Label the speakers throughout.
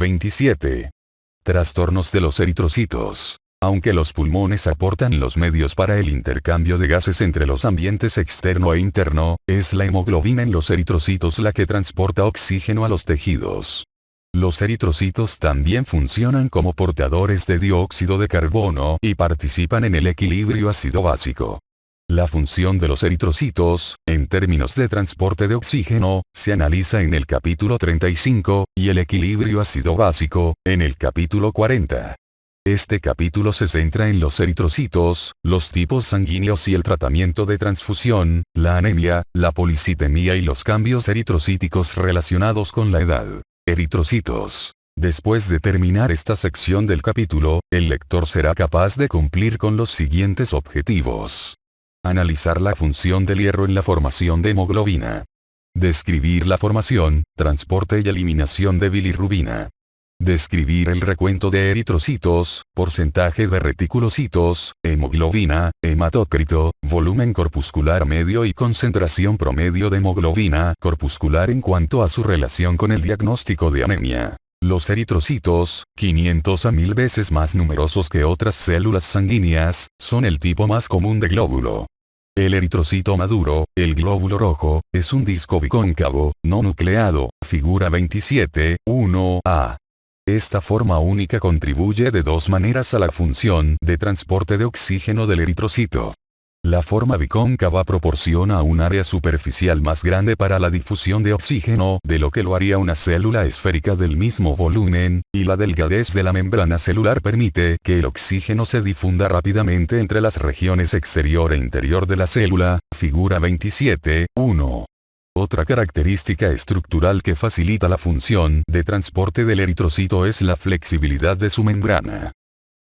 Speaker 1: 27. Trastornos de los eritrocitos. Aunque los pulmones aportan los medios para el intercambio de gases entre los ambientes externo e interno, es la hemoglobina en los eritrocitos la que transporta oxígeno a los tejidos. Los eritrocitos también funcionan como portadores de dióxido de carbono y participan en el equilibrio ácido-básico. La función de los eritrocitos, en términos de transporte de oxígeno, se analiza en el capítulo 35, y el equilibrio ácido-básico, en el capítulo 40. Este capítulo se centra en los eritrocitos, los tipos sanguíneos y el tratamiento de transfusión, la anemia, la policitemia y los cambios eritrocíticos relacionados con la edad. Eritrocitos. Después de terminar esta sección del capítulo, el lector será capaz de cumplir con los siguientes objetivos. Analizar la función del hierro en la formación de hemoglobina. Describir la formación, transporte y eliminación de bilirrubina. Describir el recuento de eritrocitos, porcentaje de reticulocitos, hemoglobina, hematócrito, volumen corpuscular medio y concentración promedio de hemoglobina corpuscular en cuanto a su relación con el diagnóstico de anemia. Los eritrocitos, 500 a 1000 veces más numerosos que otras células sanguíneas, son el tipo más común de glóbulo. El eritrocito maduro, el glóbulo rojo, es un disco bicóncavo, no nucleado, figura 27, 1a. Esta forma única contribuye de dos maneras a la función de transporte de oxígeno del eritrocito. La forma bicóncava proporciona un área superficial más grande para la difusión de oxígeno de lo que lo haría una célula esférica del mismo volumen, y la delgadez de la membrana celular permite que el oxígeno se difunda rápidamente entre las regiones exterior e interior de la célula, figura 27, 1. Otra característica estructural que facilita la función de transporte del eritrocito es la flexibilidad de su membrana.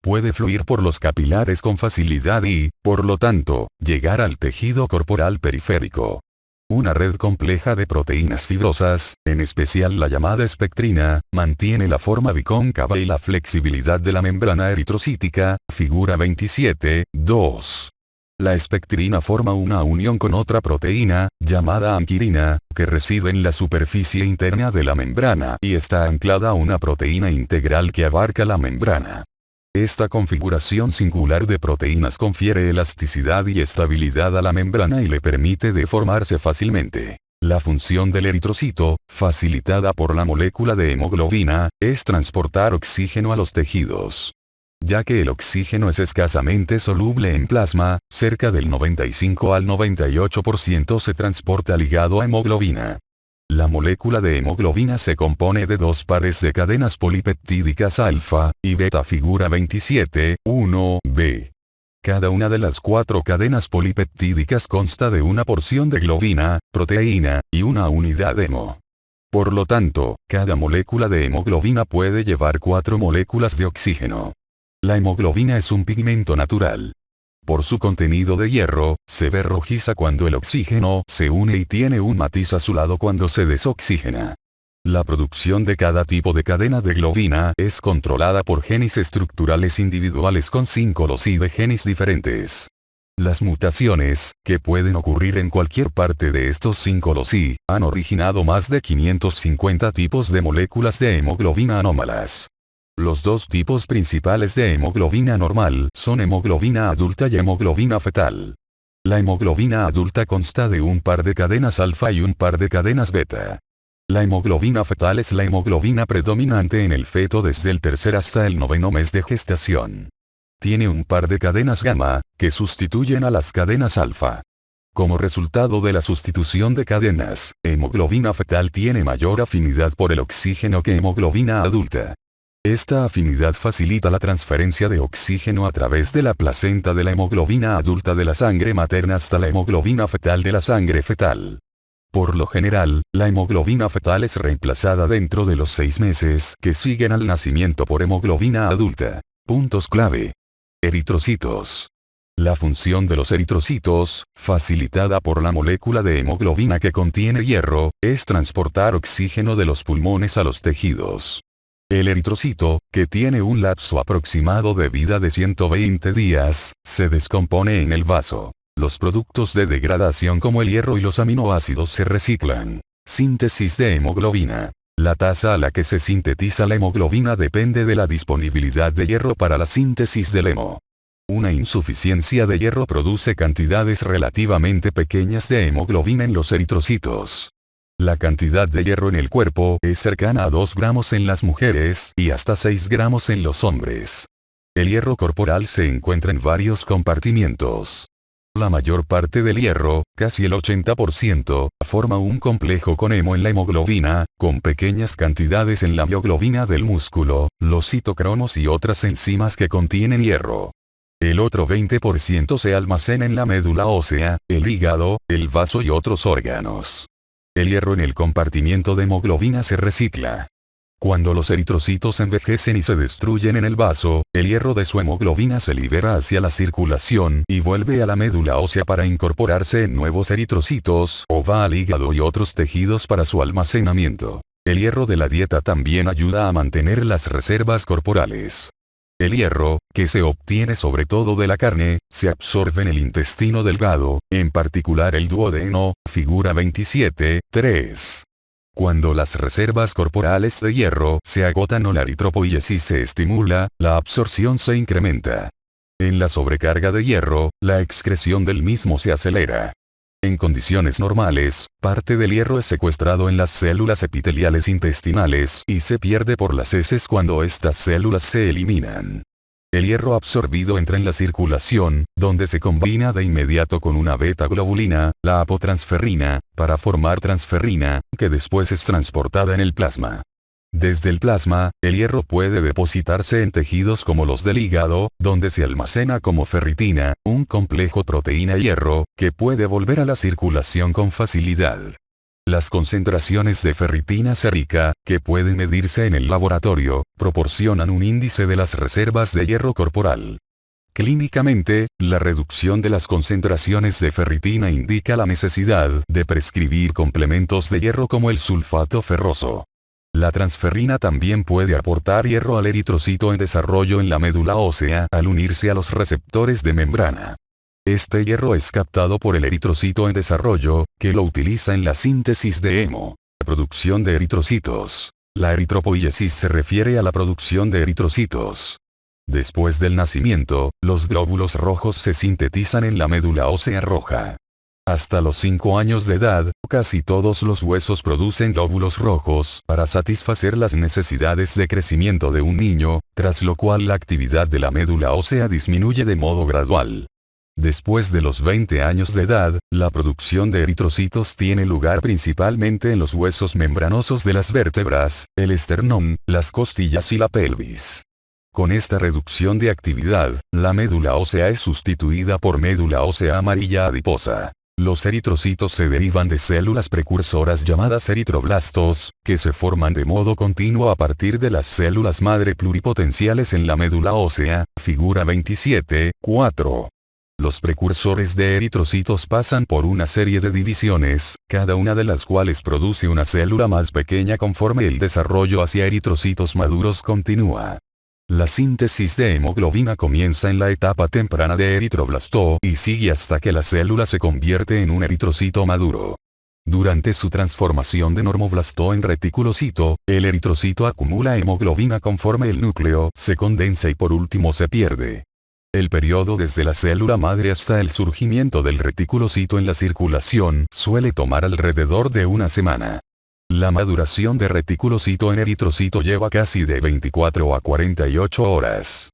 Speaker 1: Puede fluir por los capilares con facilidad y, por lo tanto, llegar al tejido corporal periférico. Una red compleja de proteínas fibrosas, en especial la llamada espectrina, mantiene la forma bicóncava y la flexibilidad de la membrana eritrocítica, figura 27, 2. La espectrina forma una unión con otra proteína, llamada anquirina, que reside en la superficie interna de la membrana y está anclada a una proteína integral que abarca la membrana. Esta configuración singular de proteínas confiere elasticidad y estabilidad a la membrana y le permite deformarse fácilmente. La función del eritrocito, facilitada por la molécula de hemoglobina, es transportar oxígeno a los tejidos. Ya que el oxígeno es escasamente soluble en plasma, cerca del 95 al 98% se transporta ligado a hemoglobina. La molécula de hemoglobina se compone de dos pares de cadenas polipeptídicas alfa y beta, figura 27, 1b. Cada una de las cuatro cadenas polipeptídicas consta de una porción de globina, proteína, y una unidad de hemo. Por lo tanto, cada molécula de hemoglobina puede llevar 4 moléculas de oxígeno. La hemoglobina es un pigmento natural. Por su contenido de hierro, se ve rojiza cuando el oxígeno se une y tiene un matiz azulado cuando se desoxigena. La producción de cada tipo de cadena de globina es controlada por genes estructurales individuales con 5 loci de genes diferentes. Las mutaciones, que pueden ocurrir en cualquier parte de estos 5 loci, han originado más de 550 tipos de moléculas de hemoglobina anómalas. Los dos tipos principales de hemoglobina normal son hemoglobina adulta y hemoglobina fetal. La hemoglobina adulta consta de un par de cadenas alfa y un par de cadenas beta. La hemoglobina fetal es la hemoglobina predominante en el feto desde el 3er hasta el 9º mes de gestación. Tiene un par de cadenas gamma, que sustituyen a las cadenas alfa. Como resultado de la sustitución de cadenas, hemoglobina fetal tiene mayor afinidad por el oxígeno que hemoglobina adulta. Esta afinidad facilita la transferencia de oxígeno a través de la placenta de la hemoglobina adulta de la sangre materna hasta la hemoglobina fetal de la sangre fetal. Por lo general, la hemoglobina fetal es reemplazada dentro de los 6 meses que siguen al nacimiento por hemoglobina adulta. Puntos clave. Eritrocitos. La función de los eritrocitos, facilitada por la molécula de hemoglobina que contiene hierro, es transportar oxígeno de los pulmones a los tejidos. El eritrocito, que tiene un lapso aproximado de vida de 120 días, se descompone en el vaso. Los productos de degradación como el hierro y los aminoácidos se reciclan. Síntesis de hemoglobina. La tasa a la que se sintetiza la hemoglobina depende de la disponibilidad de hierro para la síntesis del hemo. Una insuficiencia de hierro produce cantidades relativamente pequeñas de hemoglobina en los eritrocitos. La cantidad de hierro en el cuerpo es cercana a 2 gramos en las mujeres y hasta 6 gramos en los hombres. El hierro corporal se encuentra en varios compartimientos. La mayor parte del hierro, casi el 80%, forma un complejo con hemo en la hemoglobina, con pequeñas cantidades en la mioglobina del músculo, los citocromos y otras enzimas que contienen hierro. El otro 20% se almacena en la médula ósea, el hígado, el vaso y otros órganos. El hierro en el compartimiento de hemoglobina se recicla. Cuando los eritrocitos envejecen y se destruyen en el vaso, el hierro de su hemoglobina se libera hacia la circulación y vuelve a la médula ósea para incorporarse en nuevos eritrocitos o va al hígado y otros tejidos para su almacenamiento. El hierro de la dieta también ayuda a mantener las reservas corporales. El hierro, que se obtiene sobre todo de la carne, se absorbe en el intestino delgado, en particular el duodeno, figura 27.3. Cuando las reservas corporales de hierro se agotan o la eritropoiesis se estimula, la absorción se incrementa. En la sobrecarga de hierro, la excreción del mismo se acelera. En condiciones normales, parte del hierro es secuestrado en las células epiteliales intestinales y se pierde por las heces cuando estas células se eliminan. El hierro absorbido entra en la circulación, donde se combina de inmediato con una beta-globulina, la apotransferrina, para formar transferrina, que después es transportada en el plasma. Desde el plasma, el hierro puede depositarse en tejidos como los del hígado, donde se almacena como ferritina, un complejo proteína-hierro, que puede volver a la circulación con facilidad. Las concentraciones de ferritina sérica, que pueden medirse en el laboratorio, proporcionan un índice de las reservas de hierro corporal. Clínicamente, la reducción de las concentraciones de ferritina indica la necesidad de prescribir complementos de hierro como el sulfato ferroso. La transferrina también puede aportar hierro al eritrocito en desarrollo en la médula ósea al unirse a los receptores de membrana. Este hierro es captado por el eritrocito en desarrollo, que lo utiliza en la síntesis de hemo. La producción de eritrocitos. La eritropoiesis se refiere a la producción de eritrocitos. Después del nacimiento, los glóbulos rojos se sintetizan en la médula ósea roja. Hasta los 5 años de edad, casi todos los huesos producen glóbulos rojos para satisfacer las necesidades de crecimiento de un niño, tras lo cual la actividad de la médula ósea disminuye de modo gradual. Después de los 20 años de edad, la producción de eritrocitos tiene lugar principalmente en los huesos membranosos de las vértebras, el esternón, las costillas y la pelvis. Con esta reducción de actividad, la médula ósea es sustituida por médula ósea amarilla adiposa. Los eritrocitos se derivan de células precursoras llamadas eritroblastos, que se forman de modo continuo a partir de las células madre pluripotenciales en la médula ósea, figura 27.4. Los precursores de eritrocitos pasan por una serie de divisiones, cada una de las cuales produce una célula más pequeña conforme el desarrollo hacia eritrocitos maduros continúa. La síntesis de hemoglobina comienza en la etapa temprana de eritroblasto y sigue hasta que la célula se convierte en un eritrocito maduro. Durante su transformación de normoblasto en reticulocito, el eritrocito acumula hemoglobina conforme el núcleo se condensa y por último se pierde. El periodo desde la célula madre hasta el surgimiento del reticulocito en la circulación suele tomar alrededor de una semana. La maduración de reticulocito en eritrocito lleva casi de 24 a 48 horas.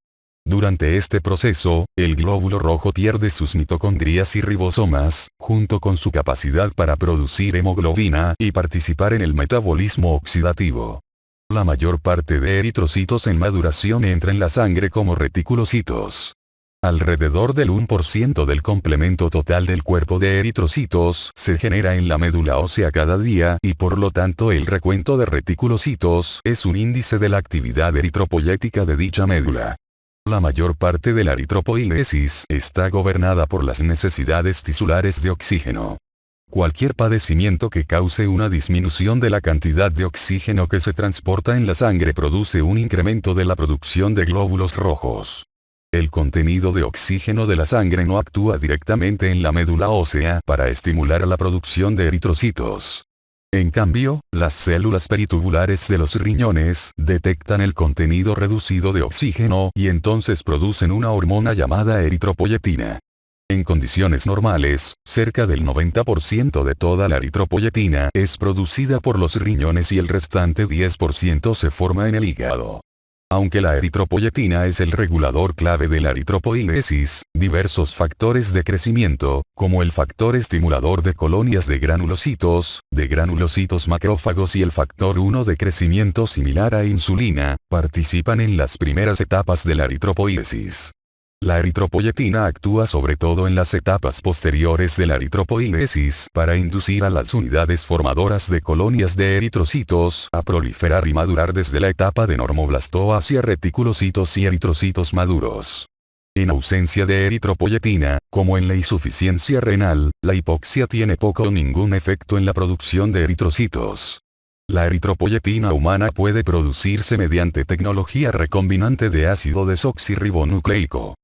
Speaker 1: Durante este proceso, el glóbulo rojo pierde sus mitocondrias y ribosomas, junto con su capacidad para producir hemoglobina y participar en el metabolismo oxidativo. La mayor parte de eritrocitos en maduración entra en la sangre como reticulocitos. Alrededor del 1% del complemento total del cuerpo de eritrocitos se genera en la médula ósea cada día y por lo tanto el recuento de reticulocitos es un índice de la actividad eritropoyética de dicha médula. La mayor parte de la eritropoiesis está gobernada por las necesidades tisulares de oxígeno. Cualquier padecimiento que cause una disminución de la cantidad de oxígeno que se transporta en la sangre produce un incremento de la producción de glóbulos rojos. El contenido de oxígeno de la sangre no actúa directamente en la médula ósea para estimular a la producción de eritrocitos. En cambio, las células peritubulares de los riñones detectan el contenido reducido de oxígeno y entonces producen una hormona llamada eritropoyetina. En condiciones normales, cerca del 90% de toda la eritropoyetina es producida por los riñones y el restante 10% se forma en el hígado. Aunque la eritropoyetina es el regulador clave de la eritropoiesis, diversos factores de crecimiento, como el factor estimulador de colonias de granulocitos macrófagos y el factor 1 de crecimiento similar a insulina, participan en las primeras etapas de la eritropoiesis. La eritropoyetina actúa sobre todo en las etapas posteriores de la eritropoiesis para inducir a las unidades formadoras de colonias de eritrocitos a proliferar y madurar desde la etapa de normoblasto hacia reticulocitos y eritrocitos maduros. En ausencia de eritropoyetina, como en la insuficiencia renal, la hipoxia tiene poco o ningún efecto en la producción de eritrocitos. La eritropoyetina humana puede producirse mediante tecnología recombinante de ácido desoxirribonucleico.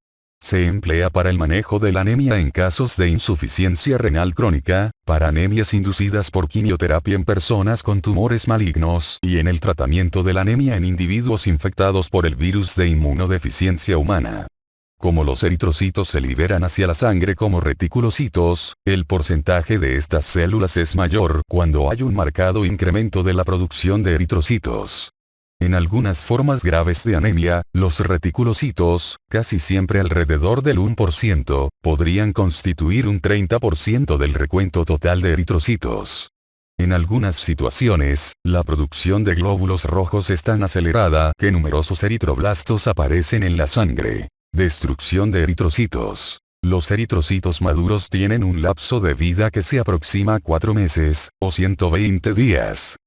Speaker 1: Se emplea para el manejo de la anemia en casos de insuficiencia renal crónica, para anemias inducidas por quimioterapia en personas con tumores malignos y en el tratamiento de la anemia en individuos infectados por el virus de inmunodeficiencia humana. Como los eritrocitos se liberan hacia la sangre como reticulocitos, el porcentaje de estas células es mayor cuando hay un marcado incremento de la producción de eritrocitos. En algunas formas graves de anemia, los reticulocitos, casi siempre alrededor del 1%, podrían constituir un 30% del recuento total de eritrocitos. En algunas situaciones, la producción de glóbulos rojos es tan acelerada que numerosos eritroblastos aparecen en la sangre. Destrucción de eritrocitos. Los eritrocitos maduros tienen un lapso de vida que se aproxima a 4 meses, o 120 días.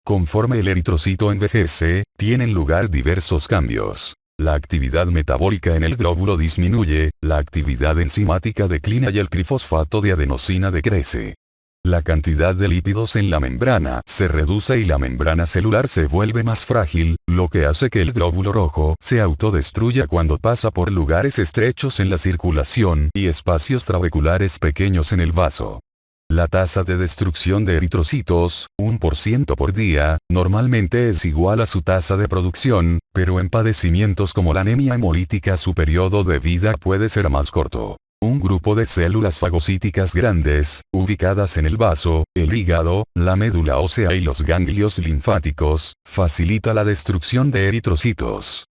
Speaker 1: Conforme el eritrocito envejece, tienen lugar diversos cambios. La actividad metabólica en el glóbulo disminuye, la actividad enzimática declina y el trifosfato de adenosina decrece. La cantidad de lípidos en la membrana se reduce y la membrana celular se vuelve más frágil, lo que hace que el glóbulo rojo se autodestruya cuando pasa por lugares estrechos en la circulación y espacios trabeculares pequeños en el vaso. La tasa de destrucción de eritrocitos, 1% por día, normalmente es igual a su tasa de producción, pero en padecimientos como la anemia hemolítica su periodo de vida puede ser más corto. Un grupo de células fagocíticas grandes, ubicadas en el vaso, el hígado, la médula ósea y los ganglios linfáticos, facilita la destrucción de eritrocitos.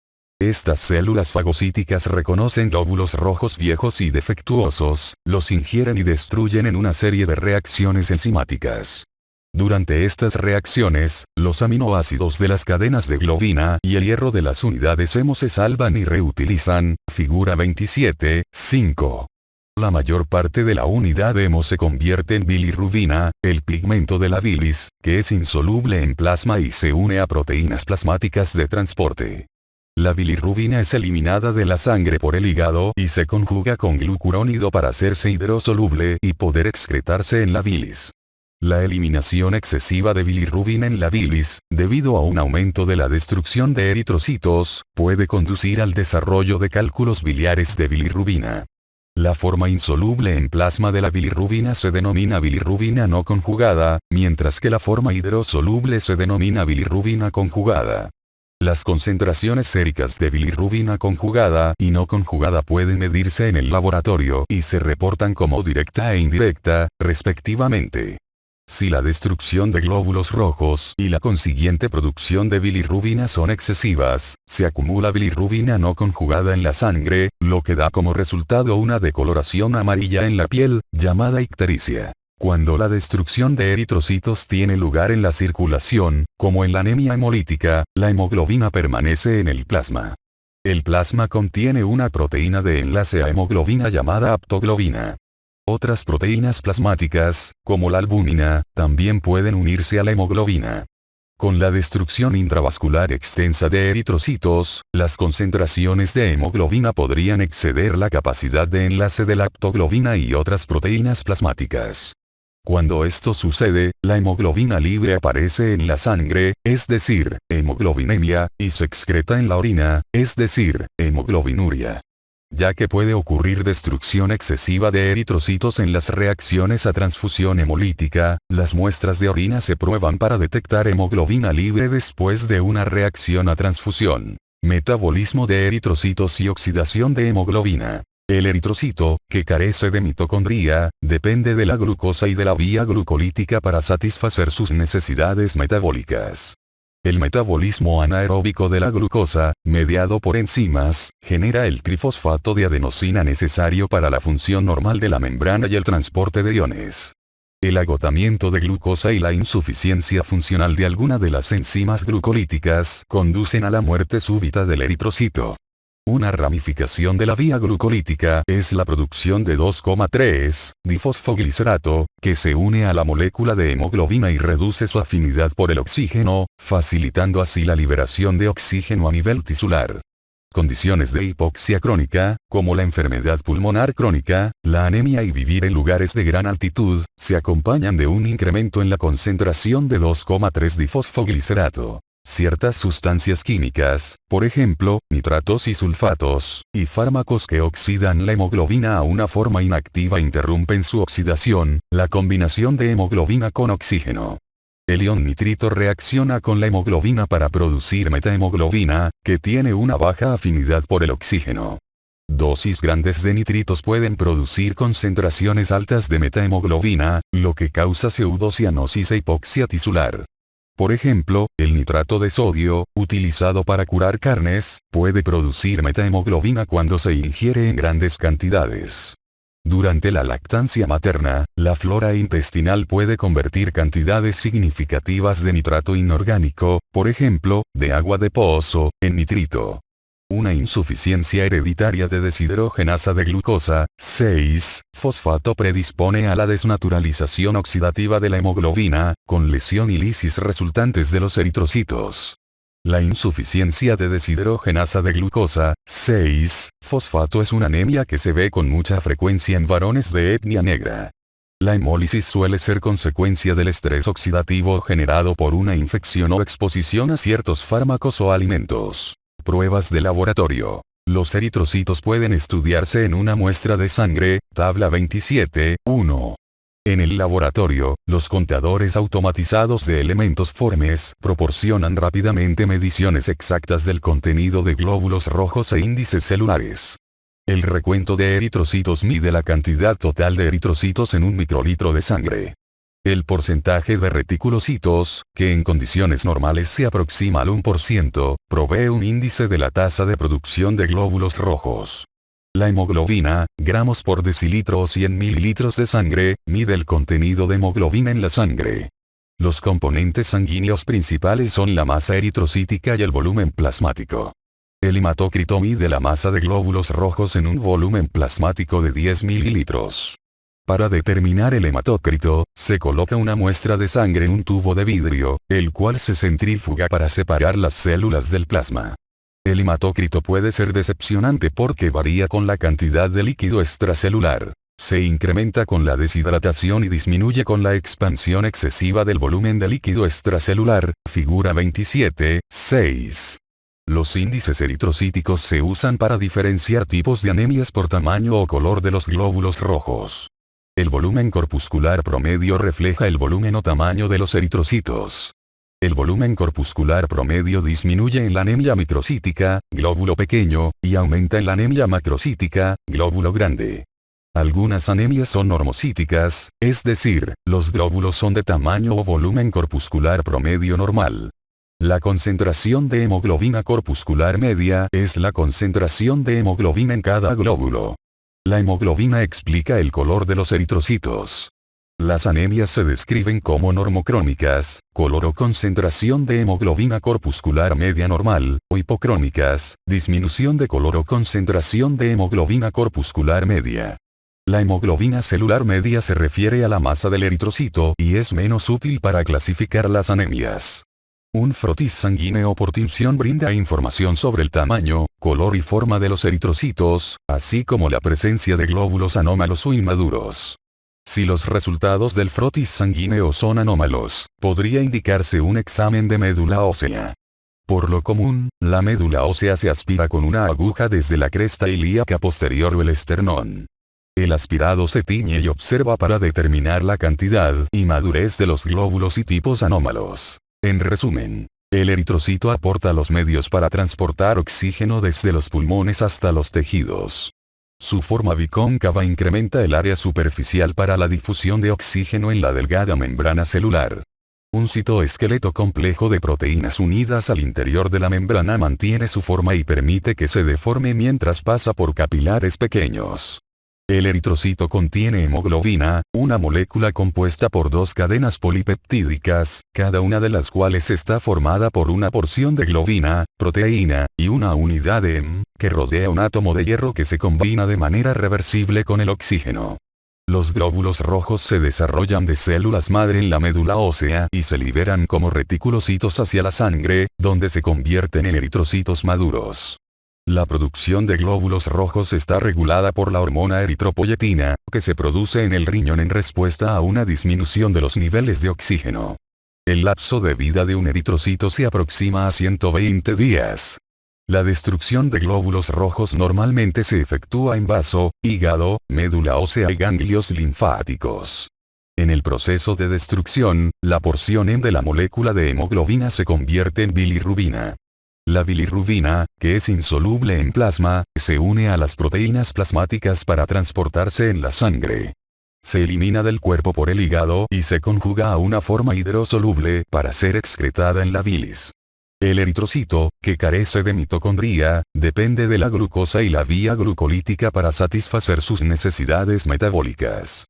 Speaker 1: Estas células fagocíticas reconocen glóbulos rojos viejos y defectuosos, los ingieren y destruyen en una serie de reacciones enzimáticas. Durante estas reacciones, los aminoácidos de las cadenas de globina y el hierro de las unidades hemo se salvan y reutilizan, figura 27, 5. La mayor parte de la unidad hemo se convierte en bilirrubina, el pigmento de la bilis, que es insoluble en plasma y se une a proteínas plasmáticas de transporte. La bilirrubina es eliminada de la sangre por el hígado y se conjuga con glucurónido para hacerse hidrosoluble y poder excretarse en la bilis. La eliminación excesiva de bilirrubina en la bilis, debido a un aumento de la destrucción de eritrocitos, puede conducir al desarrollo de cálculos biliares de bilirrubina. La forma insoluble en plasma de la bilirrubina se denomina bilirrubina no conjugada, mientras que la forma hidrosoluble se denomina bilirrubina conjugada. Las concentraciones séricas de bilirrubina conjugada y no conjugada pueden medirse en el laboratorio y se reportan como directa e indirecta, respectivamente. Si la destrucción de glóbulos rojos y la consiguiente producción de bilirrubina son excesivas, se acumula bilirrubina no conjugada en la sangre, lo que da como resultado una decoloración amarilla en la piel, llamada ictericia. Cuando la destrucción de eritrocitos tiene lugar en la circulación, como en la anemia hemolítica, la hemoglobina permanece en el plasma. El plasma contiene una proteína de enlace a hemoglobina llamada aptoglobina. Otras proteínas plasmáticas, como la albúmina, también pueden unirse a la hemoglobina. Con la destrucción intravascular extensa de eritrocitos, las concentraciones de hemoglobina podrían exceder la capacidad de enlace de la aptoglobina y otras proteínas plasmáticas. Cuando esto sucede, la hemoglobina libre aparece en la sangre, es decir, hemoglobinemia, y se excreta en la orina, es decir, hemoglobinuria. ya que puede ocurrir destrucción excesiva de eritrocitos en las reacciones a transfusión hemolítica. Las muestras de orina se prueban para detectar hemoglobina libre después de una reacción a transfusión. Metabolismo de eritrocitos y oxidación de hemoglobina. El eritrocito, que carece de mitocondria, depende de la glucosa y de la vía glucolítica para satisfacer sus necesidades metabólicas. El metabolismo anaeróbico de la glucosa, mediado por enzimas, genera el trifosfato de adenosina necesario para la función normal de la membrana y el transporte de iones. El agotamiento de glucosa y la insuficiencia funcional de alguna de las enzimas glucolíticas conducen a la muerte súbita del eritrocito. Una ramificación de la vía glucolítica es la producción de 2,3-difosfoglicerato, que se une a la molécula de hemoglobina y reduce su afinidad por el oxígeno, facilitando así la liberación de oxígeno a nivel tisular. Condiciones de hipoxia crónica, como la enfermedad pulmonar crónica, la anemia y vivir en lugares de gran altitud, se acompañan de un incremento en la concentración de 2,3-difosfoglicerato. Ciertas sustancias químicas, por ejemplo, nitratos y sulfatos, y fármacos que oxidan la hemoglobina a una forma inactiva interrumpen su oxidación, la combinación de hemoglobina con oxígeno. El ion nitrito reacciona con la hemoglobina para producir metahemoglobina, que tiene una baja afinidad por el oxígeno. Dosis grandes de nitritos pueden producir concentraciones altas de metahemoglobina, lo que causa pseudocianosis e hipoxia tisular. Por ejemplo, el nitrato de sodio, utilizado para curar carnes, puede producir metahemoglobina cuando se ingiere en grandes cantidades. Durante la lactancia materna, la flora intestinal puede convertir cantidades significativas de nitrato inorgánico, por ejemplo, de agua de pozo, en nitrito. Una insuficiencia hereditaria de deshidrogenasa de glucosa, 6-fosfato predispone a la desnaturalización oxidativa de la hemoglobina, con lesión y lisis resultantes de los eritrocitos. La insuficiencia de deshidrogenasa de glucosa, 6-fosfato es una anemia que se ve con mucha frecuencia en varones de etnia negra. La hemólisis suele ser consecuencia del estrés oxidativo generado por una infección o exposición a ciertos fármacos o alimentos. Pruebas de laboratorio. Los eritrocitos pueden estudiarse en una muestra de sangre, tabla 27.1. En el laboratorio, los contadores automatizados de elementos formes proporcionan rápidamente mediciones exactas del contenido de glóbulos rojos e índices celulares. El recuento de eritrocitos mide la cantidad total de eritrocitos en un microlitro de sangre. El porcentaje de reticulocitos, que en condiciones normales se aproxima al 1%, provee un índice de la tasa de producción de glóbulos rojos. La hemoglobina, gramos por decilitro o 100 mililitros de sangre, mide el contenido de hemoglobina en la sangre. Los componentes sanguíneos principales son la masa eritrocítica y el volumen plasmático. El hematócrito mide la masa de glóbulos rojos en un volumen plasmático de 10 mililitros. Para determinar el hematócrito, se coloca una muestra de sangre en un tubo de vidrio, el cual se centrifuga para separar las células del plasma. El hematócrito puede ser decepcionante porque varía con la cantidad de líquido extracelular. Se incrementa con la deshidratación y disminuye con la expansión excesiva del volumen de líquido extracelular, figura 27.6. Los índices eritrocíticos se usan para diferenciar tipos de anemias por tamaño o color de los glóbulos rojos. El volumen corpuscular promedio refleja el volumen o tamaño de los eritrocitos. El volumen corpuscular promedio disminuye en la anemia microcítica, glóbulo pequeño, y aumenta en la anemia macrocítica, glóbulo grande. Algunas anemias son normocíticas, es decir, los glóbulos son de tamaño o volumen corpuscular promedio normal. La concentración de hemoglobina corpuscular media es la concentración de hemoglobina en cada glóbulo. La hemoglobina explica el color de los eritrocitos. Las anemias se describen como normocrónicas, color o concentración de hemoglobina corpuscular media normal, o hipocrónicas, disminución de color o concentración de hemoglobina corpuscular media. La hemoglobina celular media se refiere a la masa del eritrocito y es menos útil para clasificar las anemias. Un frotis sanguíneo por tinción brinda información sobre el tamaño, color y forma de los eritrocitos, así como la presencia de glóbulos anómalos o inmaduros. Si los resultados del frotis sanguíneo son anómalos, podría indicarse un examen de médula ósea. Por lo común, la médula ósea se aspira con una aguja desde la cresta ilíaca posterior o el esternón. El aspirado se tiñe y observa para determinar la cantidad y madurez de los glóbulos y tipos anómalos. En resumen, el eritrocito aporta los medios para transportar oxígeno desde los pulmones hasta los tejidos. Su forma bicóncava incrementa el área superficial para la difusión de oxígeno en la delgada membrana celular. Un citoesqueleto complejo de proteínas unidas al interior de la membrana mantiene su forma y permite que se deforme mientras pasa por capilares pequeños. El eritrocito contiene hemoglobina, una molécula compuesta por dos cadenas polipeptídicas, cada una de las cuales está formada por una porción de globina, proteína, y una unidad de hemo, que rodea un átomo de hierro que se combina de manera reversible con el oxígeno. Los glóbulos rojos se desarrollan de células madre en la médula ósea y se liberan como reticulocitos hacia la sangre, donde se convierten en eritrocitos maduros. La producción de glóbulos rojos está regulada por la hormona eritropoyetina, que se produce en el riñón en respuesta a una disminución de los niveles de oxígeno. El lapso de vida de un eritrocito se aproxima a 120 días. La destrucción de glóbulos rojos normalmente se efectúa en vaso, hígado, médula ósea y ganglios linfáticos. En el proceso de destrucción, la porción hemo de la molécula de hemoglobina se convierte en bilirrubina. La bilirrubina, que es insoluble en plasma, se une a las proteínas plasmáticas para transportarse en la sangre. Se elimina del cuerpo por el hígado y se conjuga a una forma hidrosoluble para ser excretada en la bilis. El eritrocito, que carece de mitocondria, depende de la glucosa y la vía glucolítica para satisfacer sus necesidades metabólicas.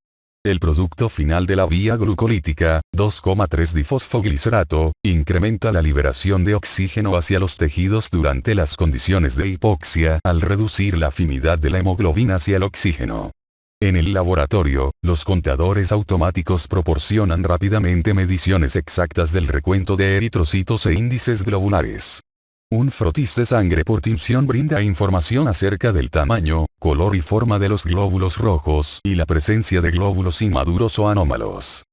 Speaker 1: El producto final de la vía glucolítica, 2,3-difosfoglicerato, incrementa la liberación de oxígeno hacia los tejidos durante las condiciones de hipoxia al reducir la afinidad de la hemoglobina hacia el oxígeno. En el laboratorio, los contadores automáticos proporcionan rápidamente mediciones exactas del recuento de eritrocitos e índices globulares. Un frotis de sangre por tinción brinda información acerca del tamaño, color y forma de los glóbulos rojos y la presencia de glóbulos inmaduros o anómalos.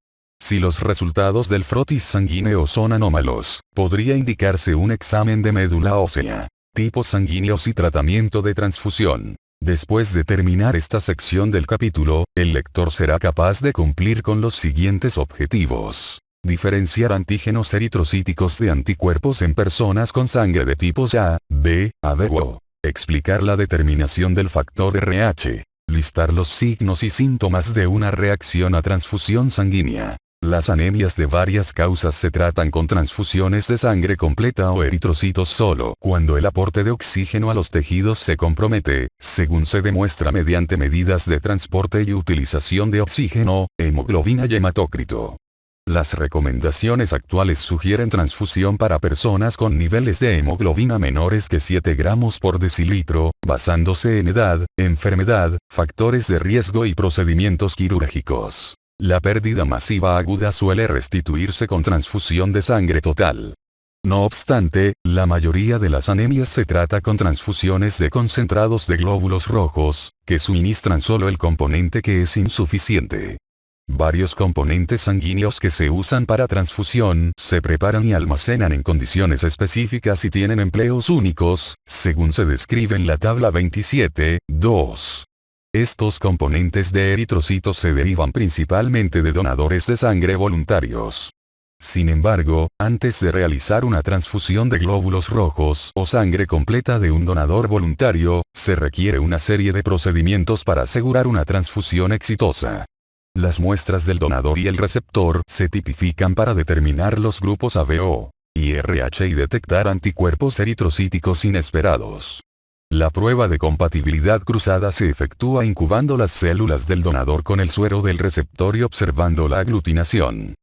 Speaker 1: Si los resultados del frotis sanguíneo son anómalos, podría indicarse un examen de médula ósea, tipos sanguíneos y tratamiento de transfusión. Después de terminar esta sección del capítulo, el lector será capaz de cumplir con los siguientes objetivos. Diferenciar antígenos eritrocíticos de anticuerpos en personas con sangre de tipos A, B, AB o O. Explicar la determinación del factor RH. Listar los signos y síntomas de una reacción a transfusión sanguínea. Las anemias de varias causas se tratan con transfusiones de sangre completa o eritrocitos solo cuando el aporte de oxígeno a los tejidos se compromete, según se demuestra mediante medidas de transporte y utilización de oxígeno, hemoglobina y hematócrito. Las recomendaciones actuales sugieren transfusión para personas con niveles de hemoglobina menores que 7 gramos por decilitro, basándose en edad, enfermedad, factores de riesgo y procedimientos quirúrgicos. La pérdida masiva aguda suele restituirse con transfusión de sangre total. No obstante, la mayoría de las anemias se trata con transfusiones de concentrados de glóbulos rojos, que suministran solo el componente que es insuficiente. Varios componentes sanguíneos que se usan para transfusión se preparan y almacenan en condiciones específicas y tienen empleos únicos, según se describe en la tabla 27.2. Estos componentes de eritrocitos se derivan principalmente de donadores de sangre voluntarios. Sin embargo, antes de realizar una transfusión de glóbulos rojos o sangre completa de un donador voluntario, se requiere una serie de procedimientos para asegurar una transfusión exitosa. Las muestras del donador y el receptor se tipifican para determinar los grupos ABO y RH y detectar anticuerpos eritrocíticos inesperados. La prueba de compatibilidad cruzada se efectúa incubando las células del donador con el suero del receptor y observando la aglutinación.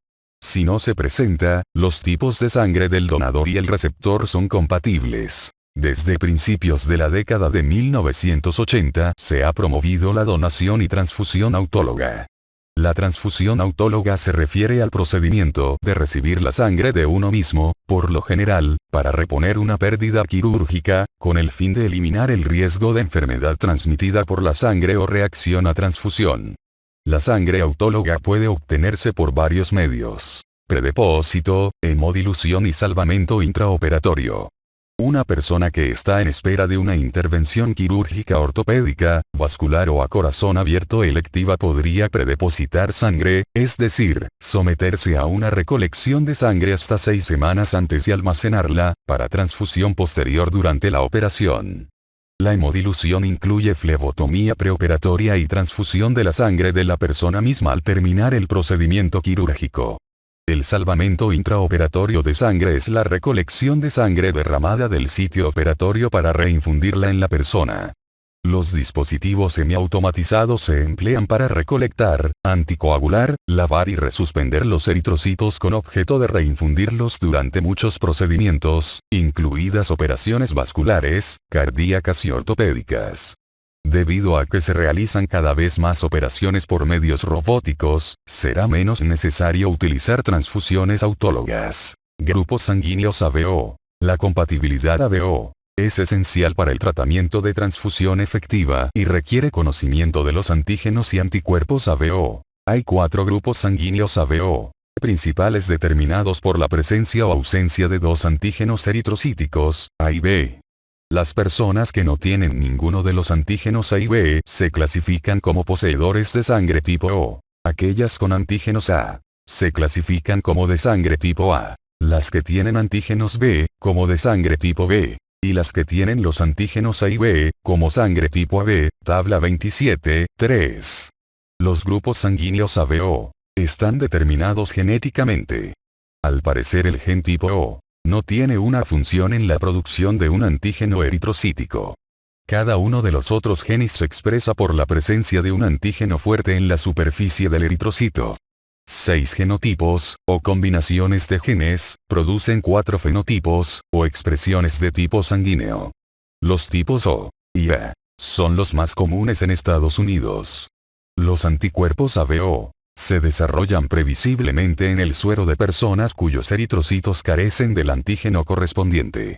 Speaker 1: Si no se presenta, los tipos de sangre del donador y el receptor son compatibles. Desde principios de la década de 1980 se ha promovido la donación y transfusión autóloga. La transfusión autóloga se refiere al procedimiento de recibir la sangre de uno mismo, por lo general, para reponer una pérdida quirúrgica, con el fin de eliminar el riesgo de enfermedad transmitida por la sangre o reacción a transfusión. La sangre autóloga puede obtenerse por varios medios. predepósito, hemodilución y salvamento intraoperatorio. Una persona que está en espera de una intervención quirúrgica ortopédica, vascular o a corazón abierto electiva podría predepositar sangre, es decir, someterse a una recolección de sangre hasta 6 semanas antes de almacenarla, para transfusión posterior durante la operación. La hemodilución incluye flebotomía preoperatoria y transfusión de la sangre de la persona misma al terminar el procedimiento quirúrgico. El salvamento intraoperatorio de sangre es la recolección de sangre derramada del sitio operatorio para reinfundirla en la persona. Los dispositivos semiautomatizados se emplean para recolectar, anticoagular, lavar y resuspender los eritrocitos con objeto de reinfundirlos durante muchos procedimientos, incluidas operaciones vasculares, cardíacas y ortopédicas. Debido a que se realizan cada vez más operaciones por medios robóticos, será menos necesario utilizar transfusiones autólogas. Grupos sanguíneos ABO. La compatibilidad ABO es esencial para el tratamiento de transfusión efectiva y requiere conocimiento de los antígenos y anticuerpos ABO. Hay 4 grupos sanguíneos ABO principales determinados por la presencia o ausencia de 2 antígenos eritrocíticos, A y B. Las personas que no tienen ninguno de los antígenos A y B se clasifican como poseedores de sangre tipo O. Aquellas con antígenos A se clasifican como de sangre tipo A. Las que tienen antígenos B, como de sangre tipo B. Y las que tienen los antígenos A y B, como sangre tipo AB, tabla 27, 3. Los grupos sanguíneos ABO están determinados genéticamente. Al parecer el gen tipo O no tiene una función en la producción de un antígeno eritrocítico. Cada uno de los otros genes se expresa por la presencia de un antígeno fuerte en la superficie del eritrocito. 6 genotipos, o combinaciones de genes, producen 4 fenotipos, o expresiones de tipo sanguíneo. Los tipos O y A son los más comunes en Estados Unidos. Los anticuerpos ABO se desarrollan previsiblemente en el suero de personas cuyos eritrocitos carecen del antígeno correspondiente.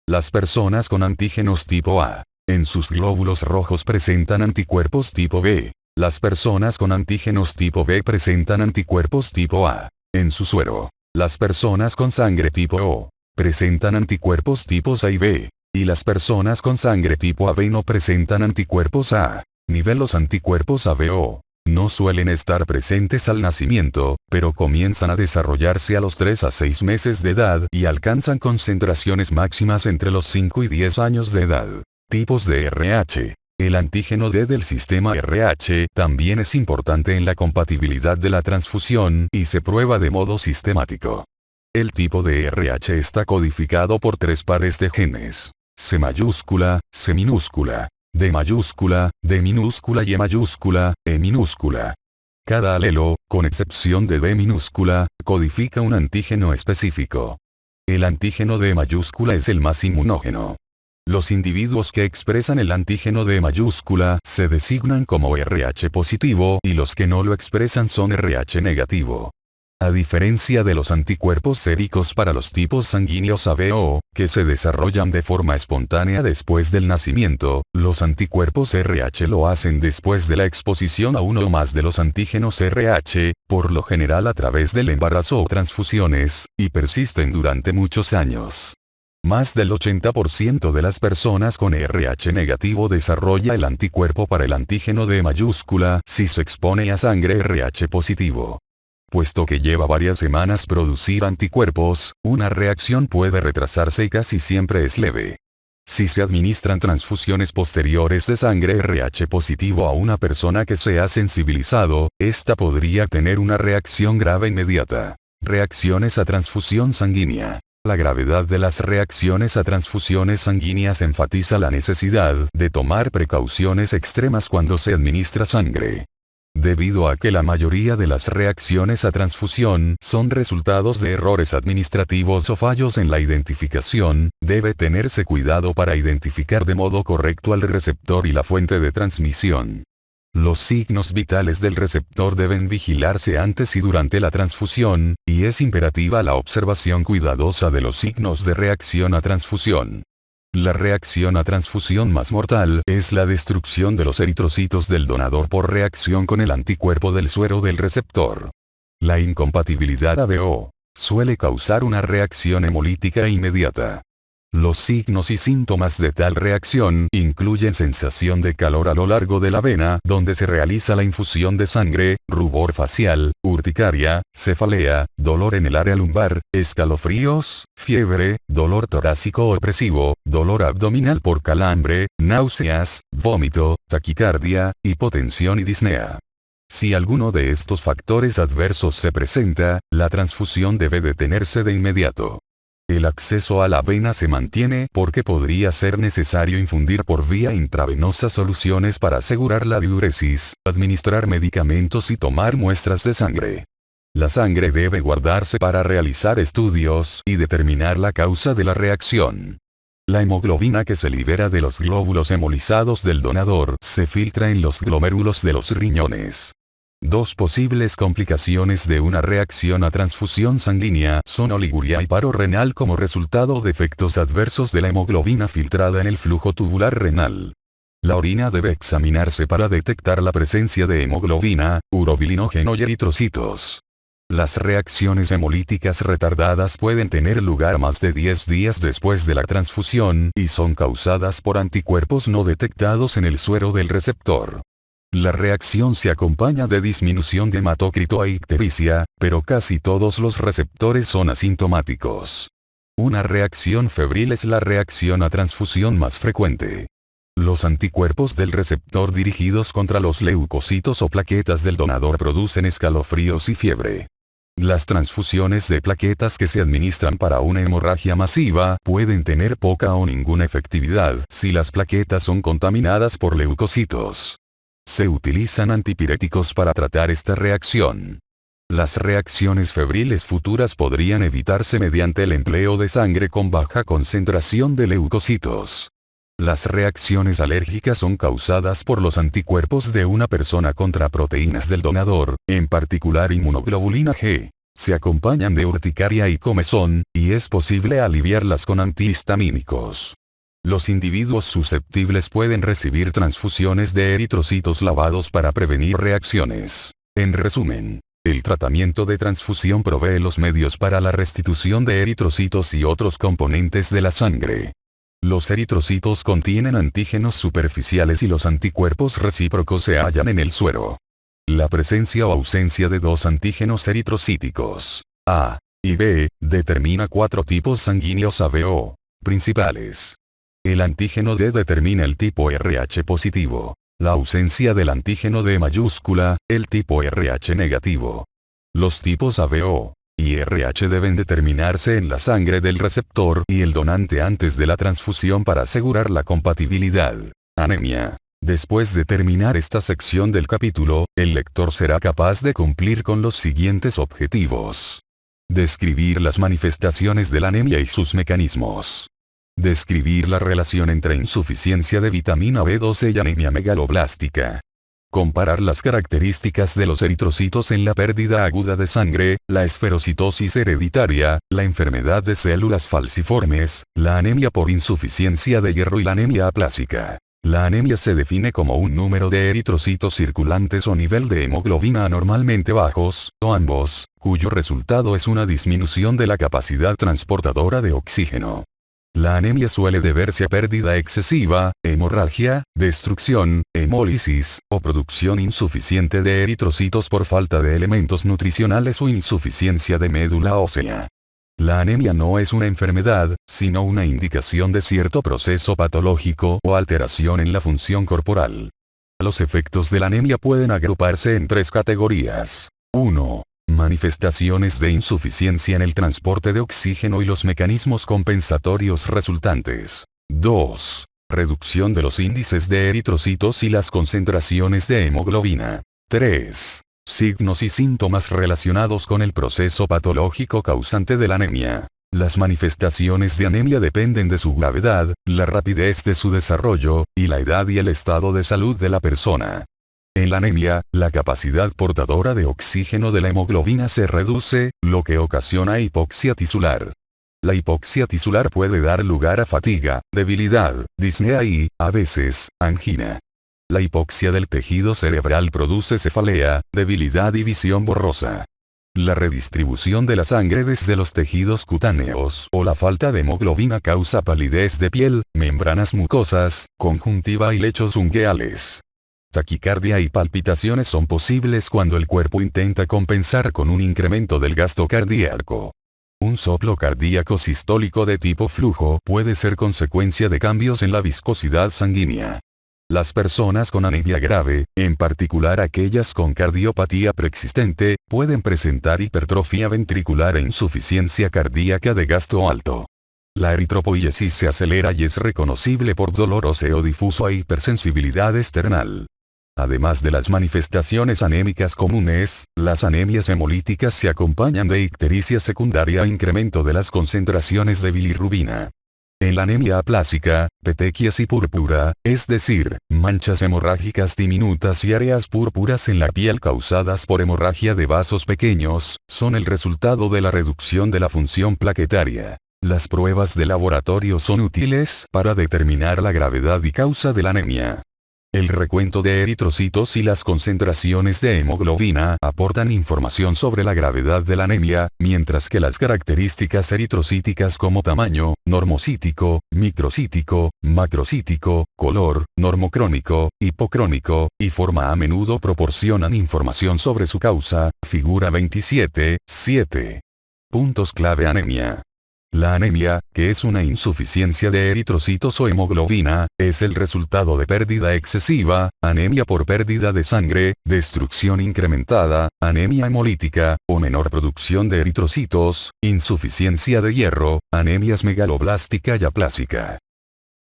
Speaker 1: Las personas con antígenos tipo A, en sus glóbulos rojos presentan anticuerpos tipo B. Las personas con antígenos tipo B presentan anticuerpos tipo A, en su suero. Las personas con sangre tipo O presentan anticuerpos tipos A y B. Y las personas con sangre tipo AB no presentan anticuerpos A. Los anticuerpos ABO no suelen estar presentes al nacimiento, pero comienzan a desarrollarse a los 3 a 6 meses de edad y alcanzan concentraciones máximas entre los 5 y 10 años de edad. Tipos de RH. El antígeno D del sistema RH también es importante en la compatibilidad de la transfusión y se prueba de modo sistemático. El tipo de RH está codificado por 3 pares de genes: C mayúscula, C minúscula, D mayúscula, D minúscula y E mayúscula, E minúscula. Cada alelo, con excepción de D minúscula, codifica un antígeno específico. El antígeno D mayúscula es el más inmunógeno. Los individuos que expresan el antígeno D mayúscula se designan como RH positivo y los que no lo expresan son RH negativo. A diferencia de los anticuerpos séricos para los tipos sanguíneos ABO, que se desarrollan de forma espontánea después del nacimiento, los anticuerpos RH lo hacen después de la exposición a uno o más de los antígenos RH, por lo general a través del embarazo o transfusiones, y persisten durante muchos años. Más del 80% de las personas con RH negativo desarrolla el anticuerpo para el antígeno D mayúscula si se expone a sangre RH positivo. Puesto que lleva varias semanas producir anticuerpos, una reacción puede retrasarse y casi siempre es leve. Si se administran transfusiones posteriores de sangre RH positivo a una persona que se ha sensibilizado, esta podría tener una reacción grave inmediata. Reacciones a transfusión sanguínea. La gravedad de las reacciones a transfusiones sanguíneas enfatiza la necesidad de tomar precauciones extremas cuando se administra sangre. Debido a que la mayoría de las reacciones a transfusión son resultados de errores administrativos o fallos en la identificación, debe tenerse cuidado para identificar de modo correcto al receptor y la fuente de transmisión. Los signos vitales del receptor deben vigilarse antes y durante la transfusión, y es imperativa la observación cuidadosa de los signos de reacción a transfusión. La reacción a transfusión más mortal es la destrucción de los eritrocitos del donador por reacción con el anticuerpo del suero del receptor. La incompatibilidad ABO Suele causar una reacción hemolítica inmediata. Los signos y síntomas de tal reacción incluyen sensación de calor a lo largo de la vena donde se realiza la infusión de sangre, rubor facial, urticaria, cefalea, dolor en el área lumbar, escalofríos, fiebre, dolor torácico opresivo, dolor abdominal por calambre, náuseas, vómito, taquicardia, hipotensión y disnea. Si alguno de estos factores adversos se presenta, la transfusión debe detenerse de inmediato. El acceso a la vena se mantiene porque podría ser necesario infundir por vía intravenosa soluciones para asegurar la diuresis, administrar medicamentos y tomar muestras de sangre. La sangre debe guardarse para realizar estudios y determinar la causa de la reacción. La hemoglobina que se libera de los glóbulos hemolizados del donador se filtra en los glomérulos de los riñones. Dos posibles complicaciones de una reacción a transfusión sanguínea son oliguria y paro renal como resultado de efectos adversos de la hemoglobina filtrada en el flujo tubular renal. La orina debe examinarse para detectar la presencia de hemoglobina, urobilinógeno y eritrocitos. Las reacciones hemolíticas retardadas pueden tener lugar más de 10 días después de la transfusión y son causadas por anticuerpos no detectados en el suero del receptor. La reacción se acompaña de disminución de hematócrito e ictericia, pero casi todos los receptores son asintomáticos. Una reacción febril es la reacción a transfusión más frecuente. Los anticuerpos del receptor dirigidos contra los leucocitos o plaquetas del donador producen escalofríos y fiebre. Las transfusiones de plaquetas que se administran para una hemorragia masiva pueden tener poca o ninguna efectividad si las plaquetas son contaminadas por leucocitos. Se utilizan antipiréticos para tratar esta reacción. Las reacciones febriles futuras podrían evitarse mediante el empleo de sangre con baja concentración de leucocitos. Las reacciones alérgicas son causadas por los anticuerpos de una persona contra proteínas del donador, en particular inmunoglobulina G. Se acompañan de urticaria y comezón, y es posible aliviarlas con antihistamínicos. Los individuos susceptibles pueden recibir transfusiones de eritrocitos lavados para prevenir reacciones. En resumen, el tratamiento de transfusión provee los medios para la restitución de eritrocitos y otros componentes de la sangre. Los eritrocitos contienen antígenos superficiales y los anticuerpos recíprocos se hallan en el suero. La presencia o ausencia de dos antígenos eritrocíticos, A y B, determina 4 tipos sanguíneos ABO principales. El antígeno D determina el tipo RH positivo. La ausencia del antígeno D mayúscula, el tipo RH negativo. Los tipos ABO y RH deben determinarse en la sangre del receptor y el donante antes de la transfusión para asegurar la compatibilidad. Anemia. Después de terminar esta sección del capítulo, el lector será capaz de cumplir con los siguientes objetivos. Describir las manifestaciones de la anemia y sus mecanismos. Describir la relación entre insuficiencia de vitamina B12 y anemia megaloblástica. Comparar las características de los eritrocitos en la pérdida aguda de sangre, la esferocitosis hereditaria, la enfermedad de células falciformes, la anemia por insuficiencia de hierro y la anemia aplásica. La anemia se define como un número de eritrocitos circulantes o nivel de hemoglobina anormalmente bajos, o ambos, cuyo resultado es una disminución de la capacidad transportadora de oxígeno. La anemia suele deberse a pérdida excesiva, hemorragia, destrucción, hemólisis, o producción insuficiente de eritrocitos por falta de elementos nutricionales o insuficiencia de médula ósea. La anemia no es una enfermedad, sino una indicación de cierto proceso patológico o alteración en la función corporal. Los efectos de la anemia pueden agruparse en 3 categorías. 1. Manifestaciones de insuficiencia en el transporte de oxígeno y los mecanismos compensatorios resultantes. 2. Reducción de los índices de eritrocitos y las concentraciones de hemoglobina. 3. Signos y síntomas relacionados con el proceso patológico causante de la anemia. Las manifestaciones de anemia dependen de su gravedad, la rapidez de su desarrollo, y la edad y el estado de salud de la persona. En la anemia, la capacidad portadora de oxígeno de la hemoglobina se reduce, lo que ocasiona hipoxia tisular. La hipoxia tisular puede dar lugar a fatiga, debilidad, disnea y, a veces, angina. La hipoxia del tejido cerebral produce cefalea, debilidad y visión borrosa. La redistribución de la sangre desde los tejidos cutáneos o la falta de hemoglobina causa palidez de piel, membranas mucosas, conjuntiva y lechos ungueales. Taquicardia y palpitaciones son posibles cuando el cuerpo intenta compensar con un incremento del gasto cardíaco. Un soplo cardíaco sistólico de tipo flujo puede ser consecuencia de cambios en la viscosidad sanguínea. Las personas con anemia grave, en particular aquellas con cardiopatía preexistente, pueden presentar hipertrofia ventricular e insuficiencia cardíaca de gasto alto. La eritropoiesis se acelera y es reconocible por dolor óseo difuso e hipersensibilidad external. Además de las manifestaciones anémicas comunes, las anemias hemolíticas se acompañan de ictericia secundaria e incremento de las concentraciones de bilirrubina. En la anemia aplásica, petequias y púrpura, es decir, manchas hemorrágicas diminutas y áreas púrpuras en la piel causadas por hemorragia de vasos pequeños, son el resultado de la reducción de la función plaquetaria. Las pruebas de laboratorio son útiles para determinar la gravedad y causa de la anemia. El recuento de eritrocitos y las concentraciones de hemoglobina aportan información sobre la gravedad de la anemia, mientras que las características eritrocíticas como tamaño, normocítico, microcítico, macrocítico, color, normocrónico, hipocrónico, y forma a menudo proporcionan información sobre su causa. Figura 27.7. Puntos clave: anemia. La anemia, que es una insuficiencia de eritrocitos o hemoglobina, es el resultado de pérdida excesiva, anemia por pérdida de sangre, destrucción incrementada, anemia hemolítica, o menor producción de eritrocitos, insuficiencia de hierro, anemias megaloblástica y aplásica.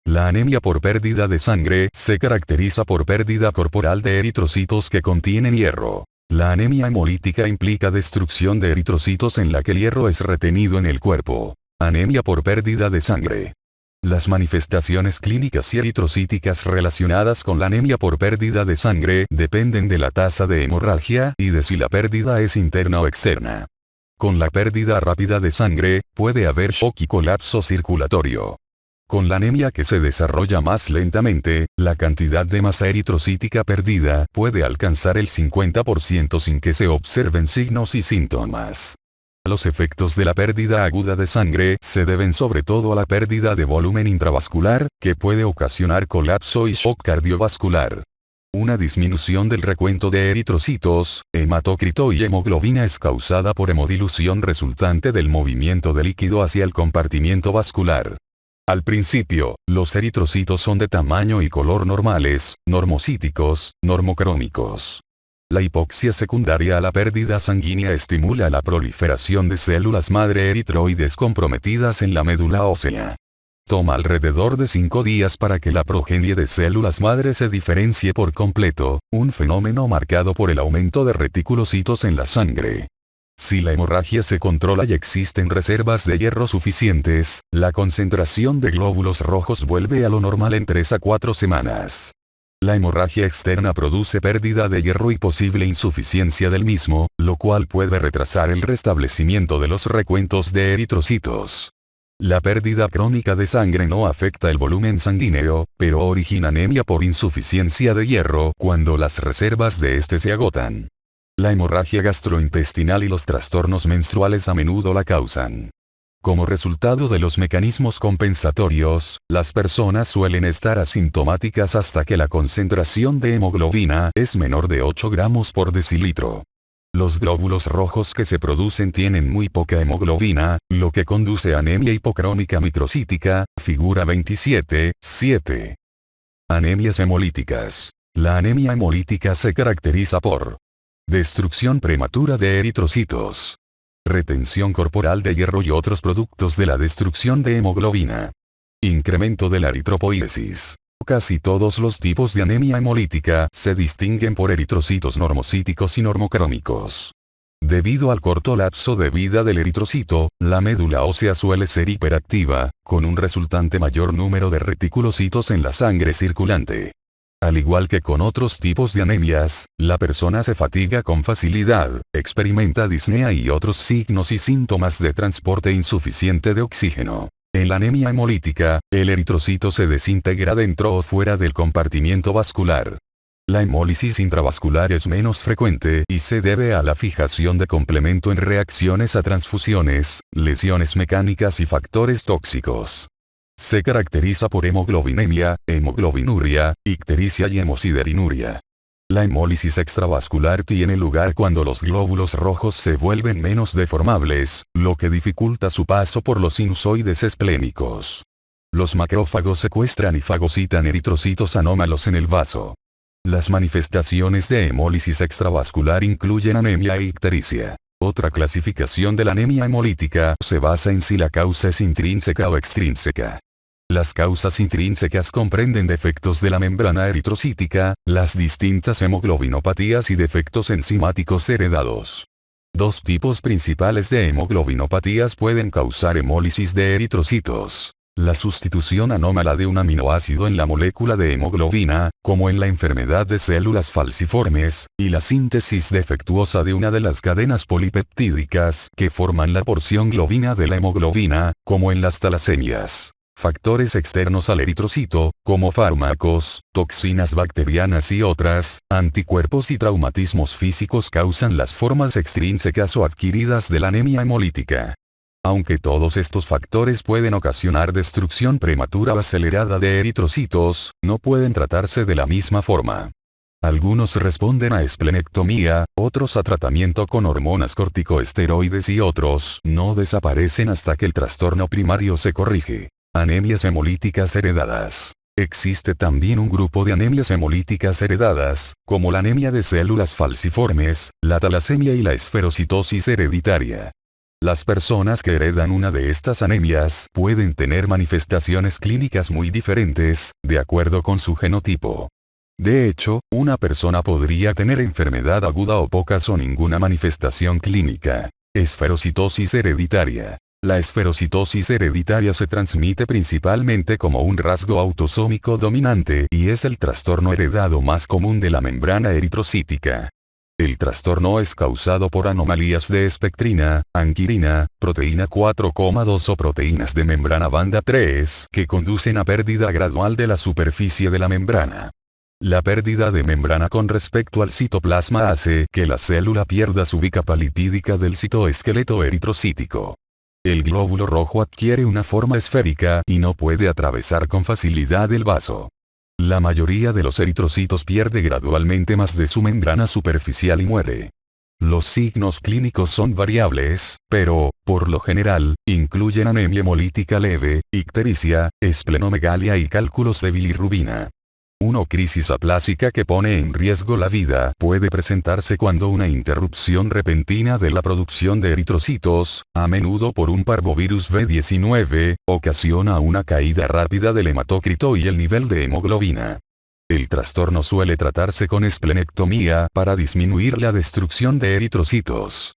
Speaker 1: La anemia por pérdida de sangre se caracteriza por pérdida corporal de eritrocitos que contienen hierro. La anemia hemolítica implica destrucción de eritrocitos en la que el hierro es retenido en el cuerpo. Anemia por pérdida de sangre. Las manifestaciones clínicas y eritrocíticas relacionadas con la anemia por pérdida de sangre dependen de la tasa de hemorragia y de si la pérdida es interna o externa. Con la pérdida rápida de sangre, puede haber shock y colapso circulatorio. Con la anemia que se desarrolla más lentamente, la cantidad de masa eritrocítica perdida puede alcanzar el 50% sin que se observen signos y síntomas. Los efectos de la pérdida aguda de sangre se deben sobre todo a la pérdida de volumen intravascular, que puede ocasionar colapso y shock cardiovascular. Una disminución del recuento de eritrocitos, hematocrito y hemoglobina es causada por hemodilución resultante del movimiento de líquido hacia el compartimiento vascular. Al principio, los eritrocitos son de tamaño y color normales, normocíticos, normocrómicos. La hipoxia secundaria a la pérdida sanguínea estimula la proliferación de células madre eritroides comprometidas en la médula ósea. Toma alrededor de 5 días para que la progenie de células madre se diferencie por completo, un fenómeno marcado por el aumento de reticulocitos en la sangre. Si la hemorragia se controla y existen reservas de hierro suficientes, la concentración de glóbulos rojos vuelve a lo normal en 3 a 4 semanas. La hemorragia externa produce pérdida de hierro y posible insuficiencia del mismo, lo cual puede retrasar el restablecimiento de los recuentos de eritrocitos. La pérdida crónica de sangre no afecta el volumen sanguíneo, pero origina anemia por insuficiencia de hierro cuando las reservas de este se agotan. La hemorragia gastrointestinal y los trastornos menstruales a menudo la causan. Como resultado de los mecanismos compensatorios, las personas suelen estar asintomáticas hasta que la concentración de hemoglobina es menor de 8 gramos por decilitro. Los glóbulos rojos que se producen tienen muy poca hemoglobina, lo que conduce a anemia hipocrónica microcítica, figura 27.7. Anemias hemolíticas. La anemia hemolítica se caracteriza por destrucción prematura de eritrocitos, retención corporal de hierro y otros productos de la destrucción de hemoglobina, incremento de la eritropoiesis. Casi todos los tipos de anemia hemolítica se distinguen por eritrocitos normocíticos y normocrómicos. Debido al corto lapso de vida del eritrocito, la médula ósea suele ser hiperactiva, con un resultante mayor número de reticulocitos en la sangre circulante. Al igual que con otros tipos de anemias, la persona se fatiga con facilidad, experimenta disnea y otros signos y síntomas de transporte insuficiente de oxígeno. En la anemia hemolítica, el eritrocito se desintegra dentro o fuera del compartimiento vascular. La hemólisis intravascular es menos frecuente y se debe a la fijación de complemento en reacciones a transfusiones, lesiones mecánicas y factores tóxicos. Se caracteriza por hemoglobinemia, hemoglobinuria, ictericia y hemosideриnuria. La hemólisis extravascular tiene lugar cuando los glóbulos rojos se vuelven menos deformables, lo que dificulta su paso por los sinusoides esplénicos. Los macrófagos secuestran y fagocitan eritrocitos anómalos en el vaso. Las manifestaciones de hemólisis extravascular incluyen anemia e ictericia. Otra clasificación de la anemia hemolítica se basa en si la causa es intrínseca o extrínseca. Las causas intrínsecas comprenden defectos de la membrana eritrocítica, las distintas hemoglobinopatías y defectos enzimáticos heredados. Dos tipos principales de hemoglobinopatías pueden causar hemólisis de eritrocitos. La sustitución anómala de un aminoácido en la molécula de hemoglobina, como en la enfermedad de células falciformes, y la síntesis defectuosa de una de las cadenas polipeptídicas que forman la porción globina de la hemoglobina, como en las talasemias. Factores externos al eritrocito, como fármacos, toxinas bacterianas y otras, anticuerpos y traumatismos físicos causan las formas extrínsecas o adquiridas de la anemia hemolítica. Aunque todos estos factores pueden ocasionar destrucción prematura o acelerada de eritrocitos, no pueden tratarse de la misma forma. Algunos responden a esplenectomía, otros a tratamiento con hormonas corticoesteroides y otros no desaparecen hasta que el trastorno primario se corrige. Anemias hemolíticas heredadas. Existe también un grupo de anemias hemolíticas heredadas, como la anemia de células falciformes, la talasemia y la esferocitosis hereditaria. Las personas que heredan una de estas anemias pueden tener manifestaciones clínicas muy diferentes, de acuerdo con su genotipo. De hecho, una persona podría tener enfermedad aguda o pocas o ninguna manifestación clínica. Esferocitosis hereditaria. La esferocitosis hereditaria se transmite principalmente como un rasgo autosómico dominante y es el trastorno heredado más común de la membrana eritrocítica. El trastorno es causado por anomalías de espectrina, anquirina, proteína 4,2 o proteínas de membrana banda 3 que conducen a pérdida gradual de la superficie de la membrana. La pérdida de membrana con respecto al citoplasma hace que la célula pierda su capa lipídica del citoesqueleto eritrocítico. El glóbulo rojo adquiere una forma esférica y no puede atravesar con facilidad el vaso. La mayoría de los eritrocitos pierde gradualmente más de su membrana superficial y muere. Los signos clínicos son variables, pero, por lo general, incluyen anemia hemolítica leve, ictericia, esplenomegalia y cálculos de bilirrubina. Una crisis aplásica que pone en riesgo la vida puede presentarse cuando una interrupción repentina de la producción de eritrocitos, a menudo por un parvovirus B19, ocasiona una caída rápida del hematócrito y el nivel de hemoglobina. El trastorno suele tratarse con esplenectomía para disminuir la destrucción de eritrocitos.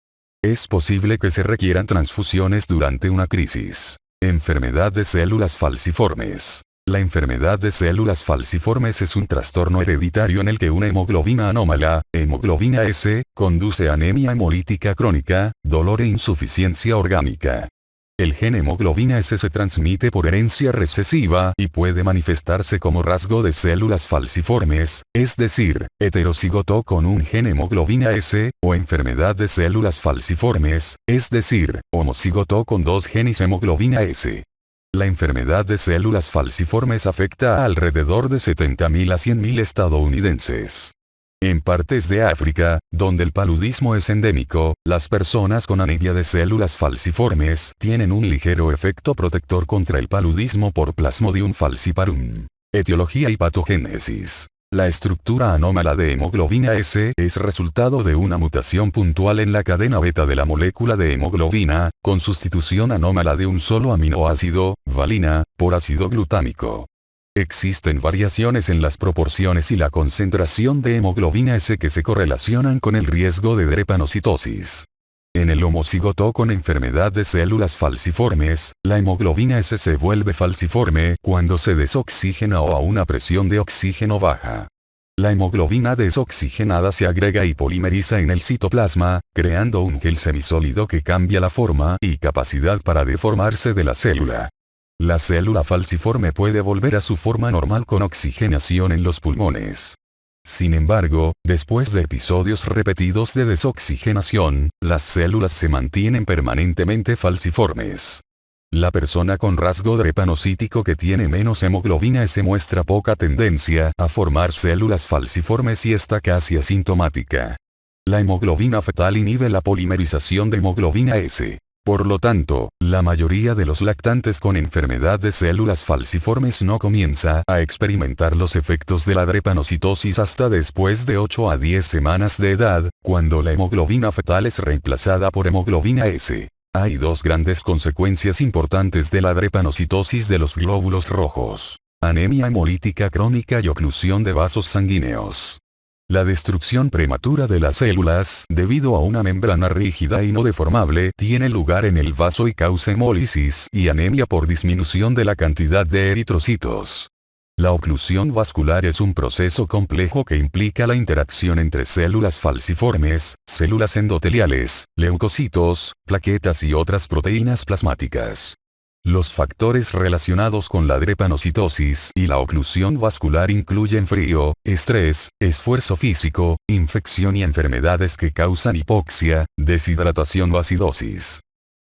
Speaker 1: Es posible que se requieran transfusiones durante una crisis. Enfermedad de células falciformes. La enfermedad de células falciformes es un trastorno hereditario en el que una hemoglobina anómala, hemoglobina S, conduce a anemia hemolítica crónica, dolor e insuficiencia orgánica. El gen hemoglobina S se transmite por herencia recesiva y puede manifestarse como rasgo de células falciformes, es decir, heterocigoto con un gen hemoglobina S, o enfermedad de células falciformes, es decir, homocigoto con dos genes hemoglobina S. La enfermedad de células falciformes afecta a alrededor de 70.000 a 100.000 estadounidenses. En partes de África, donde el paludismo es endémico, las personas con anemia de células falciformes tienen un ligero efecto protector contra el paludismo por Plasmodium falciparum. Etiología y patogénesis. La estructura anómala de hemoglobina S es resultado de una mutación puntual en la cadena beta de la molécula de hemoglobina, con sustitución anómala de un solo aminoácido, valina, por ácido glutámico. Existen variaciones en las proporciones y la concentración de hemoglobina S que se correlacionan con el riesgo de drepanocitosis. En el homocigoto con enfermedad de células falciformes, la hemoglobina S se vuelve falciforme cuando se desoxigena o a una presión de oxígeno baja. La hemoglobina desoxigenada se agrega y polimeriza en el citoplasma, creando un gel semisólido que cambia la forma y capacidad para deformarse de la célula. La célula falciforme puede volver a su forma normal con oxigenación en los pulmones. Sin embargo, después de episodios repetidos de desoxigenación, las células se mantienen permanentemente falciformes. La persona con rasgo drepanocítico que tiene menos hemoglobina S muestra poca tendencia a formar células falciformes y está casi asintomática. La hemoglobina fetal inhibe la polimerización de hemoglobina S. Por lo tanto, la mayoría de los lactantes con enfermedad de células falciformes no comienza a experimentar los efectos de la drepanocitosis hasta después de 8 a 10 semanas de edad, cuando la hemoglobina fetal es reemplazada por hemoglobina S. Hay dos grandes consecuencias importantes de la drepanocitosis de los glóbulos rojos: anemia hemolítica crónica y oclusión de vasos sanguíneos. La destrucción prematura de las células, debido a una membrana rígida y no deformable, tiene lugar en el vaso y causa hemólisis y anemia por disminución de la cantidad de eritrocitos. La oclusión vascular es un proceso complejo que implica la interacción entre células falciformes, células endoteliales, leucocitos, plaquetas y otras proteínas plasmáticas. Los factores relacionados con la drepanocitosis y la oclusión vascular incluyen frío, estrés, esfuerzo físico, infección y enfermedades que causan hipoxia, deshidratación o acidosis.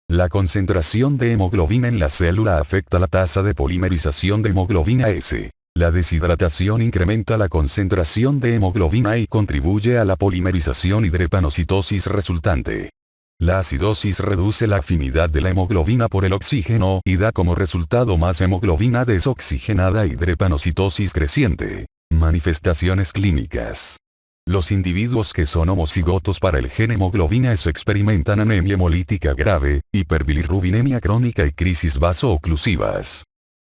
Speaker 1: La concentración de hemoglobina en la célula afecta la tasa de polimerización de hemoglobina S. La deshidratación incrementa la concentración de hemoglobina y contribuye a la polimerización y drepanocitosis resultante. La acidosis reduce la afinidad de la hemoglobina por el oxígeno y da como resultado más hemoglobina desoxigenada y drepanocitosis creciente. Manifestaciones clínicas. Los individuos que son homocigotos para el gen hemoglobina S experimentan anemia hemolítica grave, hiperbilirrubinemia crónica y crisis vaso-oclusivas.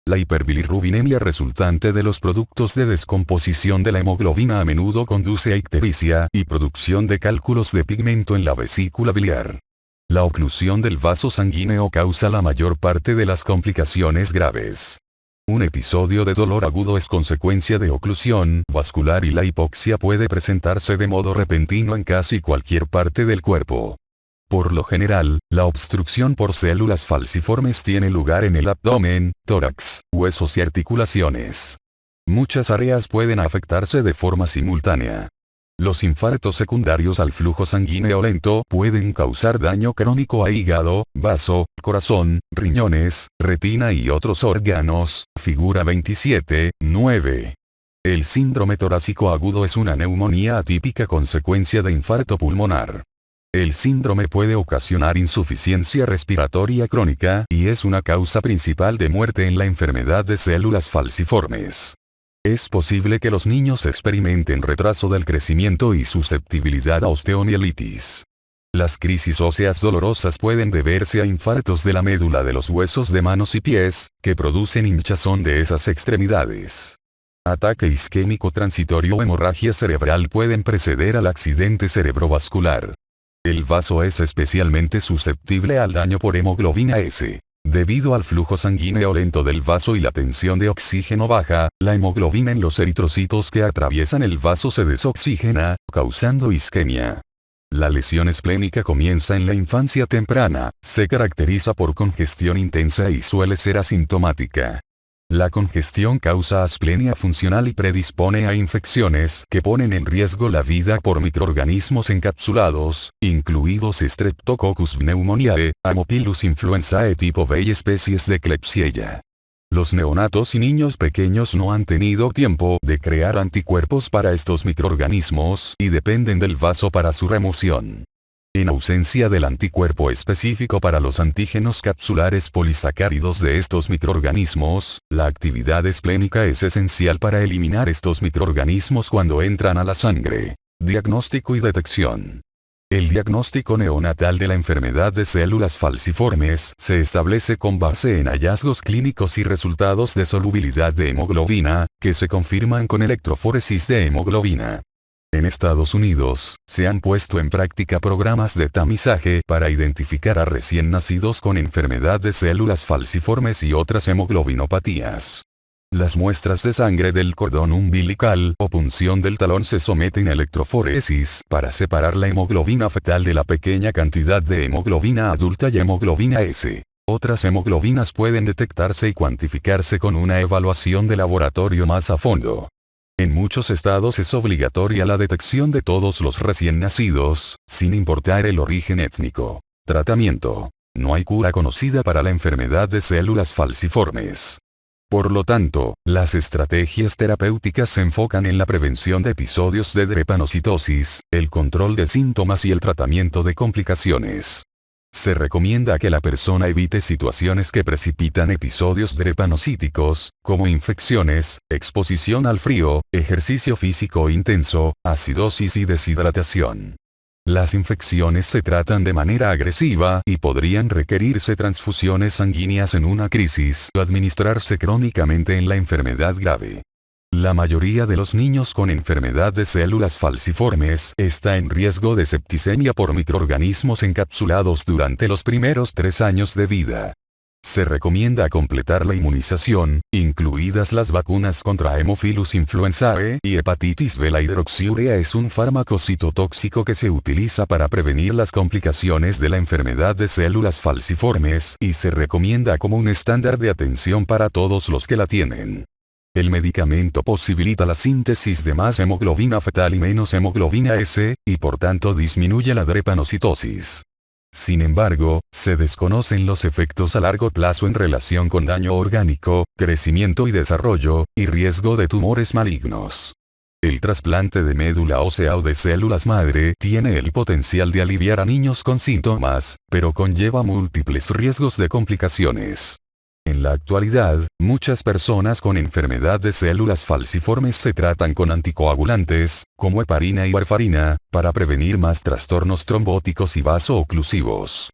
Speaker 1: La hiperbilirrubinemia resultante de los productos de descomposición de la hemoglobina a menudo conduce a ictericia y producción de cálculos de pigmento en la vesícula biliar. La oclusión del vaso sanguíneo causa la mayor parte de las complicaciones graves. Un episodio de dolor agudo es consecuencia de oclusión vascular y la hipoxia puede presentarse de modo repentino en casi cualquier parte del cuerpo. Por lo general, la obstrucción por células falciformes tiene lugar en el abdomen, tórax, huesos y articulaciones. Muchas áreas pueden afectarse de forma simultánea. Los infartos secundarios al flujo sanguíneo lento pueden causar daño crónico a hígado, vaso, corazón, riñones, retina y otros órganos. Figura 27.9. El síndrome torácico agudo es una neumonía atípica consecuencia de infarto pulmonar. El síndrome puede ocasionar insuficiencia respiratoria crónica y es una causa principal de muerte en la enfermedad de células falciformes. Es posible que los niños experimenten retraso del crecimiento y susceptibilidad a osteomielitis. Las crisis óseas dolorosas pueden deberse a infartos de la médula de los huesos de manos y pies, que producen hinchazón de esas extremidades. Ataque isquémico transitorio o hemorragia cerebral pueden preceder al accidente cerebrovascular. El vaso es especialmente susceptible al daño por hemoglobina S. Debido al flujo sanguíneo lento del vaso y la tensión de oxígeno baja, la hemoglobina en los eritrocitos que atraviesan el vaso se desoxigena, causando isquemia. La lesión esplénica comienza en la infancia temprana, se caracteriza por congestión intensa y suele ser asintomática. La congestión causa asplenia funcional y predispone a infecciones que ponen en riesgo la vida por microorganismos encapsulados, incluidos Streptococcus pneumoniae, Haemophilus influenzae tipo B y especies de Klebsiella. Los neonatos y niños pequeños no han tenido tiempo de crear anticuerpos para estos microorganismos y dependen del vaso para su remoción. En ausencia del anticuerpo específico para los antígenos capsulares polisacáridos de estos microorganismos, la actividad esplénica es esencial para eliminar estos microorganismos cuando entran a la sangre. Diagnóstico y detección. El diagnóstico neonatal de la enfermedad de células falciformes se establece con base en hallazgos clínicos y resultados de solubilidad de hemoglobina, que se confirman con electroforesis de hemoglobina. En Estados Unidos, se han puesto en práctica programas de tamizaje para identificar a recién nacidos con enfermedad de células falciformes y otras hemoglobinopatías. Las muestras de sangre del cordón umbilical o punción del talón se someten a electroforesis para separar la hemoglobina fetal de la pequeña cantidad de hemoglobina adulta y hemoglobina S. Otras hemoglobinas pueden detectarse y cuantificarse con una evaluación de laboratorio más a fondo. En muchos estados es obligatoria la detección de todos los recién nacidos, sin importar el origen étnico. Tratamiento. No hay cura conocida para la enfermedad de células falciformes. Por lo tanto, las estrategias terapéuticas se enfocan en la prevención de episodios de drepanocitosis, el control de síntomas y el tratamiento de complicaciones. Se recomienda que la persona evite situaciones que precipitan episodios drepanocíticos, como infecciones, exposición al frío, ejercicio físico intenso, acidosis y deshidratación. Las infecciones se tratan de manera agresiva y podrían requerirse transfusiones sanguíneas en una crisis o administrarse crónicamente en la enfermedad grave. La mayoría de los niños con enfermedad de células falciformes está en riesgo de septicemia por microorganismos encapsulados durante los primeros 3 años de vida. Se recomienda completar la inmunización, incluidas las vacunas contra Haemophilus influenzae y hepatitis B. La hidroxiurea es un fármaco citotóxico que se utiliza para prevenir las complicaciones de la enfermedad de células falciformes y se recomienda como un estándar de atención para todos los que la tienen. El medicamento posibilita la síntesis de más hemoglobina fetal y menos hemoglobina S, y por tanto disminuye la drepanocitosis. Sin embargo, se desconocen los efectos a largo plazo en relación con daño orgánico, crecimiento y desarrollo, y riesgo de tumores malignos. El trasplante de médula ósea o de células madre tiene el potencial de aliviar a niños con síntomas, pero conlleva múltiples riesgos de complicaciones. En la actualidad, muchas personas con enfermedad de células falciformes se tratan con anticoagulantes, como heparina y warfarina, para prevenir más trastornos trombóticos y vasooclusivos.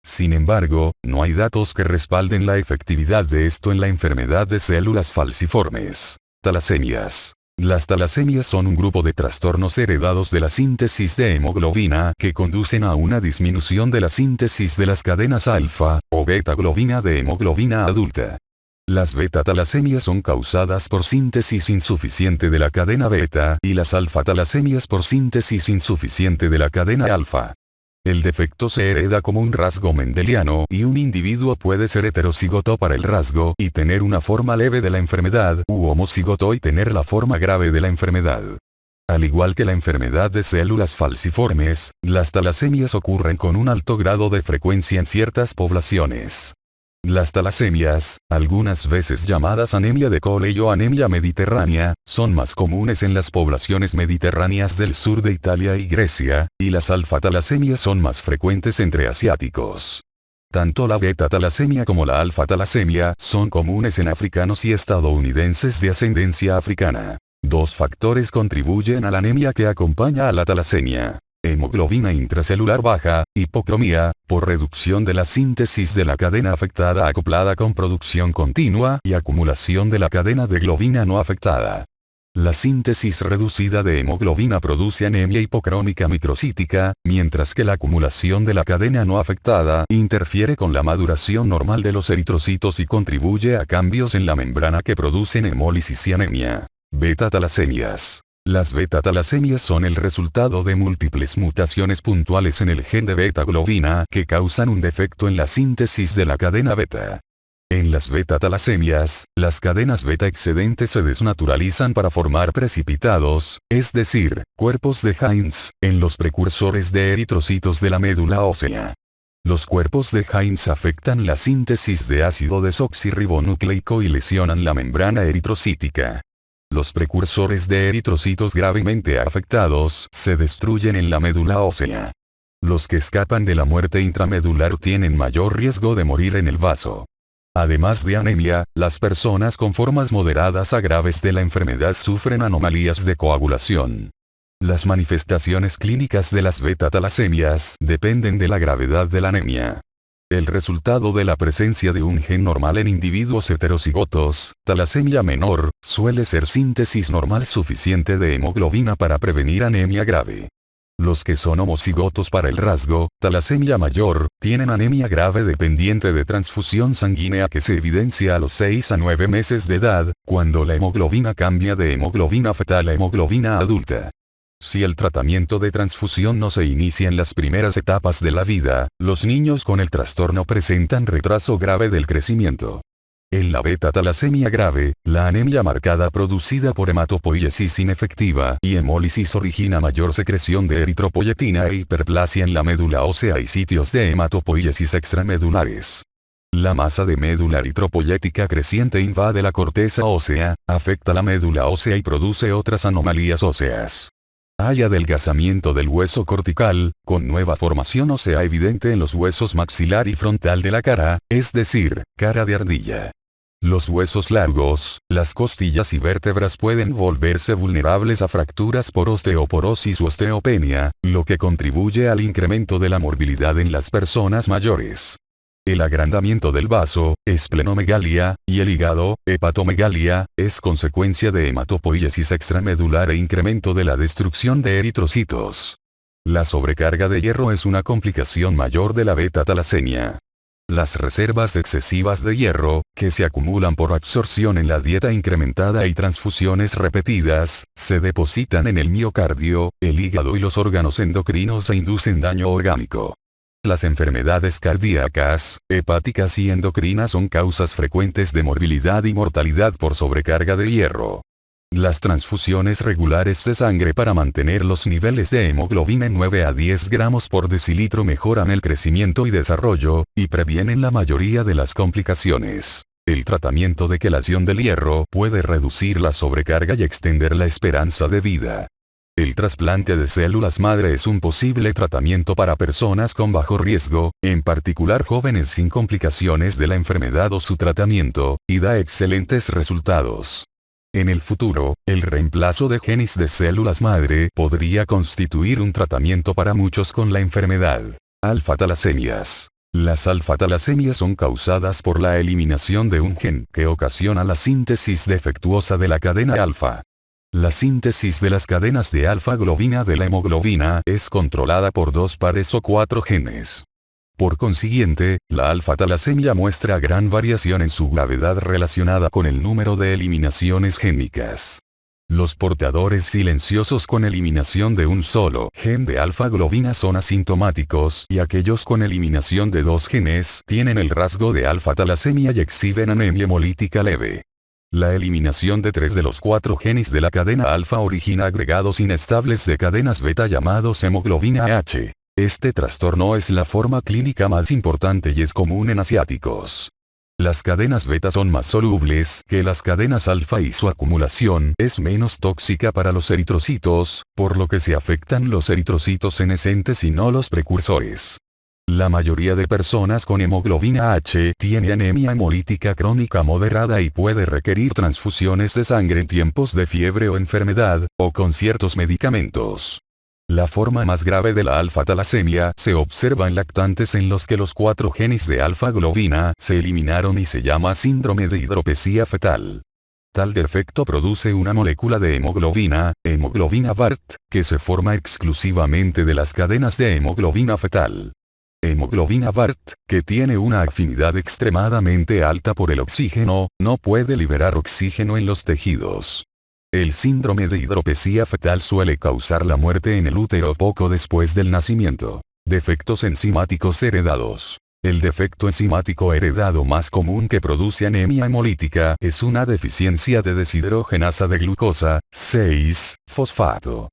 Speaker 1: Sin embargo, no hay datos que respalden la efectividad de esto en la enfermedad de células falciformes. Talasemias. Las talasemias son un grupo de trastornos heredados de la síntesis de hemoglobina que conducen a una disminución de la síntesis de las cadenas alfa o beta globina de hemoglobina adulta. Las beta-talasemias son causadas por síntesis insuficiente de la cadena beta y las alfa-talasemias por síntesis insuficiente de la cadena alfa. El defecto se hereda como un rasgo mendeliano y un individuo puede ser heterocigoto para el rasgo y tener una forma leve de la enfermedad u homocigoto y tener la forma grave de la enfermedad. Al igual que la enfermedad de células falciformes, las talasemias ocurren con un alto grado de frecuencia en ciertas poblaciones. Las talasemias, algunas veces llamadas anemia de Coley o anemia mediterránea, son más comunes en las poblaciones mediterráneas del sur de Italia y Grecia, y las alfa-talasemias son más frecuentes entre asiáticos. Tanto la beta-talasemia como la alfa-talasemia son comunes en africanos y estadounidenses de ascendencia africana. 2 factores contribuyen a la anemia que acompaña a la talasemia: hemoglobina intracelular baja, hipocromía, por reducción de la síntesis de la cadena afectada acoplada con producción continua y acumulación de la cadena de globina no afectada. La síntesis reducida de hemoglobina produce anemia hipocrómica microcítica, mientras que la acumulación de la cadena no afectada interfiere con la maduración normal de los eritrocitos y contribuye a cambios en la membrana que producen hemólisis y anemia. Beta-talasemias. Las beta-talasemias son el resultado de múltiples mutaciones puntuales en el gen de beta-globina que causan un defecto en la síntesis de la cadena beta. En las beta-talasemias, las cadenas beta excedentes se desnaturalizan para formar precipitados, es decir, cuerpos de Heinz, en los precursores de eritrocitos de la médula ósea. Los cuerpos de Heinz afectan la síntesis de ácido desoxirribonucleico y lesionan la membrana eritrocítica. Los precursores de eritrocitos gravemente afectados se destruyen en la médula ósea. Los que escapan de la muerte intramedular tienen mayor riesgo de morir en el vaso. Además de anemia, las personas con formas moderadas a graves de la enfermedad sufren anomalías de coagulación. Las manifestaciones clínicas de las beta-talasemias dependen de la gravedad de la anemia. El resultado de la presencia de un gen normal en individuos heterocigotos, talasemia menor, suele ser síntesis normal suficiente de hemoglobina para prevenir anemia grave. Los que son homocigotos para el rasgo, talasemia mayor, tienen anemia grave dependiente de transfusión sanguínea que se evidencia a los 6 a 9 meses de edad, cuando la hemoglobina cambia de hemoglobina fetal a hemoglobina adulta. Si el tratamiento de transfusión no se inicia en las primeras etapas de la vida, los niños con el trastorno presentan retraso grave del crecimiento. En la beta-talasemia grave, la anemia marcada producida por hematopoiesis inefectiva y hemólisis origina mayor secreción de eritropoyetina e hiperplasia en la médula ósea y sitios de hematopoiesis extramedulares. La masa de médula eritropoyética creciente invade la corteza ósea, afecta la médula ósea y produce otras anomalías óseas. Hay adelgazamiento del hueso cortical, con nueva formación ósea evidente en los huesos maxilar y frontal de la cara, es decir, cara de ardilla. Los huesos largos, las costillas y vértebras pueden volverse vulnerables a fracturas por osteoporosis u osteopenia, lo que contribuye al incremento de la morbilidad en las personas mayores. El agrandamiento del vaso, esplenomegalia, y el hígado, hepatomegalia, es consecuencia de hematopoiesis extramedular e incremento de la destrucción de eritrocitos. La sobrecarga de hierro es una complicación mayor de la beta-talasemia. Las reservas excesivas de hierro, que se acumulan por absorción en la dieta incrementada y transfusiones repetidas, se depositan en el miocardio, el hígado y los órganos endocrinos e inducen daño orgánico. Las enfermedades cardíacas, hepáticas y endocrinas son causas frecuentes de morbilidad y mortalidad por sobrecarga de hierro. Las transfusiones regulares de sangre para mantener los niveles de hemoglobina en 9 a 10 gramos por decilitro mejoran el crecimiento y desarrollo, y previenen la mayoría de las complicaciones. El tratamiento de quelación del hierro puede reducir la sobrecarga y extender la esperanza de vida. El trasplante de células madre es un posible tratamiento para personas con bajo riesgo, en particular jóvenes sin complicaciones de la enfermedad o su tratamiento, y da excelentes resultados. En el futuro, el reemplazo de genes de células madre podría constituir un tratamiento para muchos con la enfermedad. Alfa-talasemias. Las alfa-talasemias son causadas por la eliminación de un gen que ocasiona la síntesis defectuosa de la cadena alfa. La síntesis de las cadenas de alfa-globina de la hemoglobina es controlada por 2 pares o 4 genes. Por consiguiente, la alfa-talasemia muestra gran variación en su gravedad relacionada con el número de eliminaciones génicas. Los portadores silenciosos con eliminación de un solo gen de alfa-globina son asintomáticos y aquellos con eliminación de 2 genes tienen el rasgo de alfa-talasemia y exhiben anemia hemolítica leve. La eliminación de 3 de los 4 genes de la cadena alfa origina agregados inestables de cadenas beta llamados hemoglobina H. Este trastorno es la forma clínica más importante y es común en asiáticos. Las cadenas beta son más solubles que las cadenas alfa y su acumulación es menos tóxica para los eritrocitos, por lo que se afectan los eritrocitos senescentes y no los precursores. La mayoría de personas con hemoglobina H tiene anemia hemolítica crónica moderada y puede requerir transfusiones de sangre en tiempos de fiebre o enfermedad, o con ciertos medicamentos. La forma más grave de la alfa-talasemia se observa en lactantes en los que los 4 genes de alfa-globina se eliminaron y se llama síndrome de hidropesía fetal. Tal defecto produce una molécula de hemoglobina BART, que se forma exclusivamente de las cadenas de hemoglobina fetal. Hemoglobina BART, que tiene una afinidad extremadamente alta por el oxígeno, no puede liberar oxígeno en los tejidos. El síndrome de hidropesía fetal suele causar la muerte en el útero poco después del nacimiento. Defectos enzimáticos heredados. El defecto enzimático heredado más común que produce anemia hemolítica es una deficiencia de deshidrogenasa de glucosa, 6-fosfato.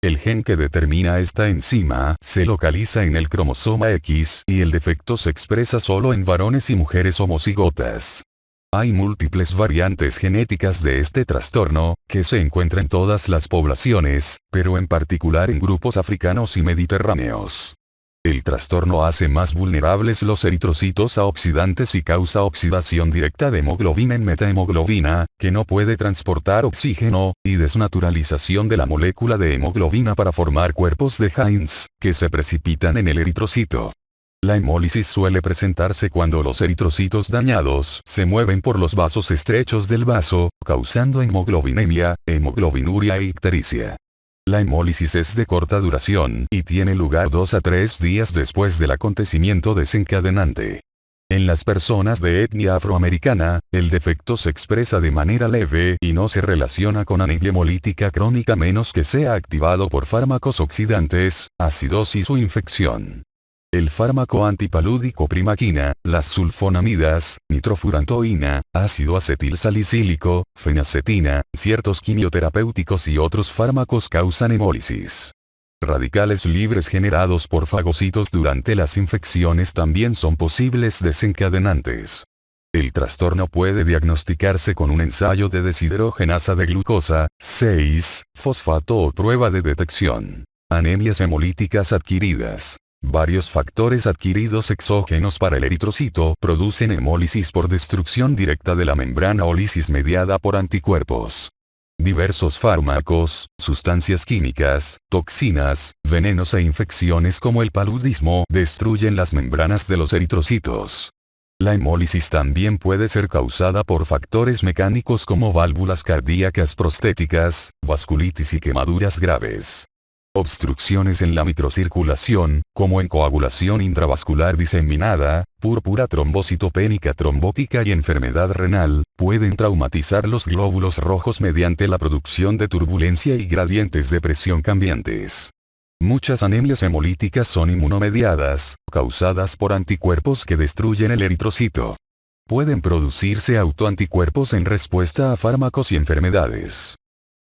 Speaker 1: El gen que determina esta enzima se localiza en el cromosoma X y el defecto se expresa solo en varones y mujeres homocigotas. Hay múltiples variantes genéticas de este trastorno, que se encuentran en todas las poblaciones, pero en particular en grupos africanos y mediterráneos. El trastorno hace más vulnerables los eritrocitos a oxidantes y causa oxidación directa de hemoglobina en metahemoglobina, que no puede transportar oxígeno, y desnaturalización de la molécula de hemoglobina para formar cuerpos de Heinz, que se precipitan en el eritrocito. La hemólisis suele presentarse cuando los eritrocitos dañados se mueven por los vasos estrechos del vaso, causando hemoglobinemia, hemoglobinuria e ictericia. La hemólisis es de corta duración y tiene lugar 2 a 3 días después del acontecimiento desencadenante. En las personas de etnia afroamericana, el defecto se expresa de manera leve y no se relaciona con anemia hemolítica crónica menos que sea activado por fármacos oxidantes, acidosis o infección. El fármaco antipalúdico primaquina, las sulfonamidas, nitrofurantoína, ácido acetilsalicílico, fenacetina, ciertos quimioterapéuticos y otros fármacos causan hemólisis. Radicales libres generados por fagocitos durante las infecciones también son posibles desencadenantes. El trastorno puede diagnosticarse con un ensayo de deshidrogenasa de glucosa, 6-fosfato o prueba de detección. Anemias hemolíticas adquiridas. Varios factores adquiridos exógenos para el eritrocito producen hemólisis por destrucción directa de la membrana o lisis mediada por anticuerpos. Diversos fármacos, sustancias químicas, toxinas, venenos e infecciones como el paludismo destruyen las membranas de los eritrocitos. La hemólisis también puede ser causada por factores mecánicos como válvulas cardíacas prostéticas, vasculitis y quemaduras graves. Obstrucciones en la microcirculación, como en coagulación intravascular diseminada, púrpura trombocitopénica trombótica y enfermedad renal, pueden traumatizar los glóbulos rojos mediante la producción de turbulencia y gradientes de presión cambiantes. Muchas anemias hemolíticas son inmunomediadas, causadas por anticuerpos que destruyen el eritrocito. Pueden producirse autoanticuerpos en respuesta a fármacos y enfermedades.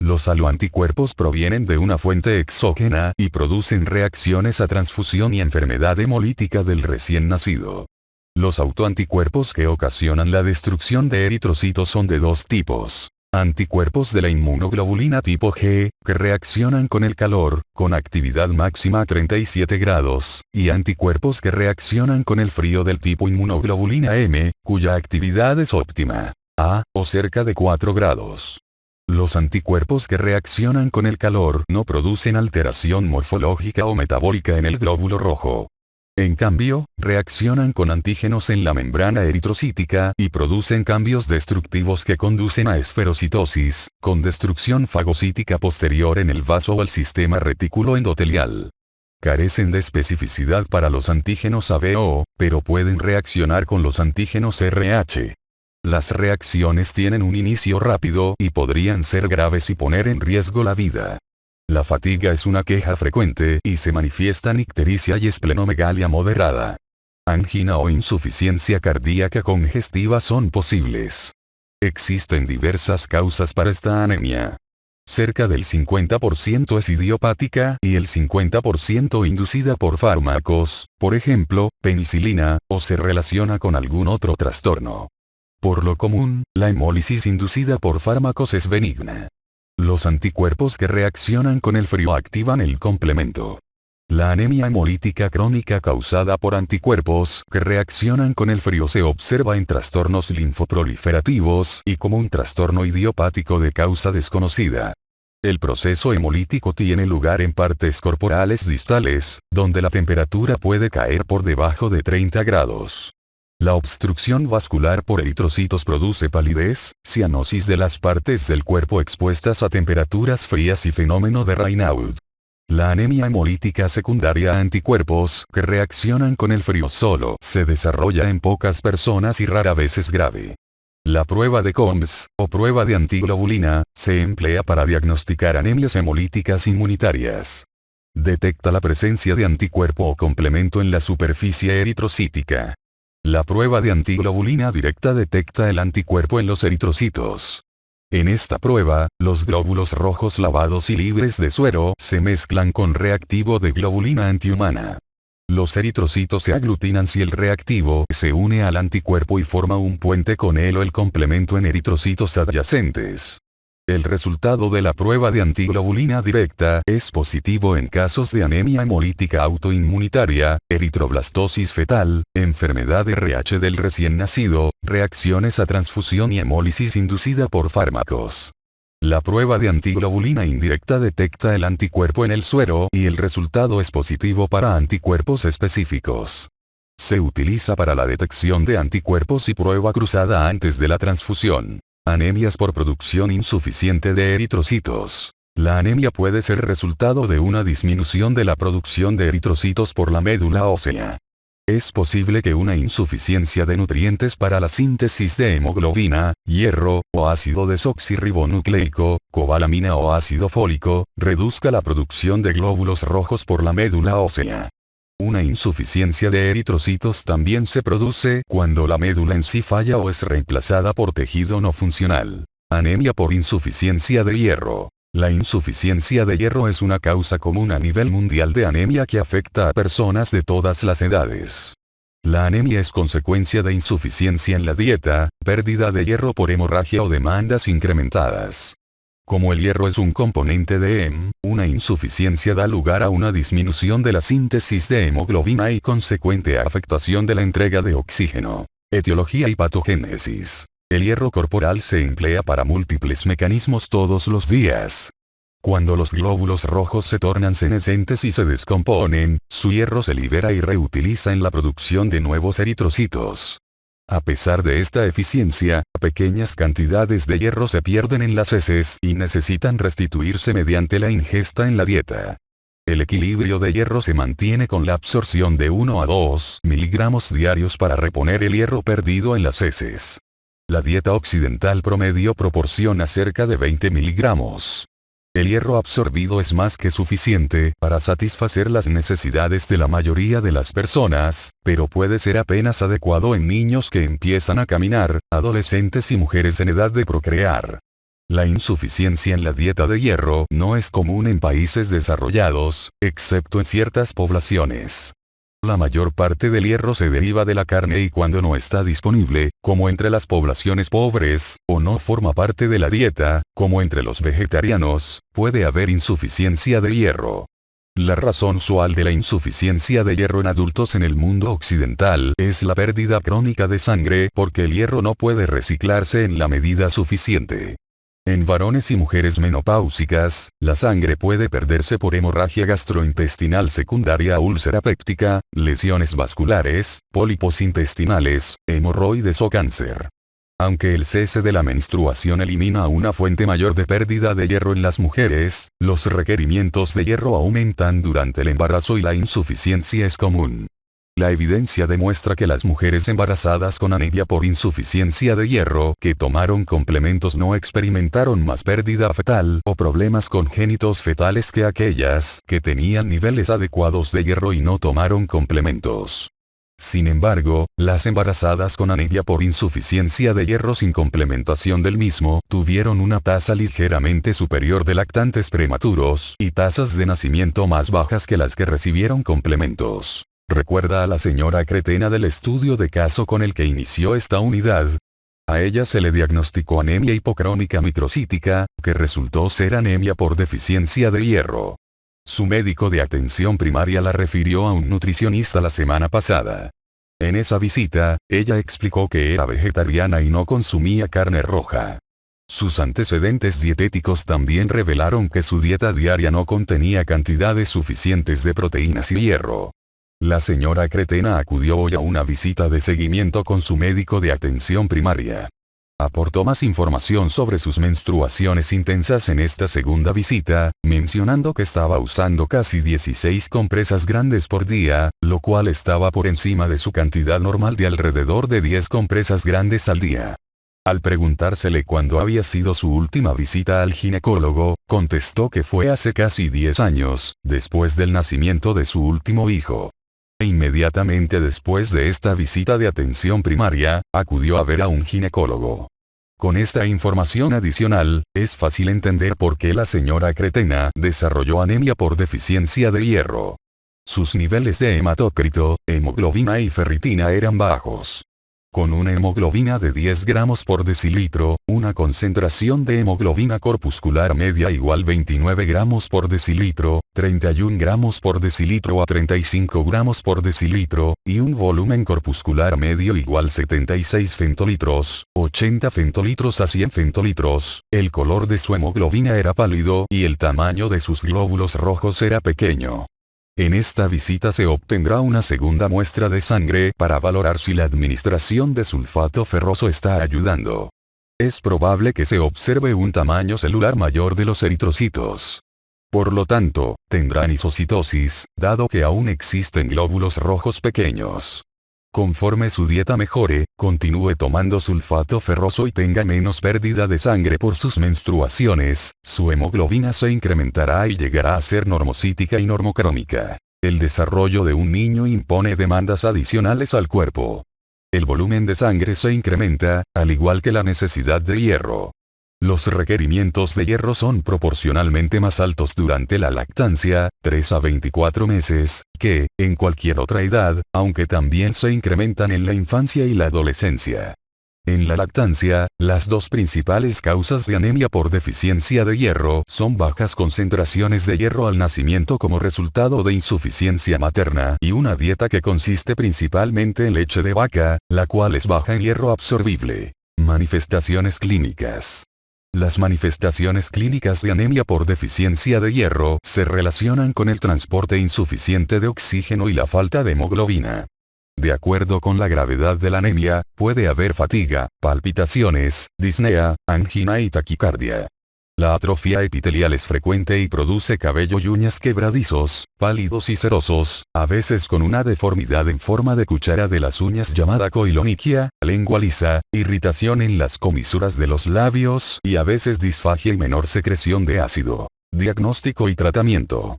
Speaker 1: Los aloanticuerpos provienen de una fuente exógena y producen reacciones a transfusión y enfermedad hemolítica del recién nacido. Los autoanticuerpos que ocasionan la destrucción de eritrocitos son de dos tipos. Anticuerpos de la inmunoglobulina tipo G, que reaccionan con el calor, con actividad máxima a 37 grados, y anticuerpos que reaccionan con el frío del tipo inmunoglobulina M, cuya actividad es óptima, a, o cerca de 4 grados. Los anticuerpos que reaccionan con el calor no producen alteración morfológica o metabólica en el glóbulo rojo. En cambio, reaccionan con antígenos en la membrana eritrocítica y producen cambios destructivos que conducen a esferocitosis, con destrucción fagocítica posterior en el vaso o el sistema retículo endotelial. Carecen de especificidad para los antígenos ABO, pero pueden reaccionar con los antígenos RH. Las reacciones tienen un inicio rápido y podrían ser graves y poner en riesgo la vida. La fatiga es una queja frecuente y se manifiesta ictericia y esplenomegalia moderada. Angina o insuficiencia cardíaca congestiva son posibles. Existen diversas causas para esta anemia. Cerca del 50% es idiopática y el 50% inducida por fármacos, por ejemplo, penicilina, o se relaciona con algún otro trastorno. Por lo común, la hemólisis inducida por fármacos es benigna. Los anticuerpos que reaccionan con el frío activan el complemento. La anemia hemolítica crónica causada por anticuerpos que reaccionan con el frío se observa en trastornos linfoproliferativos y como un trastorno idiopático de causa desconocida. El proceso hemolítico tiene lugar en partes corporales distales, donde la temperatura puede caer por debajo de 30 grados. La obstrucción vascular por eritrocitos produce palidez, cianosis de las partes del cuerpo expuestas a temperaturas frías y fenómeno de Raynaud. La anemia hemolítica secundaria a anticuerpos que reaccionan con el frío solo se desarrolla en pocas personas y rara vez es grave. La prueba de Combs, o prueba de antiglobulina, se emplea para diagnosticar anemias hemolíticas inmunitarias. Detecta la presencia de anticuerpo o complemento en la superficie eritrocítica. La prueba de antiglobulina directa detecta el anticuerpo en los eritrocitos. En esta prueba, los glóbulos rojos lavados y libres de suero se mezclan con reactivo de globulina antihumana. Los eritrocitos se aglutinan si el reactivo se une al anticuerpo y forma un puente con él o el complemento en eritrocitos adyacentes. El resultado de la prueba de antiglobulina directa es positivo en casos de anemia hemolítica autoinmunitaria, eritroblastosis fetal, enfermedad RH del recién nacido, reacciones a transfusión y hemólisis inducida por fármacos. La prueba de antiglobulina indirecta detecta el anticuerpo en el suero y el resultado es positivo para anticuerpos específicos. Se utiliza para la detección de anticuerpos y prueba cruzada antes de la transfusión. Anemias por producción insuficiente de eritrocitos. La anemia puede ser resultado de una disminución de la producción de eritrocitos por la médula ósea. Es posible que una insuficiencia de nutrientes para la síntesis de hemoglobina, hierro, o ácido desoxirribonucleico, cobalamina o ácido fólico, reduzca la producción de glóbulos rojos por la médula ósea. Una insuficiencia de eritrocitos también se produce cuando la médula en sí falla o es reemplazada por tejido no funcional. Anemia por insuficiencia de hierro. La insuficiencia de hierro es una causa común a nivel mundial de anemia que afecta a personas de todas las edades. La anemia es consecuencia de insuficiencia en la dieta, pérdida de hierro por hemorragia o demandas incrementadas. Como el hierro es un componente de heme, una insuficiencia da lugar a una disminución de la síntesis de hemoglobina y consecuente afectación de la entrega de oxígeno. Etiología y patogénesis. El hierro corporal se emplea para múltiples mecanismos todos los días. Cuando los glóbulos rojos se tornan senescentes y se descomponen, su hierro se libera y reutiliza en la producción de nuevos eritrocitos. A pesar de esta eficiencia, pequeñas cantidades de hierro se pierden en las heces y necesitan restituirse mediante la ingesta en la dieta. El equilibrio de hierro se mantiene con la absorción de 1 a 2 miligramos diarios para reponer el hierro perdido en las heces. La dieta occidental promedio proporciona cerca de 20 miligramos. El hierro absorbido es más que suficiente para satisfacer las necesidades de la mayoría de las personas, pero puede ser apenas adecuado en niños que empiezan a caminar, adolescentes y mujeres en edad de procrear. La insuficiencia en la dieta de hierro no es común en países desarrollados, excepto en ciertas poblaciones. La mayor parte del hierro se deriva de la carne y cuando no está disponible, como entre las poblaciones pobres, o no forma parte de la dieta, como entre los vegetarianos, puede haber insuficiencia de hierro. La razón usual de la insuficiencia de hierro en adultos en el mundo occidental es la pérdida crónica de sangre porque el hierro no puede reciclarse en la medida suficiente. En varones y mujeres menopáusicas, la sangre puede perderse por hemorragia gastrointestinal secundaria a úlcera péptica, lesiones vasculares, pólipos intestinales, hemorroides o cáncer. Aunque el cese de la menstruación elimina una fuente mayor de pérdida de hierro en las mujeres, los requerimientos de hierro aumentan durante el embarazo y la insuficiencia es común. La evidencia demuestra que las mujeres embarazadas con anemia por insuficiencia de hierro que tomaron complementos no experimentaron más pérdida fetal o problemas congénitos fetales que aquellas que tenían niveles adecuados de hierro y no tomaron complementos. Sin embargo, las embarazadas con anemia por insuficiencia de hierro sin complementación del mismo tuvieron una tasa ligeramente superior de lactantes prematuros y tasas de nacimiento más bajas que las que recibieron complementos. Recuerda a la señora Cretena del estudio de caso con el que inició esta unidad. A ella se le diagnosticó anemia hipocrónica microcítica, que resultó ser anemia por deficiencia de hierro. Su médico de atención primaria la refirió a un nutricionista la semana pasada. En esa visita, ella explicó que era vegetariana y no consumía carne roja. Sus antecedentes dietéticos también revelaron que su dieta diaria no contenía cantidades suficientes de proteínas y hierro. La señora Cretena acudió hoy a una visita de seguimiento con su médico de atención primaria. Aportó más información sobre sus menstruaciones intensas en esta segunda visita, mencionando que estaba usando casi 16 compresas grandes por día, lo cual estaba por encima de su cantidad normal de alrededor de 10 compresas grandes al día. Al preguntársele cuándo había sido su última visita al ginecólogo, contestó que fue hace casi 10 años, después del nacimiento de su último hijo. Inmediatamente después de esta visita de atención primaria, acudió a ver a un ginecólogo. Con esta información adicional, es fácil entender por qué la señora Cretena desarrolló anemia por deficiencia de hierro. Sus niveles de hematócrito, hemoglobina y ferritina eran bajos. Con una hemoglobina de 10 gramos por decilitro, una concentración de hemoglobina corpuscular media igual 29 gramos por decilitro, 31 gramos por decilitro a 35 gramos por decilitro, y un volumen corpuscular medio igual 76 fentolitros, 80 fentolitros a 100 fentolitros, el color de su hemoglobina era pálido y el tamaño de sus glóbulos rojos era pequeño. En esta visita se obtendrá una segunda muestra de sangre para valorar si la administración de sulfato ferroso está ayudando. Es probable que se observe un tamaño celular mayor de los eritrocitos. Por lo tanto, tendrán isocitosis, dado que aún existen glóbulos rojos pequeños. Conforme su dieta mejore, continúe tomando sulfato ferroso y tenga menos pérdida de sangre por sus menstruaciones, su hemoglobina se incrementará y llegará a ser normocítica y normocrómica. El desarrollo de un niño impone demandas adicionales al cuerpo. El volumen de sangre se incrementa, al igual que la necesidad de hierro. Los requerimientos de hierro son proporcionalmente más altos durante la lactancia, 3 a 24 meses, que, en cualquier otra edad, aunque también se incrementan en la infancia y la adolescencia. En la lactancia, las dos principales causas de anemia por deficiencia de hierro son bajas concentraciones de hierro al nacimiento como resultado de insuficiencia materna y una dieta que consiste principalmente en leche de vaca, la cual es baja en hierro absorbible. Manifestaciones clínicas. Las manifestaciones clínicas de anemia por deficiencia de hierro se relacionan con el transporte insuficiente de oxígeno y la falta de hemoglobina. De acuerdo con la gravedad de la anemia, puede haber fatiga, palpitaciones, disnea, angina y taquicardia. La atrofia epitelial es frecuente y produce cabello y uñas quebradizos, pálidos y cerosos, a veces con una deformidad en forma de cuchara de las uñas llamada coilonychia, lengua lisa, irritación en las comisuras de los labios y a veces disfagia y menor secreción de ácido. Diagnóstico y tratamiento.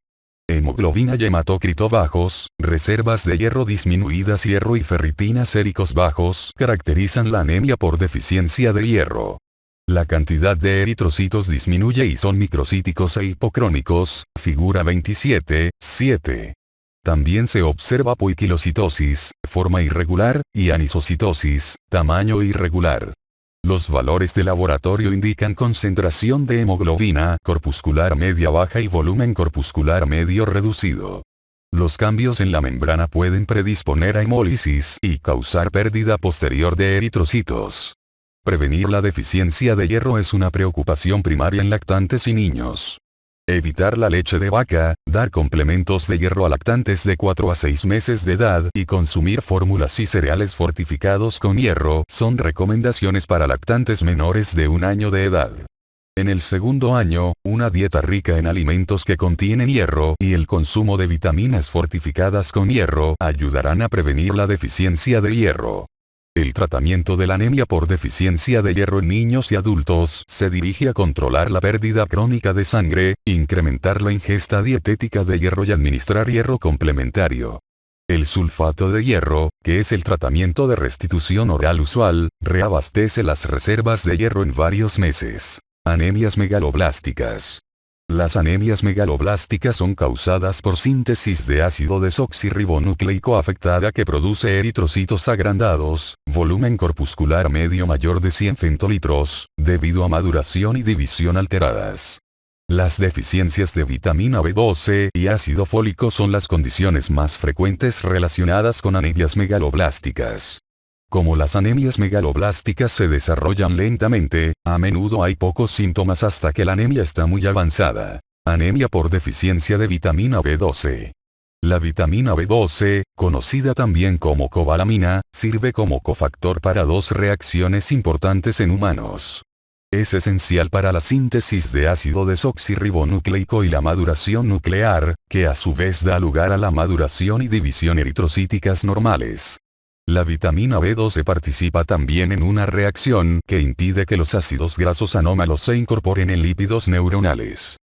Speaker 1: Hemoglobina y hematocrito bajos, reservas de hierro disminuidas, hierro y ferritina séricos bajos caracterizan la anemia por deficiencia de hierro. La cantidad de eritrocitos disminuye y son microcíticos e hipocrónicos, figura 27.7. También se observa poiquilocitosis, forma irregular, y anisocitosis, tamaño irregular. Los valores de laboratorio indican concentración de hemoglobina corpuscular media baja y volumen corpuscular medio reducido. Los cambios en la membrana pueden predisponer a hemólisis y causar pérdida posterior de eritrocitos. Prevenir la deficiencia de hierro es una preocupación primaria en lactantes y niños. Evitar la leche de vaca, dar complementos de hierro a lactantes de 4 a 6 meses de edad y consumir fórmulas y cereales fortificados con hierro son recomendaciones para lactantes menores de 1 año de edad. En el segundo año, una dieta rica en alimentos que contienen hierro y el consumo de vitaminas fortificadas con hierro ayudarán a prevenir la deficiencia de hierro. El tratamiento de la anemia por deficiencia de hierro en niños y adultos se dirige a controlar la pérdida crónica de sangre, incrementar la ingesta dietética de hierro y administrar hierro complementario. El sulfato de hierro, que es el tratamiento de restitución oral usual, reabastece las reservas de hierro en varios meses. Anemias megaloblásticas. Las anemias megaloblásticas son causadas por síntesis de ácido desoxirribonucleico afectada que produce eritrocitos agrandados, volumen corpuscular medio mayor de 100 femtolitros, debido a maduración y división alteradas. Las deficiencias de vitamina B12 y ácido fólico son las condiciones más frecuentes relacionadas con anemias megaloblásticas. Como las anemias megaloblásticas se desarrollan lentamente, a menudo hay pocos síntomas hasta que la anemia está muy avanzada. Anemia por deficiencia de vitamina B12. La vitamina B12, conocida también como cobalamina, sirve como cofactor para dos reacciones importantes en humanos. Es esencial para la síntesis de ácido desoxirribonucleico y la maduración nuclear, que a su vez da lugar a la maduración y división eritrocíticas normales. La vitamina B12 participa también en una reacción que impide que los ácidos grasos anómalos se incorporen en lípidos neuronales.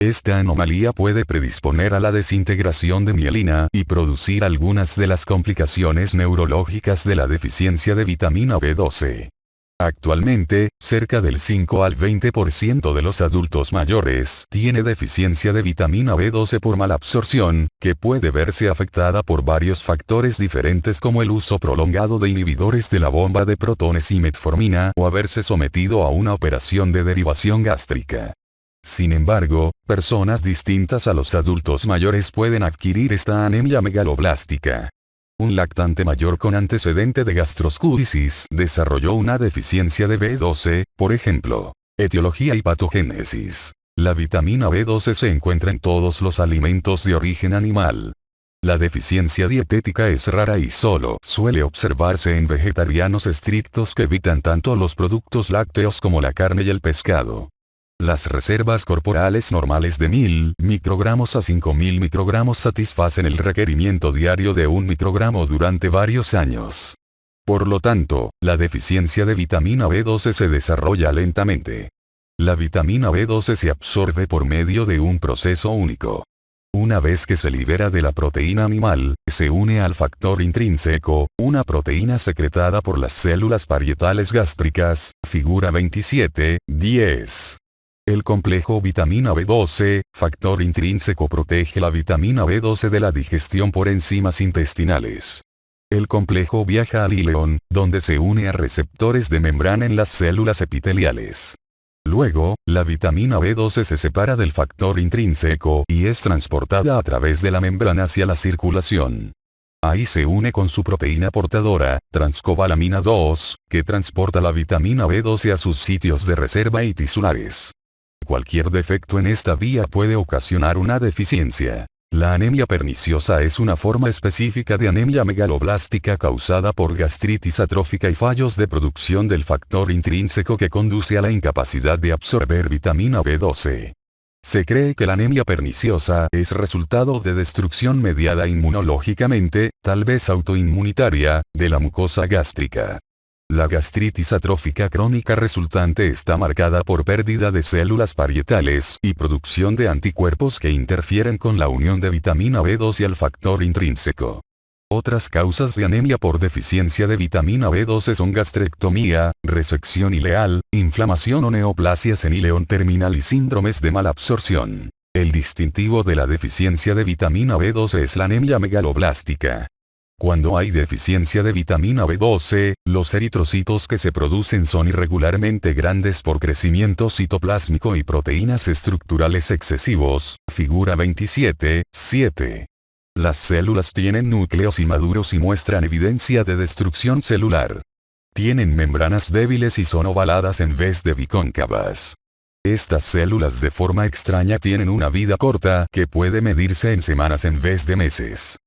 Speaker 1: Esta anomalía puede predisponer a la desintegración de mielina y producir algunas de las complicaciones neurológicas de la deficiencia de vitamina B12. Actualmente, cerca del 5 al 20% de los adultos mayores tiene deficiencia de vitamina B12 por malabsorción, que puede verse afectada por varios factores diferentes como el uso prolongado de inhibidores de la bomba de protones y metformina o haberse sometido a una operación de derivación gástrica. Sin embargo, personas distintas a los adultos mayores pueden adquirir esta anemia megaloblástica. Un lactante mayor con antecedente de gastroscudisis desarrolló una deficiencia de B12, por ejemplo. Etiología y patogénesis. La vitamina B12 se encuentra en todos los alimentos de origen animal. La deficiencia dietética es rara y solo suele observarse en vegetarianos estrictos que evitan tanto los productos lácteos como la carne y el pescado. Las reservas corporales normales de 1000 microgramos a 5000 microgramos satisfacen el requerimiento diario de 1 microgramo durante varios años. Por lo tanto, la deficiencia de vitamina B12 se desarrolla lentamente. La vitamina B12 se absorbe por medio de un proceso único. Una vez que se libera de la proteína animal, se une al factor intrínseco, una proteína secretada por las células parietales gástricas, figura 27.10. El complejo vitamina B12, factor intrínseco, protege la vitamina B12 de la digestión por enzimas intestinales. El complejo viaja al ileón, donde se une a receptores de membrana en las células epiteliales. Luego, la vitamina B12 se separa del factor intrínseco y es transportada a través de la membrana hacia la circulación. Ahí se une con su proteína portadora, transcobalamina 2, que transporta la vitamina B12 a sus sitios de reserva y tisulares. Cualquier defecto en esta vía puede ocasionar una deficiencia. La anemia perniciosa es una forma específica de anemia megaloblástica causada por gastritis atrófica y fallos de producción del factor intrínseco que conduce a la incapacidad de absorber vitamina B12. Se cree que la anemia perniciosa es resultado de destrucción mediada inmunológicamente, tal vez autoinmunitaria, de la mucosa gástrica. La gastritis atrófica crónica resultante está marcada por pérdida de células parietales y producción de anticuerpos que interfieren con la unión de vitamina B12 al factor intrínseco. Otras causas de anemia por deficiencia de vitamina B12 son gastrectomía, resección ileal, inflamación o neoplasias en ileón terminal y síndromes de malabsorción. El distintivo de la deficiencia de vitamina B12 es la anemia megaloblástica. Cuando hay deficiencia de vitamina B12, los eritrocitos que se producen son irregularmente grandes por crecimiento citoplásmico y proteínas estructurales excesivos, figura 27.7. Las células tienen núcleos inmaduros y muestran evidencia de destrucción celular. Tienen membranas débiles y son ovaladas en vez de bicóncavas. Estas células de forma extraña tienen una vida corta que puede medirse en semanas en vez de meses.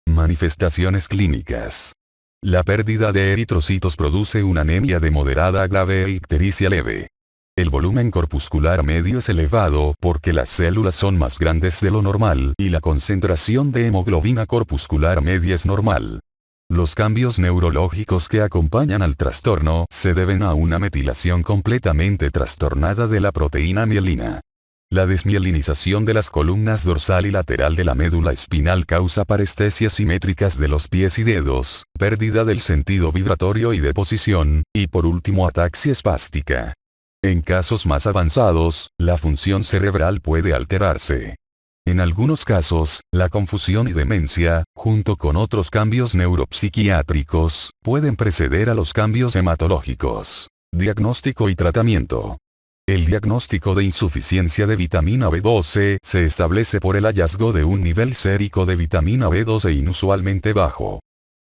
Speaker 1: Manifestaciones clínicas. La pérdida de eritrocitos produce una anemia de moderada a grave e ictericia leve. El volumen corpuscular medio es elevado porque las células son más grandes de lo normal y la concentración de hemoglobina corpuscular media es normal. Los cambios neurológicos que acompañan al trastorno se deben a una metilación completamente trastornada de la proteína mielina. La desmielinización de las columnas dorsal y lateral de la médula espinal causa parestesias simétricas de los pies y dedos, pérdida del sentido vibratorio y de posición, y por último ataxia espástica. En casos más avanzados, la función cerebral puede alterarse. En algunos casos, la confusión y demencia, junto con otros cambios neuropsiquiátricos, pueden preceder a los cambios hematológicos. Diagnóstico y tratamiento. El diagnóstico de insuficiencia de vitamina B12 se establece por el hallazgo de un nivel sérico de vitamina B12 inusualmente bajo.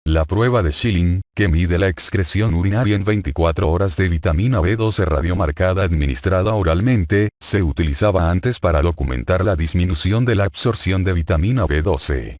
Speaker 1: La prueba de Schilling, que mide la excreción urinaria en 24 horas de vitamina B12 radiomarcada administrada oralmente, se utilizaba antes para documentar la disminución de la absorción de vitamina B12.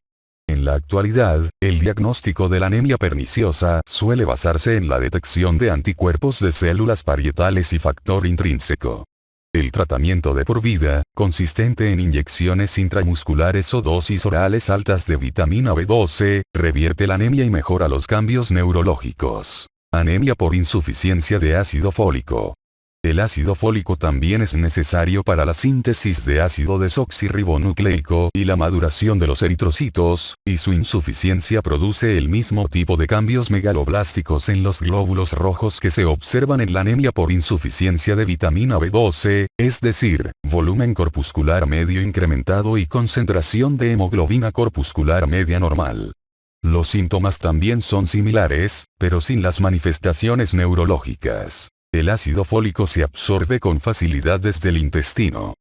Speaker 1: En la actualidad, el diagnóstico de la anemia perniciosa suele basarse en la detección de anticuerpos de células parietales y factor intrínseco. El tratamiento de por vida, consistente en inyecciones intramusculares o dosis orales altas de vitamina B12, revierte la anemia y mejora los cambios neurológicos. Anemia por insuficiencia de ácido fólico. El ácido fólico también es necesario para la síntesis de ácido desoxirribonucleico y la maduración de los eritrocitos, y su insuficiencia produce el mismo tipo de cambios megaloblásticos en los glóbulos rojos que se observan en la anemia por insuficiencia de vitamina B12, es decir, volumen corpuscular medio incrementado y concentración de hemoglobina corpuscular media normal. Los síntomas también son similares, pero sin las manifestaciones neurológicas. El ácido fólico se absorbe con facilidad desde el intestino.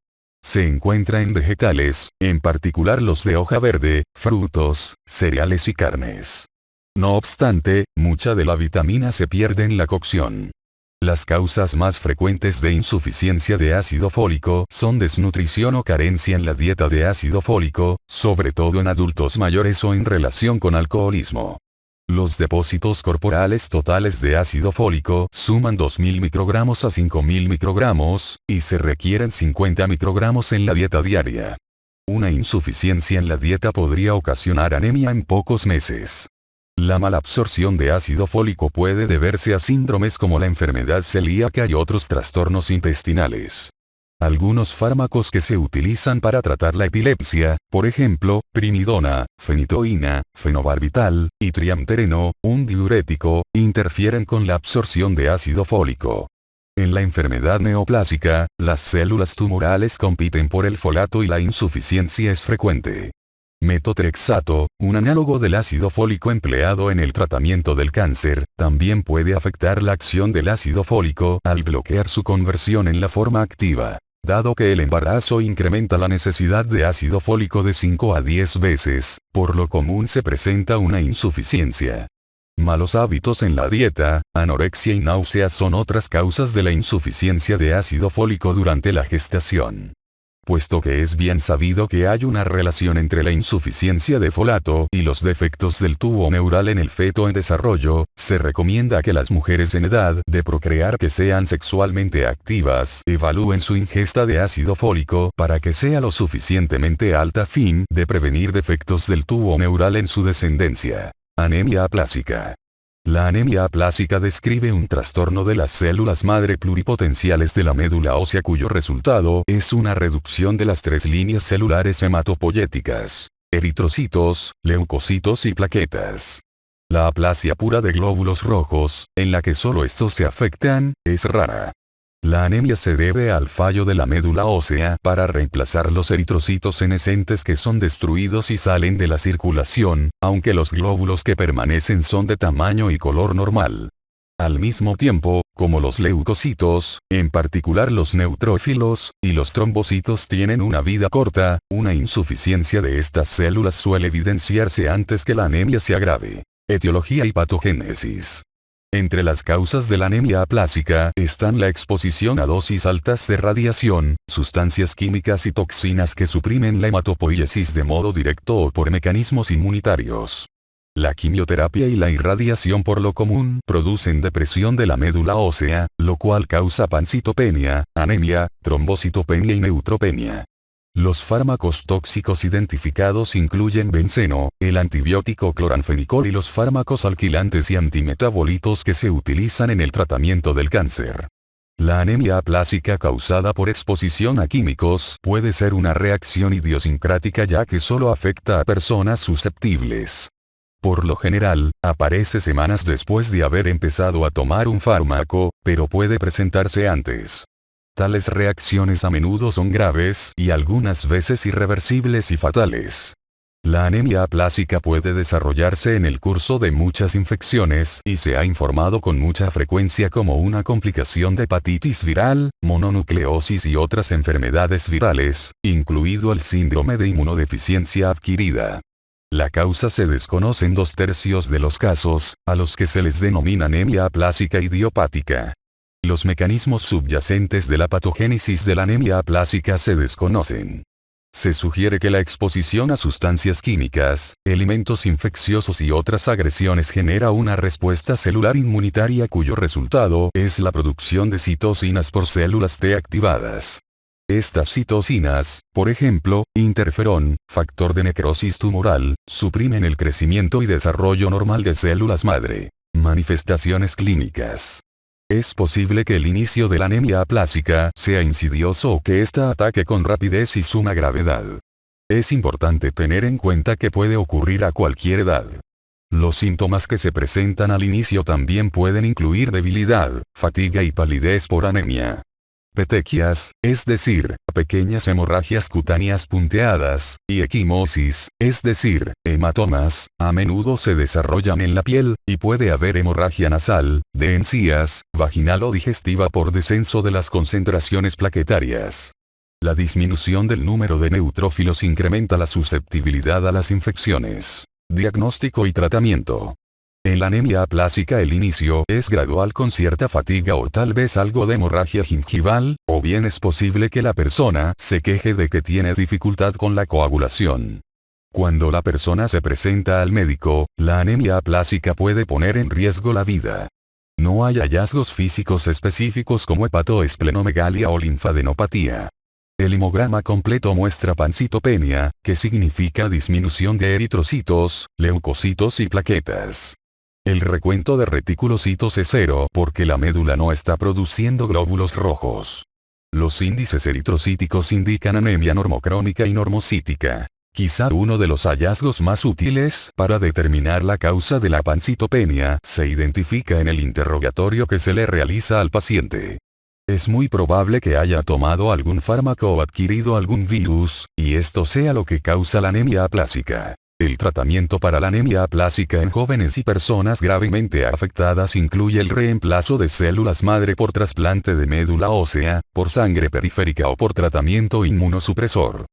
Speaker 1: Se encuentra en vegetales, en particular los de hoja verde, frutos, cereales y carnes. No obstante, mucha de la vitamina se pierde en la cocción. Las causas más frecuentes de insuficiencia de ácido fólico son desnutrición o carencia en la dieta de ácido fólico, sobre todo en adultos mayores o en relación con alcoholismo. Los depósitos corporales totales de ácido fólico suman 2.000 microgramos a 5.000 microgramos, y se requieren 50 microgramos en la dieta diaria. Una insuficiencia en la dieta podría ocasionar anemia en pocos meses. La malabsorción de ácido fólico puede deberse a síndromes como la enfermedad celíaca y otros trastornos intestinales. Algunos fármacos que se utilizan para tratar la epilepsia, por ejemplo, primidona, fenitoína, fenobarbital, y triamtereno, un diurético, interfieren con la absorción de ácido fólico. En la enfermedad neoplásica, las células tumorales compiten por el folato y la insuficiencia es frecuente. Metotrexato, un análogo del ácido fólico empleado en el tratamiento del cáncer, también puede afectar la acción del ácido fólico al bloquear su conversión en la forma activa. Dado que el embarazo incrementa la necesidad de ácido fólico de 5 a 10 veces, por lo común se presenta una insuficiencia. Malos hábitos en la dieta, anorexia y náuseas son otras causas de la insuficiencia de ácido fólico durante la gestación. Puesto que es bien sabido que hay una relación entre la insuficiencia de folato y los defectos del tubo neural en el feto en desarrollo, se recomienda que las mujeres en edad de procrear que sean sexualmente activas evalúen su ingesta de ácido fólico para que sea lo suficientemente alta a fin de prevenir defectos del tubo neural en su descendencia. Anemia aplásica. La anemia aplásica describe un trastorno de las células madre pluripotenciales de la médula ósea cuyo resultado es una reducción de las 3 líneas celulares hematopoyéticas: eritrocitos, leucocitos y plaquetas. La aplasia pura de glóbulos rojos, en la que solo estos se afectan, es rara. La anemia se debe al fallo de la médula ósea para reemplazar los eritrocitos senescentes que son destruidos y salen de la circulación, aunque los glóbulos que permanecen son de tamaño y color normal. Al mismo tiempo, como los leucocitos, en particular los neutrófilos, y los trombocitos tienen una vida corta, una insuficiencia de estas células suele evidenciarse antes que la anemia se agrave. Etiología y patogénesis. Entre las causas de la anemia aplásica están la exposición a dosis altas de radiación, sustancias químicas y toxinas que suprimen la hematopoiesis de modo directo o por mecanismos inmunitarios. La quimioterapia y la irradiación por lo común producen depresión de la médula ósea, lo cual causa pancitopenia, anemia, trombocitopenia y neutropenia. Los fármacos tóxicos identificados incluyen benceno, el antibiótico cloranfenicol y los fármacos alquilantes y antimetabolitos que se utilizan en el tratamiento del cáncer. La anemia aplásica causada por exposición a químicos puede ser una reacción idiosincrática ya que solo afecta a personas susceptibles. Por lo general, aparece semanas después de haber empezado a tomar un fármaco, pero puede presentarse antes. Tales reacciones a menudo son graves y algunas veces irreversibles y fatales. La anemia aplásica puede desarrollarse en el curso de muchas infecciones y se ha informado con mucha frecuencia como una complicación de hepatitis viral, mononucleosis y otras enfermedades virales, incluido el síndrome de inmunodeficiencia adquirida. La causa se desconoce en 2/3 de los casos, a los que se les denomina anemia aplásica idiopática. Los mecanismos subyacentes de la patogénesis de la anemia aplásica se desconocen. Se sugiere que la exposición a sustancias químicas, elementos infecciosos y otras agresiones genera una respuesta celular inmunitaria cuyo resultado es la producción de citocinas por células T activadas. Estas citocinas, por ejemplo, interferón, factor de necrosis tumoral, suprimen el crecimiento y desarrollo normal de células madre. Manifestaciones clínicas. Es posible que el inicio de la anemia aplásica sea insidioso o que ésta ataque con rapidez y suma gravedad. Es importante tener en cuenta que puede ocurrir a cualquier edad. Los síntomas que se presentan al inicio también pueden incluir debilidad, fatiga y palidez por anemia. Petequias, es decir, pequeñas hemorragias cutáneas punteadas, y equimosis, es decir, hematomas, a menudo se desarrollan en la piel, y puede haber hemorragia nasal, de encías, vaginal o digestiva por descenso de las concentraciones plaquetarias. La disminución del número de neutrófilos incrementa la susceptibilidad a las infecciones. Diagnóstico y tratamiento. En la anemia aplásica el inicio es gradual con cierta fatiga o tal vez algo de hemorragia gingival, o bien es posible que la persona se queje de que tiene dificultad con la coagulación. Cuando la persona se presenta al médico, la anemia aplásica puede poner en riesgo la vida. No hay hallazgos físicos específicos como hepatoesplenomegalia o linfadenopatía. El hemograma completo muestra pancitopenia, que significa disminución de eritrocitos, leucocitos y plaquetas. El recuento de reticulocitos es 0 porque la médula no está produciendo glóbulos rojos. Los índices eritrocíticos indican anemia normocrónica y normocítica. Quizá uno de los hallazgos más útiles para determinar la causa de la pancitopenia se identifica en el interrogatorio que se le realiza al paciente. Es muy probable que haya tomado algún fármaco o adquirido algún virus, y esto sea lo que causa la anemia aplásica. El tratamiento para la anemia aplásica en jóvenes y personas gravemente afectadas incluye el reemplazo de células madre por trasplante de médula ósea, por sangre periférica o por tratamiento inmunosupresor.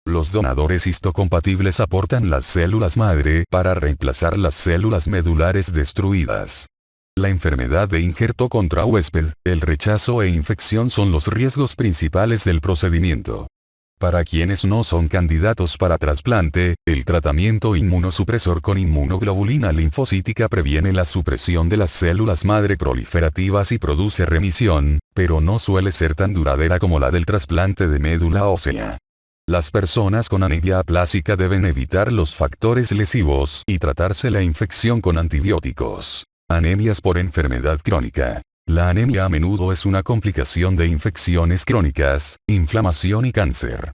Speaker 1: Los donadores histocompatibles aportan las células madre para reemplazar las células medulares destruidas. La enfermedad de injerto contra huésped, el rechazo e infección son los riesgos principales del procedimiento. Para quienes no son candidatos para trasplante, el tratamiento inmunosupresor con inmunoglobulina linfocítica previene la supresión de las células madre proliferativas y produce remisión, pero no suele ser tan duradera como la del trasplante de médula ósea. Las personas con anemia aplásica deben evitar los factores lesivos y tratarse la infección con antibióticos. Anemias por enfermedad crónica. La anemia a menudo es una complicación de infecciones crónicas, inflamación y cáncer.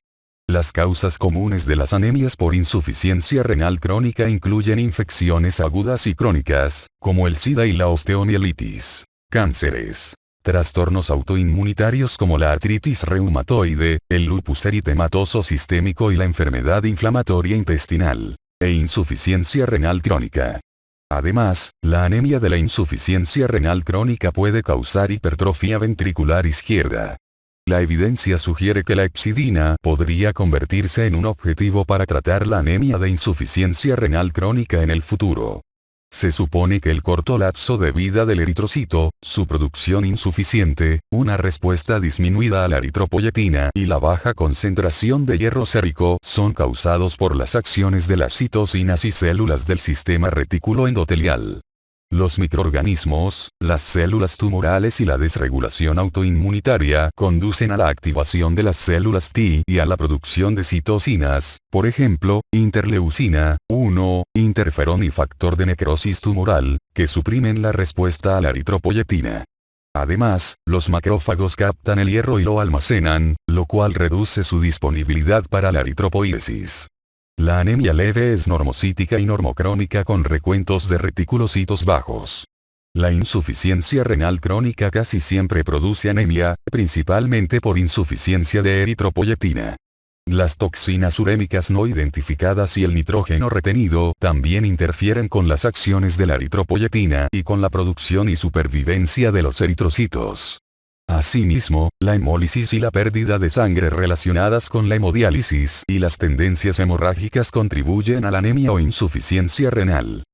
Speaker 1: Las causas comunes de las anemias por insuficiencia renal crónica incluyen infecciones agudas y crónicas, como el SIDA y la osteomielitis, cánceres, trastornos autoinmunitarios como la artritis reumatoide, el lupus eritematoso sistémico y la enfermedad inflamatoria intestinal, e insuficiencia renal crónica. Además, la anemia de la insuficiencia renal crónica puede causar hipertrofia ventricular izquierda. La evidencia sugiere que la hepcidina podría convertirse en un objetivo para tratar la anemia de insuficiencia renal crónica en el futuro. Se supone que el corto lapso de vida del eritrocito, su producción insuficiente, una respuesta disminuida a la eritropoyetina y la baja concentración de hierro sérico son causados por las acciones de las citocinas y células del sistema retículo endotelial. Los microorganismos, las células tumorales y la desregulación autoinmunitaria conducen a la activación de las células T y a la producción de citocinas, por ejemplo, interleucina, 1, interferón y factor de necrosis tumoral, que suprimen la respuesta a la eritropoyetina. Además, los macrófagos captan el hierro y lo almacenan, lo cual reduce su disponibilidad para la eritropoiesis. La anemia leve es normocítica y normocrónica con recuentos de reticulocitos bajos. La insuficiencia renal crónica casi siempre produce anemia, principalmente por insuficiencia de eritropoyetina. Las toxinas urémicas no identificadas y el nitrógeno retenido también interfieren con las acciones de la eritropoyetina y con la producción y supervivencia de los eritrocitos. Asimismo, la hemólisis y la pérdida de sangre relacionadas con la hemodiálisis y las tendencias hemorrágicas contribuyen a la anemia o insuficiencia renal.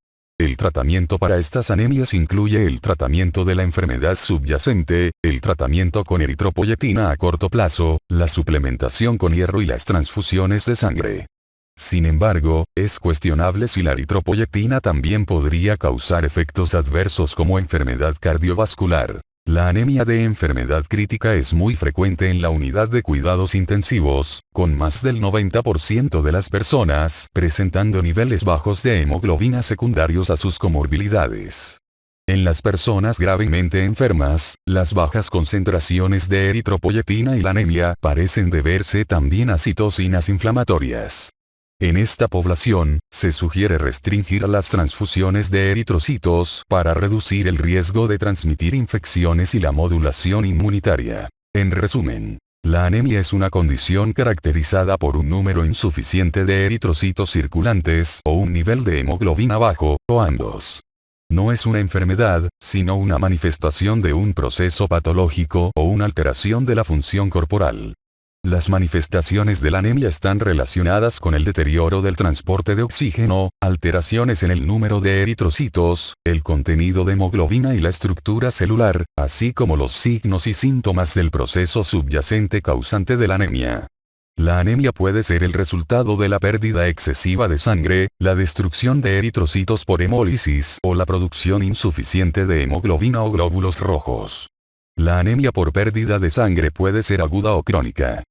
Speaker 1: El tratamiento para estas anemias incluye el tratamiento de la enfermedad subyacente, el tratamiento con eritropoyetina a corto plazo, la suplementación con hierro y las transfusiones de sangre. Sin embargo, es cuestionable si la eritropoyetina también podría causar efectos adversos como enfermedad cardiovascular. La anemia de enfermedad crítica es muy frecuente en la unidad de cuidados intensivos, con más del 90% de las personas presentando niveles bajos de hemoglobina secundarios a sus comorbilidades. En las personas gravemente enfermas, las bajas concentraciones de eritropoyetina y la anemia parecen deberse también a citocinas inflamatorias. En esta población, se sugiere restringir las transfusiones de eritrocitos para reducir el riesgo de transmitir infecciones y la modulación inmunitaria. En resumen, la anemia es una condición caracterizada por un número insuficiente de eritrocitos circulantes o un nivel de hemoglobina bajo, o ambos. No es una enfermedad, sino una manifestación de un proceso patológico o una alteración de la función corporal. Las manifestaciones de la anemia están relacionadas con el deterioro del transporte de oxígeno, alteraciones en el número de eritrocitos, el contenido de hemoglobina y la estructura celular, así como los signos y síntomas del proceso subyacente causante de la anemia. La anemia puede ser el resultado de la pérdida excesiva de sangre, la destrucción de eritrocitos por hemólisis o la producción insuficiente de hemoglobina o glóbulos rojos. La anemia por pérdida de sangre puede ser aguda o crónica.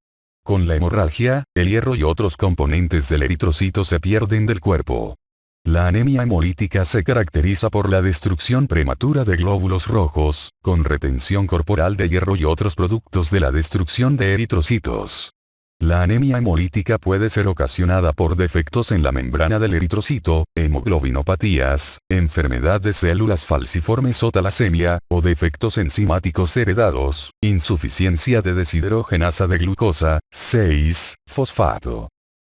Speaker 1: Con la hemorragia, el hierro y otros componentes del eritrocito se pierden del cuerpo. La anemia hemolítica se caracteriza por la destrucción prematura de glóbulos rojos, con retención corporal de hierro y otros productos de la destrucción de eritrocitos. La anemia hemolítica puede ser ocasionada por defectos en la membrana del eritrocito, hemoglobinopatías, enfermedad de células falciformes o talasemia, o defectos enzimáticos heredados, insuficiencia de deshidrogenasa de glucosa, 6-fosfato.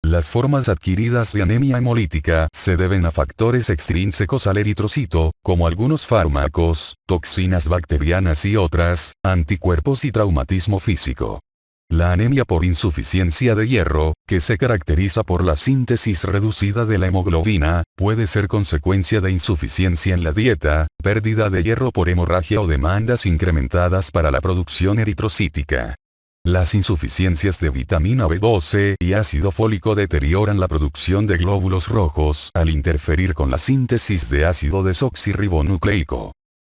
Speaker 1: Las formas adquiridas de anemia hemolítica se deben a factores extrínsecos al eritrocito, como algunos fármacos, toxinas bacterianas y otras, anticuerpos y traumatismo físico. La anemia por insuficiencia de hierro, que se caracteriza por la síntesis reducida de la hemoglobina, puede ser consecuencia de insuficiencia en la dieta, pérdida de hierro por hemorragia o demandas incrementadas para la producción eritrocítica. Las insuficiencias de vitamina B12 y ácido fólico deterioran la producción de glóbulos rojos al interferir con la síntesis de ácido desoxirribonucleico.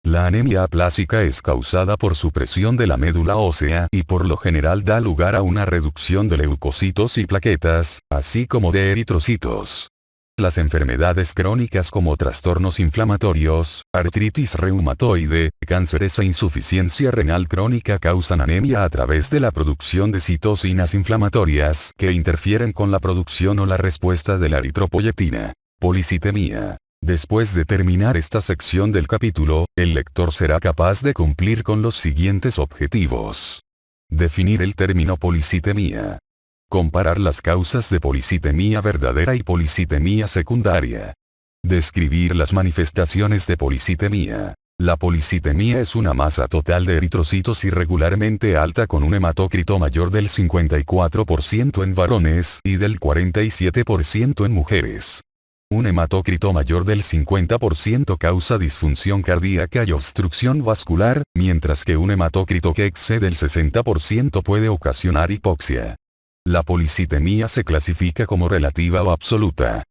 Speaker 1: La anemia aplásica es causada por supresión de la médula ósea y por lo general da lugar a una reducción de leucocitos y plaquetas, así como de eritrocitos. Las enfermedades crónicas como trastornos inflamatorios, artritis reumatoide, cánceres e insuficiencia renal crónica causan anemia a través de la producción de citocinas inflamatorias que interfieren con la producción o la respuesta de la eritropoyetina. Policitemia. Después de terminar esta sección del capítulo, el lector será capaz de cumplir con los siguientes objetivos. Definir el término policitemia. Comparar las causas de policitemia verdadera y policitemia secundaria. Describir las manifestaciones de policitemia. La policitemia es una masa total de eritrocitos irregularmente alta con un hematócrito mayor del 54% en varones y del 47% en mujeres. Un hematócrito mayor del 50% causa disfunción cardíaca y obstrucción vascular, mientras que un hematócrito que excede el 60% puede ocasionar hipoxia. La policitemia se clasifica como relativa o absoluta.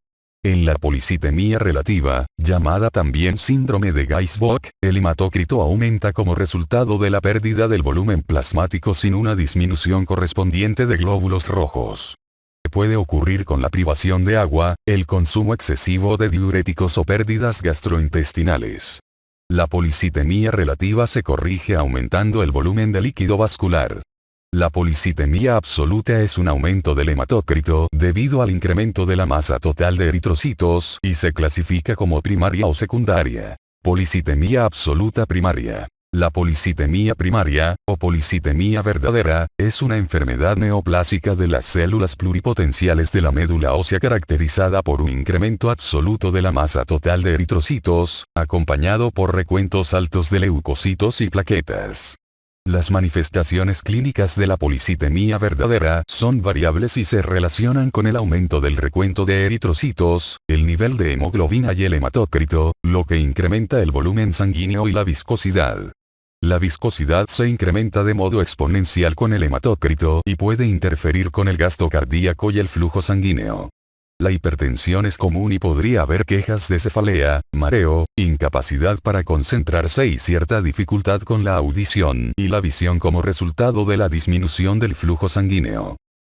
Speaker 1: En la policitemia relativa, llamada también síndrome de Gais-Bock, el hematócrito aumenta como resultado de la pérdida del volumen plasmático sin una disminución correspondiente de glóbulos rojos. Puede ocurrir con la privación de agua, el consumo excesivo de diuréticos o pérdidas gastrointestinales. La policitemia relativa se corrige aumentando el volumen de líquido vascular. La policitemia absoluta es un aumento del hematócrito debido al incremento de la masa total de eritrocitos y se clasifica como primaria o secundaria. Policitemia absoluta primaria. La policitemia primaria, o policitemia verdadera, es una enfermedad neoplásica de las células pluripotenciales de la médula ósea caracterizada por un incremento absoluto de la masa total de eritrocitos, acompañado por recuentos altos de leucocitos y plaquetas. Las manifestaciones clínicas de la policitemia verdadera son variables y se relacionan con el aumento del recuento de eritrocitos, el nivel de hemoglobina y el hematócrito, lo que incrementa el volumen sanguíneo y la viscosidad. La viscosidad se incrementa de modo exponencial con el hematócrito y puede interferir con el gasto cardíaco y el flujo sanguíneo. La hipertensión es común y podría haber quejas de cefalea, mareo, incapacidad para concentrarse y cierta dificultad con la audición y la visión como resultado de la disminución del flujo sanguíneo.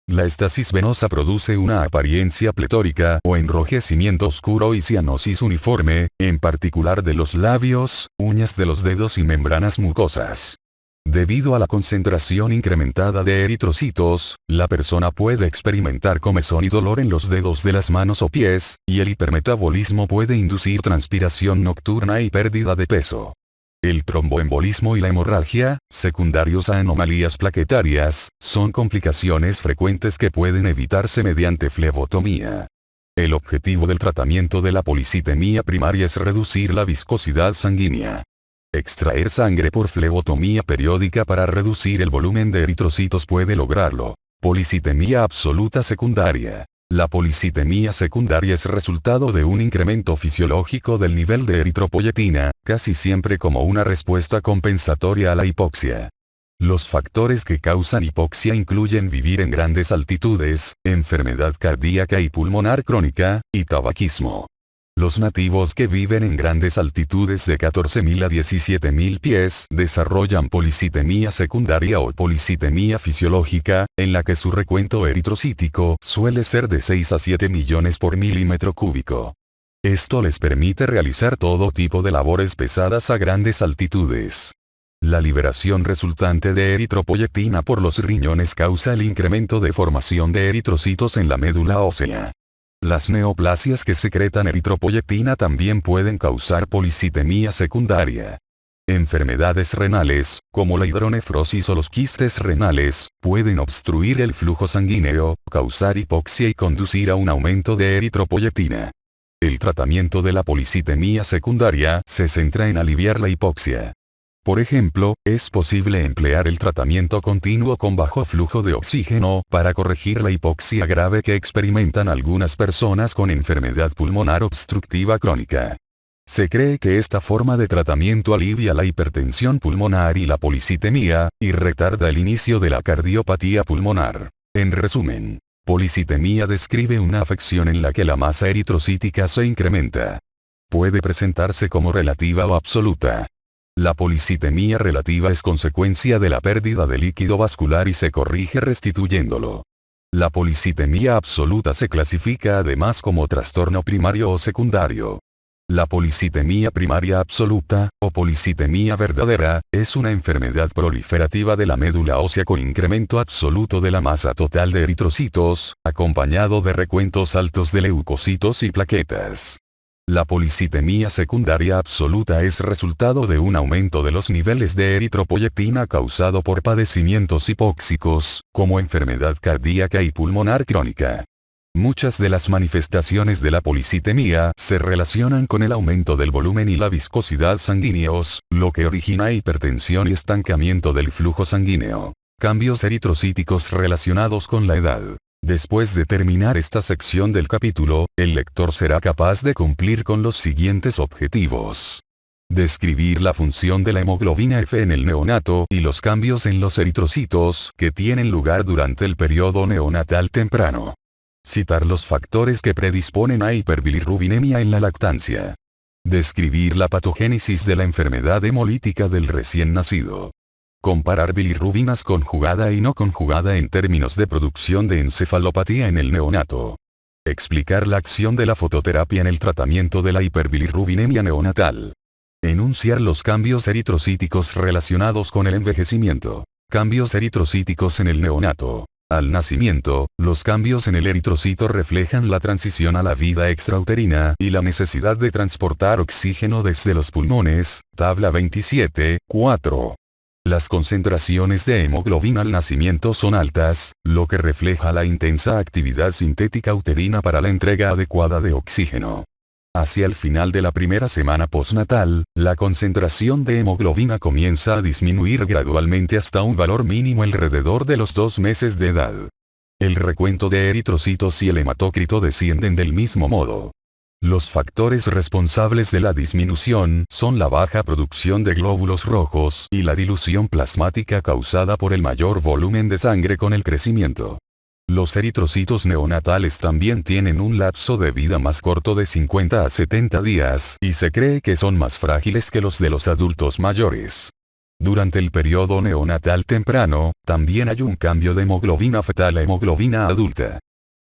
Speaker 1: La estasis venosa produce una apariencia pletórica o enrojecimiento oscuro y cianosis uniforme, en particular de los labios, uñas de los dedos y membranas mucosas. Debido a la concentración incrementada de eritrocitos, la persona puede experimentar comezón y dolor en los dedos de las manos o pies, y el hipermetabolismo puede inducir transpiración nocturna y pérdida de peso. El tromboembolismo y la hemorragia, secundarios a anomalías plaquetarias, son complicaciones frecuentes que pueden evitarse mediante flebotomía. El objetivo del tratamiento de la policitemia primaria es reducir la viscosidad sanguínea. Extraer sangre por flebotomía periódica para reducir el volumen de eritrocitos puede lograrlo. Policitemia absoluta secundaria. La policitemia secundaria es resultado de un incremento fisiológico del nivel de eritropoyetina, casi siempre como una respuesta compensatoria a la hipoxia. Los factores que causan hipoxia incluyen vivir en grandes altitudes, enfermedad cardíaca y pulmonar crónica, y tabaquismo. Los nativos que viven en grandes altitudes de 14.000 a 17.000 pies desarrollan policitemia secundaria o policitemia fisiológica, en la que su recuento eritrocítico suele ser de 6 a 7 millones por milímetro cúbico. Esto les permite realizar todo tipo de labores pesadas a grandes altitudes. La liberación resultante de eritropoyetina por los riñones causa el incremento de formación de eritrocitos en la médula ósea. Las neoplasias que secretan eritropoyetina también pueden causar policitemia secundaria. Enfermedades renales, como la hidronefrosis o los quistes renales, pueden obstruir el flujo sanguíneo, causar hipoxia y conducir a un aumento de eritropoyetina. El tratamiento de la policitemia secundaria se centra en aliviar la hipoxia. Por ejemplo, es posible emplear el tratamiento continuo con bajo flujo de oxígeno para corregir la hipoxia grave que experimentan algunas personas con enfermedad pulmonar obstructiva crónica. Se cree que esta forma de tratamiento alivia la hipertensión pulmonar y la policitemia, y retarda el inicio de la cardiopatía pulmonar. En resumen, policitemia describe una afección en la que la masa eritrocítica se incrementa. Puede presentarse como relativa o absoluta. La policitemia relativa es consecuencia de la pérdida de líquido vascular y se corrige restituyéndolo. La policitemia absoluta se clasifica además como trastorno primario o secundario. La policitemia primaria absoluta, o policitemia verdadera, es una enfermedad proliferativa de la médula ósea con incremento absoluto de la masa total de eritrocitos, acompañado de recuentos altos de leucocitos y plaquetas. La policitemia secundaria absoluta es resultado de un aumento de los niveles de eritropoyetina causado por padecimientos hipóxicos, como enfermedad cardíaca y pulmonar crónica. Muchas de las manifestaciones de la policitemia se relacionan con el aumento del volumen y la viscosidad sanguíneos, lo que origina hipertensión y estancamiento del flujo sanguíneo. Cambios eritrocíticos relacionados con la edad. Después de terminar esta sección del capítulo, el lector será capaz de cumplir con los siguientes objetivos. Describir la función de la hemoglobina F en el neonato y los cambios en los eritrocitos que tienen lugar durante el periodo neonatal temprano. Citar los factores que predisponen a hiperbilirrubinemia en la lactancia. Describir la patogénesis de la enfermedad hemolítica del recién nacido. Comparar bilirrubinas conjugada y no conjugada en términos de producción de encefalopatía en el neonato. Explicar la acción de la fototerapia en el tratamiento de la hiperbilirrubinemia neonatal. Enunciar los cambios eritrocíticos relacionados con el envejecimiento. Cambios eritrocíticos en el neonato. Al nacimiento, los cambios en el eritrocito reflejan la transición a la vida extrauterina y la necesidad de transportar oxígeno desde los pulmones, tabla 27, 4. Las concentraciones de hemoglobina al nacimiento son altas, lo que refleja la intensa actividad sintética uterina para la entrega adecuada de oxígeno. Hacia el final de la primera semana postnatal, la concentración de hemoglobina comienza a disminuir gradualmente hasta un valor mínimo alrededor de los 2 meses de edad. El recuento de eritrocitos y el hematócrito descienden del mismo modo. Los factores responsables de la disminución son la baja producción de glóbulos rojos y la dilución plasmática causada por el mayor volumen de sangre con el crecimiento. Los eritrocitos neonatales también tienen un lapso de vida más corto de 50 a 70 días y se cree que son más frágiles que los de los adultos mayores. Durante el periodo neonatal temprano, también hay un cambio de hemoglobina fetal a hemoglobina adulta.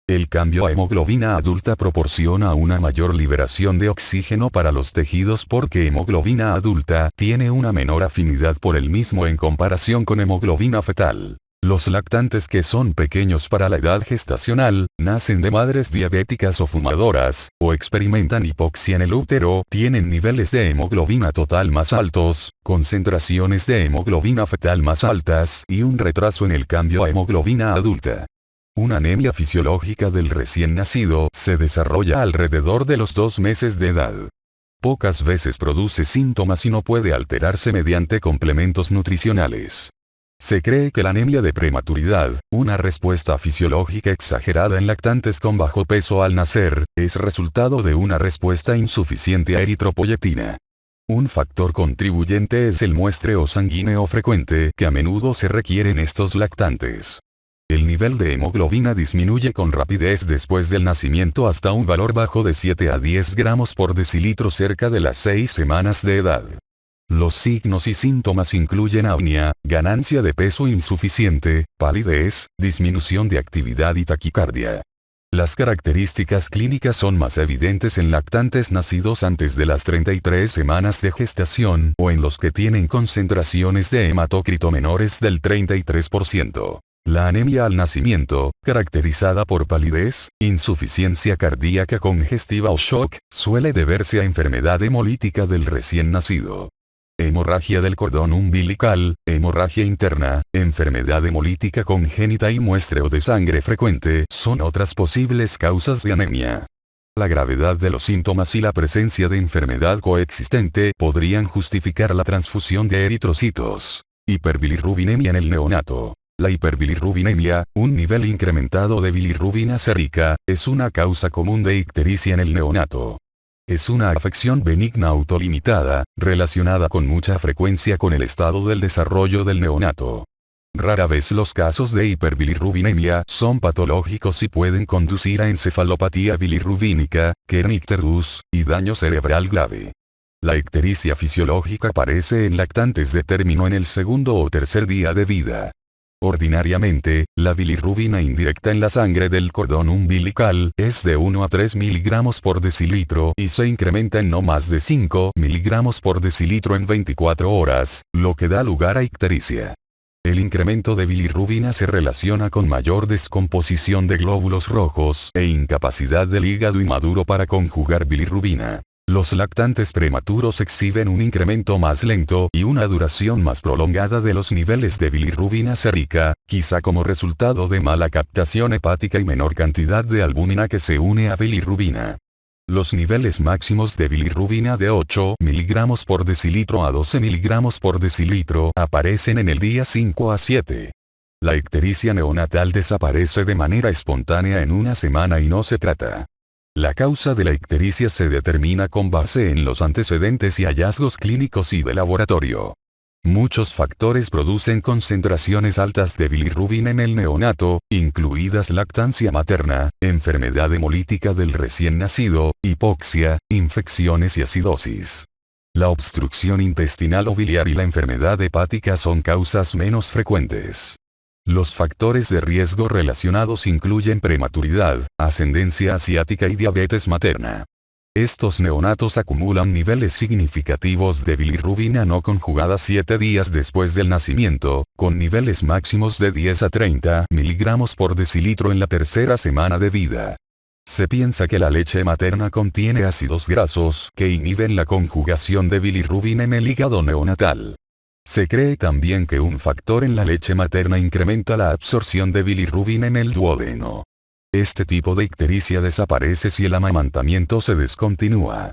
Speaker 1: El cambio a hemoglobina adulta proporciona una mayor liberación de oxígeno para los tejidos porque hemoglobina adulta tiene una menor afinidad por el mismo en comparación con hemoglobina fetal. Los lactantes que son pequeños para la edad gestacional, nacen de madres diabéticas o fumadoras, o experimentan hipoxia en el útero, tienen niveles de hemoglobina total más altos, concentraciones de hemoglobina fetal más altas y un retraso en el cambio a hemoglobina adulta. Una anemia fisiológica del recién nacido se desarrolla alrededor de los 2 meses de edad. Pocas veces produce síntomas y no puede alterarse mediante complementos nutricionales. Se cree que la anemia de prematuridad, una respuesta fisiológica exagerada en lactantes con bajo peso al nacer, es resultado de una respuesta insuficiente a eritropoyetina. Un factor contribuyente es el muestreo sanguíneo frecuente que a menudo se requiere en estos lactantes. El nivel de hemoglobina disminuye con rapidez después del nacimiento hasta un valor bajo de 7 a 10 gramos por decilitro cerca de las 6 semanas de edad. Los signos y síntomas incluyen apnea, ganancia de peso insuficiente, palidez, disminución de actividad y taquicardia. Las características clínicas son más evidentes en lactantes nacidos antes de las 33 semanas de gestación o en los que tienen concentraciones de hematócrito menores del 33%. La anemia al nacimiento, caracterizada por palidez, insuficiencia cardíaca congestiva o shock, suele deberse a enfermedad hemolítica del recién nacido. Hemorragia del cordón umbilical, hemorragia interna, enfermedad hemolítica congénita y muestreo de sangre frecuente son otras posibles causas de anemia. La gravedad de los síntomas y la presencia de enfermedad coexistente podrían justificar la transfusión de eritrocitos. Hiperbilirrubinemia en el neonato. La hiperbilirrubinemia, un nivel incrementado de bilirrubina sérica, es una causa común de ictericia en el neonato. Es una afección benigna autolimitada, relacionada con mucha frecuencia con el estado del desarrollo del neonato. Rara vez los casos de hiperbilirrubinemia son patológicos y pueden conducir a encefalopatía bilirrubínica, kernicterus, y daño cerebral grave. La ictericia fisiológica aparece en lactantes de término en el segundo o tercer día de vida. Ordinariamente, la bilirrubina indirecta en la sangre del cordón umbilical es de 1 a 3 miligramos por decilitro y se incrementa en no más de 5 miligramos por decilitro en 24 horas, lo que da lugar a ictericia. El incremento de bilirrubina se relaciona con mayor descomposición de glóbulos rojos e incapacidad del hígado inmaduro para conjugar bilirrubina. Los lactantes prematuros exhiben un incremento más lento y una duración más prolongada de los niveles de bilirrubina sérica, quizá como resultado de mala captación hepática y menor cantidad de albúmina que se une a bilirrubina. Los niveles máximos de bilirrubina de 8 miligramos por decilitro a 12 miligramos por decilitro aparecen en el día 5 a 7. La ictericia neonatal desaparece de manera espontánea en una semana y no se trata. La causa de la ictericia se determina con base en los antecedentes y hallazgos clínicos y de laboratorio. Muchos factores producen concentraciones altas de bilirrubina en el neonato, incluidas lactancia materna, enfermedad hemolítica del recién nacido, hipoxia, infecciones y acidosis. La obstrucción intestinal o biliar y la enfermedad hepática son causas menos frecuentes. Los factores de riesgo relacionados incluyen prematuridad, ascendencia asiática y diabetes materna. Estos neonatos acumulan niveles significativos de bilirrubina no conjugada 7 días después del nacimiento, con niveles máximos de 10 a 30 miligramos por decilitro en la tercera semana de vida. Se piensa que la leche materna contiene ácidos grasos que inhiben la conjugación de bilirrubina en el hígado neonatal. Se cree también que un factor en la leche materna incrementa la absorción de bilirrubina en el duodeno. Este tipo de ictericia desaparece si el amamantamiento se descontinúa.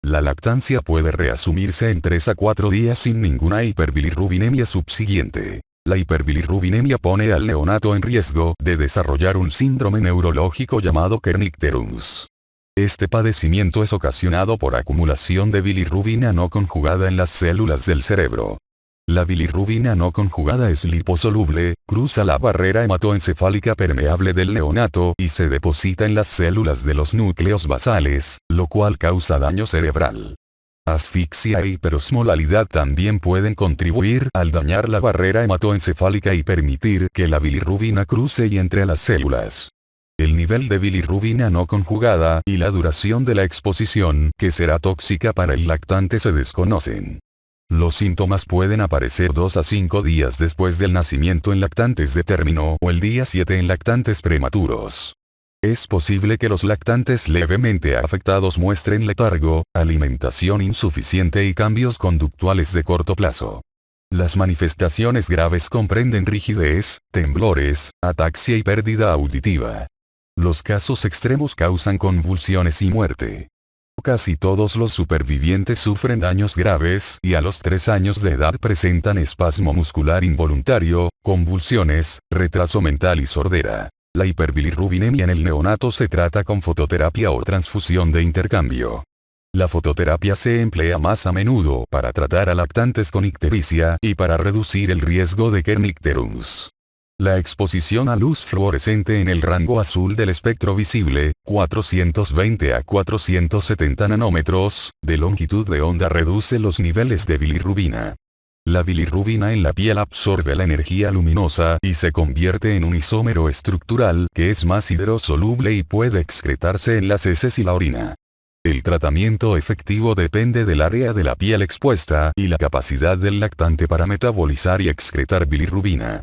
Speaker 1: La lactancia puede reasumirse en 3 a 4 días sin ninguna hiperbilirrubinemia subsiguiente. La hiperbilirrubinemia pone al neonato en riesgo de desarrollar un síndrome neurológico llamado kernicterus. Este padecimiento es ocasionado por acumulación de bilirrubina no conjugada en las células del cerebro. La bilirrubina no conjugada es liposoluble, cruza la barrera hematoencefálica permeable del neonato y se deposita en las células de los núcleos basales, lo cual causa daño cerebral. Asfixia e hiperosmolalidad también pueden contribuir al dañar la barrera hematoencefálica y permitir que la bilirrubina cruce y entre a las células. El nivel de bilirrubina no conjugada y la duración de la exposición, que será tóxica para el lactante, se desconocen. Los síntomas pueden aparecer 2 a 5 días después del nacimiento en lactantes de término o el día 7 en lactantes prematuros. Es posible que los lactantes levemente afectados muestren letargo, alimentación insuficiente y cambios conductuales de corto plazo. Las manifestaciones graves comprenden rigidez, temblores, ataxia y pérdida auditiva. Los casos extremos causan convulsiones y muerte. Casi todos los supervivientes sufren daños graves y a los 3 años de edad presentan espasmo muscular involuntario, convulsiones, retraso mental y sordera. La hiperbilirrubinemia en el neonato se trata con fototerapia o transfusión de intercambio. La fototerapia se emplea más a menudo para tratar a lactantes con ictericia y para reducir el riesgo de kernicterus. La exposición a luz fluorescente en el rango azul del espectro visible, 420 a 470 nanómetros, de longitud de onda reduce los niveles de bilirrubina. La bilirrubina en la piel absorbe la energía luminosa y se convierte en un isómero estructural que es más hidrosoluble y puede excretarse en las heces y la orina. El tratamiento efectivo depende del área de la piel expuesta y la capacidad del lactante para metabolizar y excretar bilirrubina.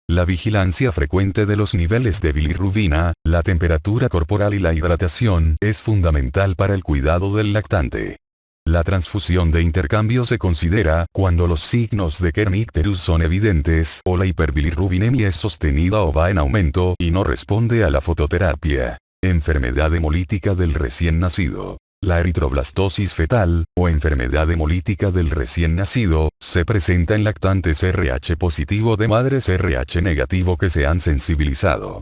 Speaker 1: La vigilancia frecuente de los niveles de bilirrubina, la temperatura corporal y la hidratación es fundamental para el cuidado del lactante. La transfusión de intercambio se considera cuando los signos de kernicterus son evidentes o la hiperbilirrubinemia es sostenida o va en aumento y no responde a la fototerapia. Enfermedad hemolítica del recién nacido. La eritroblastosis fetal, o enfermedad hemolítica del recién nacido, se presenta en lactantes RH positivo de madres RH negativo que se han sensibilizado.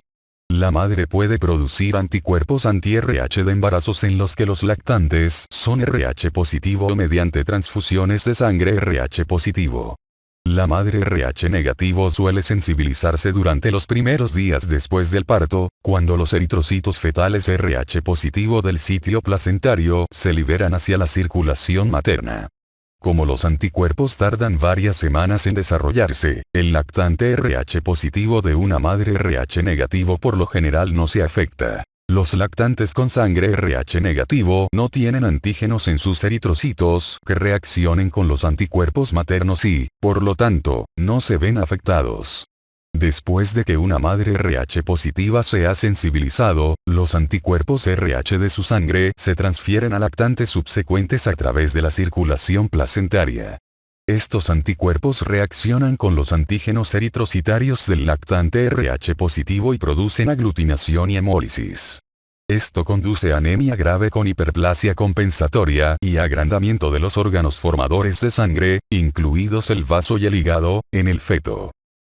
Speaker 1: La madre puede producir anticuerpos anti-RH de embarazos en los que los lactantes son RH positivo o mediante transfusiones de sangre RH positivo. La madre RH negativo suele sensibilizarse durante los primeros días después del parto, cuando los eritrocitos fetales RH positivo del sitio placentario se liberan hacia la circulación materna. Como los anticuerpos tardan varias semanas en desarrollarse, el lactante RH positivo de una madre RH negativo por lo general no se afecta. Los lactantes con sangre RH negativo no tienen antígenos en sus eritrocitos que reaccionen con los anticuerpos maternos y, por lo tanto, no se ven afectados. Después de que una madre RH positiva se ha sensibilizado, los anticuerpos RH de su sangre se transfieren a lactantes subsecuentes a través de la circulación placentaria. Estos anticuerpos reaccionan con los antígenos eritrocitarios del lactante RH positivo y producen aglutinación y hemólisis. Esto conduce a anemia grave con hiperplasia compensatoria y agrandamiento de los órganos formadores de sangre, incluidos el vaso y el hígado, en el feto.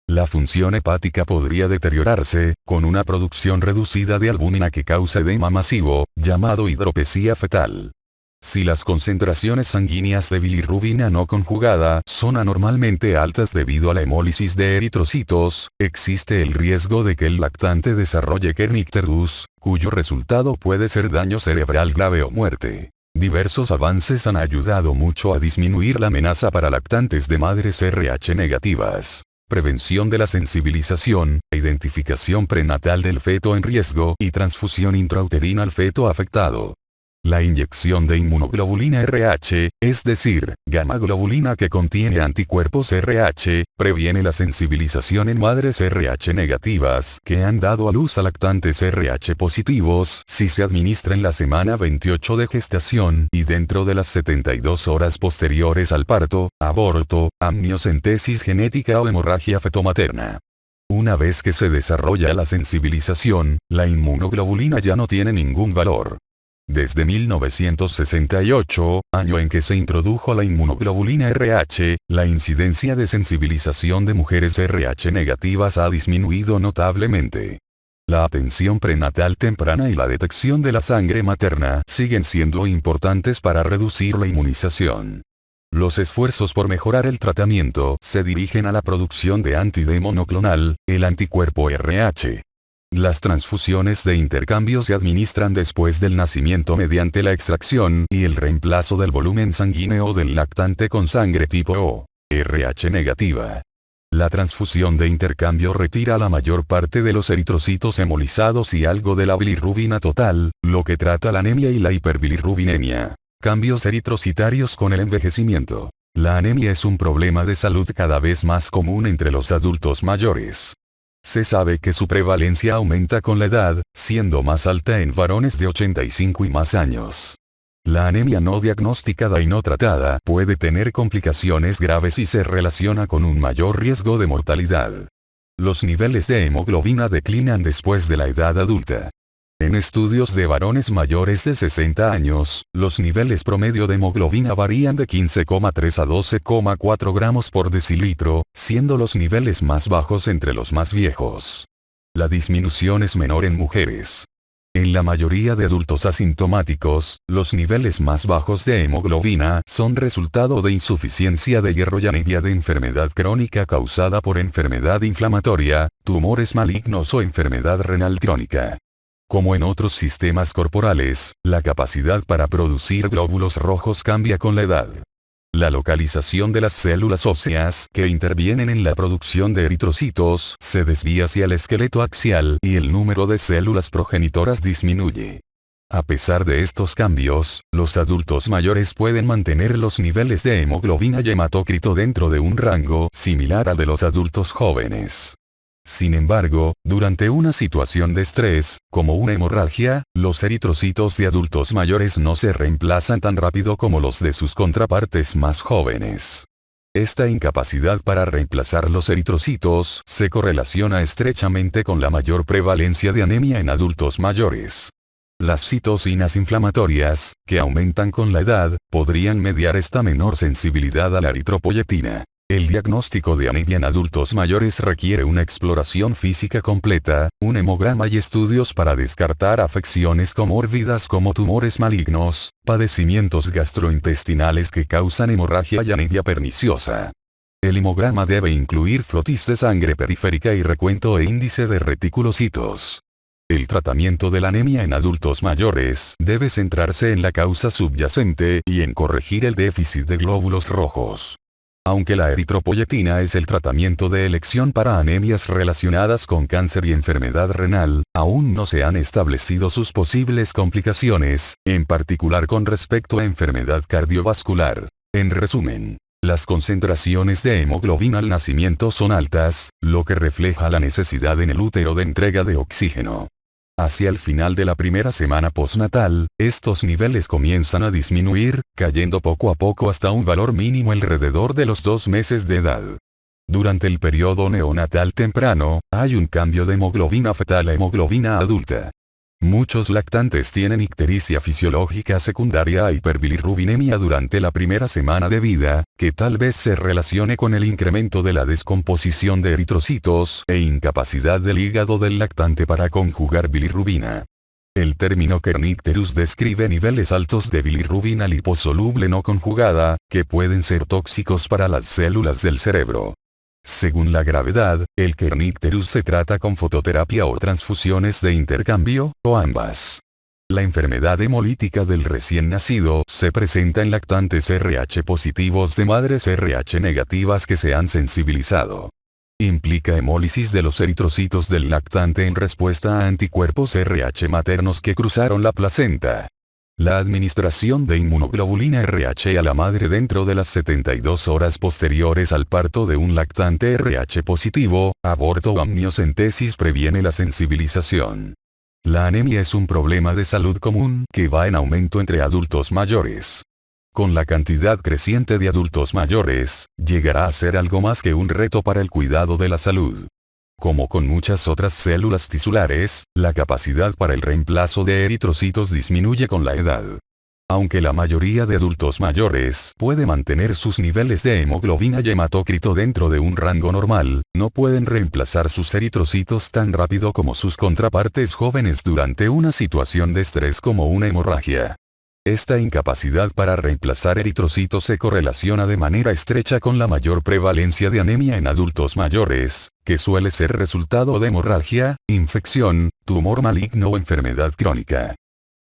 Speaker 1: La función hepática podría deteriorarse, con una producción reducida de albúmina que causa edema masivo, llamado hidropesía fetal. Si las concentraciones sanguíneas de bilirrubina no conjugada son anormalmente altas debido a la hemólisis de eritrocitos, existe el riesgo de que el lactante desarrolle kernicterus, cuyo resultado puede ser daño cerebral grave o muerte. Diversos avances han ayudado mucho a disminuir la amenaza para lactantes de madres RH negativas. Prevención de la sensibilización, identificación prenatal del feto en riesgo y transfusión intrauterina al feto afectado. La inyección de inmunoglobulina RH, es decir, gamma-globulina que contiene anticuerpos RH, previene la sensibilización en madres RH negativas que han dado a luz a lactantes RH positivos si se administra en la semana 28 de gestación y dentro de las 72 horas posteriores al parto, aborto, amniocentesis genética o hemorragia fetomaterna. Una vez que se desarrolla la sensibilización, la inmunoglobulina ya no tiene ningún valor. Desde 1968, año en que se introdujo la inmunoglobulina RH, la incidencia de sensibilización de mujeres RH negativas ha disminuido notablemente. La atención prenatal temprana y la detección de la sangre materna siguen siendo importantes para reducir la inmunización. Los esfuerzos por mejorar el tratamiento se dirigen a la producción de anti-D monoclonal, el anticuerpo RH. Las transfusiones de intercambio se administran después del nacimiento mediante la extracción y el reemplazo del volumen sanguíneo del lactante con sangre tipo O, RH negativa. La transfusión de intercambio retira la mayor parte de los eritrocitos hemolizados y algo de la bilirrubina total, lo que trata la anemia y la hiperbilirrubinemia. Cambios eritrocitarios con el envejecimiento. La anemia es un problema de salud cada vez más común entre los adultos mayores. Se sabe que su prevalencia aumenta con la edad, siendo más alta en varones de 85 y más años. La anemia no diagnosticada y no tratada puede tener complicaciones graves y se relaciona con un mayor riesgo de mortalidad. Los niveles de hemoglobina declinan después de la edad adulta. En estudios de varones mayores de 60 años, los niveles promedio de hemoglobina varían de 15,3 a 12,4 gramos por decilitro, siendo los niveles más bajos entre los más viejos. La disminución es menor en mujeres. En la mayoría de adultos asintomáticos, los niveles más bajos de hemoglobina son resultado de insuficiencia de hierro y anemia de enfermedad crónica causada por enfermedad inflamatoria, tumores malignos o enfermedad renal crónica. Como en otros sistemas corporales, la capacidad para producir glóbulos rojos cambia con la edad. La localización de las células óseas que intervienen en la producción de eritrocitos se desvía hacia el esqueleto axial y el número de células progenitoras disminuye. A pesar de estos cambios, los adultos mayores pueden mantener los niveles de hemoglobina y hematócrito dentro de un rango similar al de los adultos jóvenes. Sin embargo, durante una situación de estrés, como una hemorragia, los eritrocitos de adultos mayores no se reemplazan tan rápido como los de sus contrapartes más jóvenes. Esta incapacidad para reemplazar los eritrocitos se correlaciona estrechamente con la mayor prevalencia de anemia en adultos mayores. Las citocinas inflamatorias, que aumentan con la edad, podrían mediar esta menor sensibilidad a la eritropoyetina. El diagnóstico de anemia en adultos mayores requiere una exploración física completa, un hemograma y estudios para descartar afecciones comórbidas como tumores malignos, padecimientos gastrointestinales que causan hemorragia y anemia perniciosa. El hemograma debe incluir flotis de sangre periférica y recuento e índice de reticulocitos. El tratamiento de la anemia en adultos mayores debe centrarse en la causa subyacente y en corregir el déficit de glóbulos rojos. Aunque la eritropoyetina es el tratamiento de elección para anemias relacionadas con cáncer y enfermedad renal, aún no se han establecido sus posibles complicaciones, en particular con respecto a enfermedad cardiovascular. En resumen, las concentraciones de hemoglobina al nacimiento son altas, lo que refleja la necesidad en el útero de entrega de oxígeno. Hacia el final de la primera semana postnatal, estos niveles comienzan a disminuir, cayendo poco a poco hasta un valor mínimo alrededor de los 2 meses de edad. Durante el periodo neonatal temprano, hay un cambio de hemoglobina fetal a hemoglobina adulta. Muchos lactantes tienen ictericia fisiológica secundaria a hiperbilirrubinemia durante la primera semana de vida, que tal vez se relacione con el incremento de la descomposición de eritrocitos e incapacidad del hígado del lactante para conjugar bilirrubina. El término kernicterus describe niveles altos de bilirrubina liposoluble no conjugada, que pueden ser tóxicos para las células del cerebro. Según la gravedad, el kernicterus se trata con fototerapia o transfusiones de intercambio, o ambas. La enfermedad hemolítica del recién nacido se presenta en lactantes RH positivos de madres RH negativas que se han sensibilizado. Implica hemólisis de los eritrocitos del lactante en respuesta a anticuerpos RH maternos que cruzaron la placenta. La administración de inmunoglobulina RH a la madre dentro de las 72 horas posteriores al parto de un lactante RH positivo, aborto o amniocentesis previene la sensibilización. La anemia es un problema de salud común que va en aumento entre adultos mayores. Con la cantidad creciente de adultos mayores, llegará a ser algo más que un reto para el cuidado de la salud. Como con muchas otras células tisulares, la capacidad para el reemplazo de eritrocitos disminuye con la edad. Aunque la mayoría de adultos mayores puede mantener sus niveles de hemoglobina y hematócrito dentro de un rango normal, no pueden reemplazar sus eritrocitos tan rápido como sus contrapartes jóvenes durante una situación de estrés como una hemorragia. Esta incapacidad para reemplazar eritrocitos se correlaciona de manera estrecha con la mayor prevalencia de anemia en adultos mayores, que suele ser resultado de hemorragia, infección, tumor maligno o enfermedad crónica.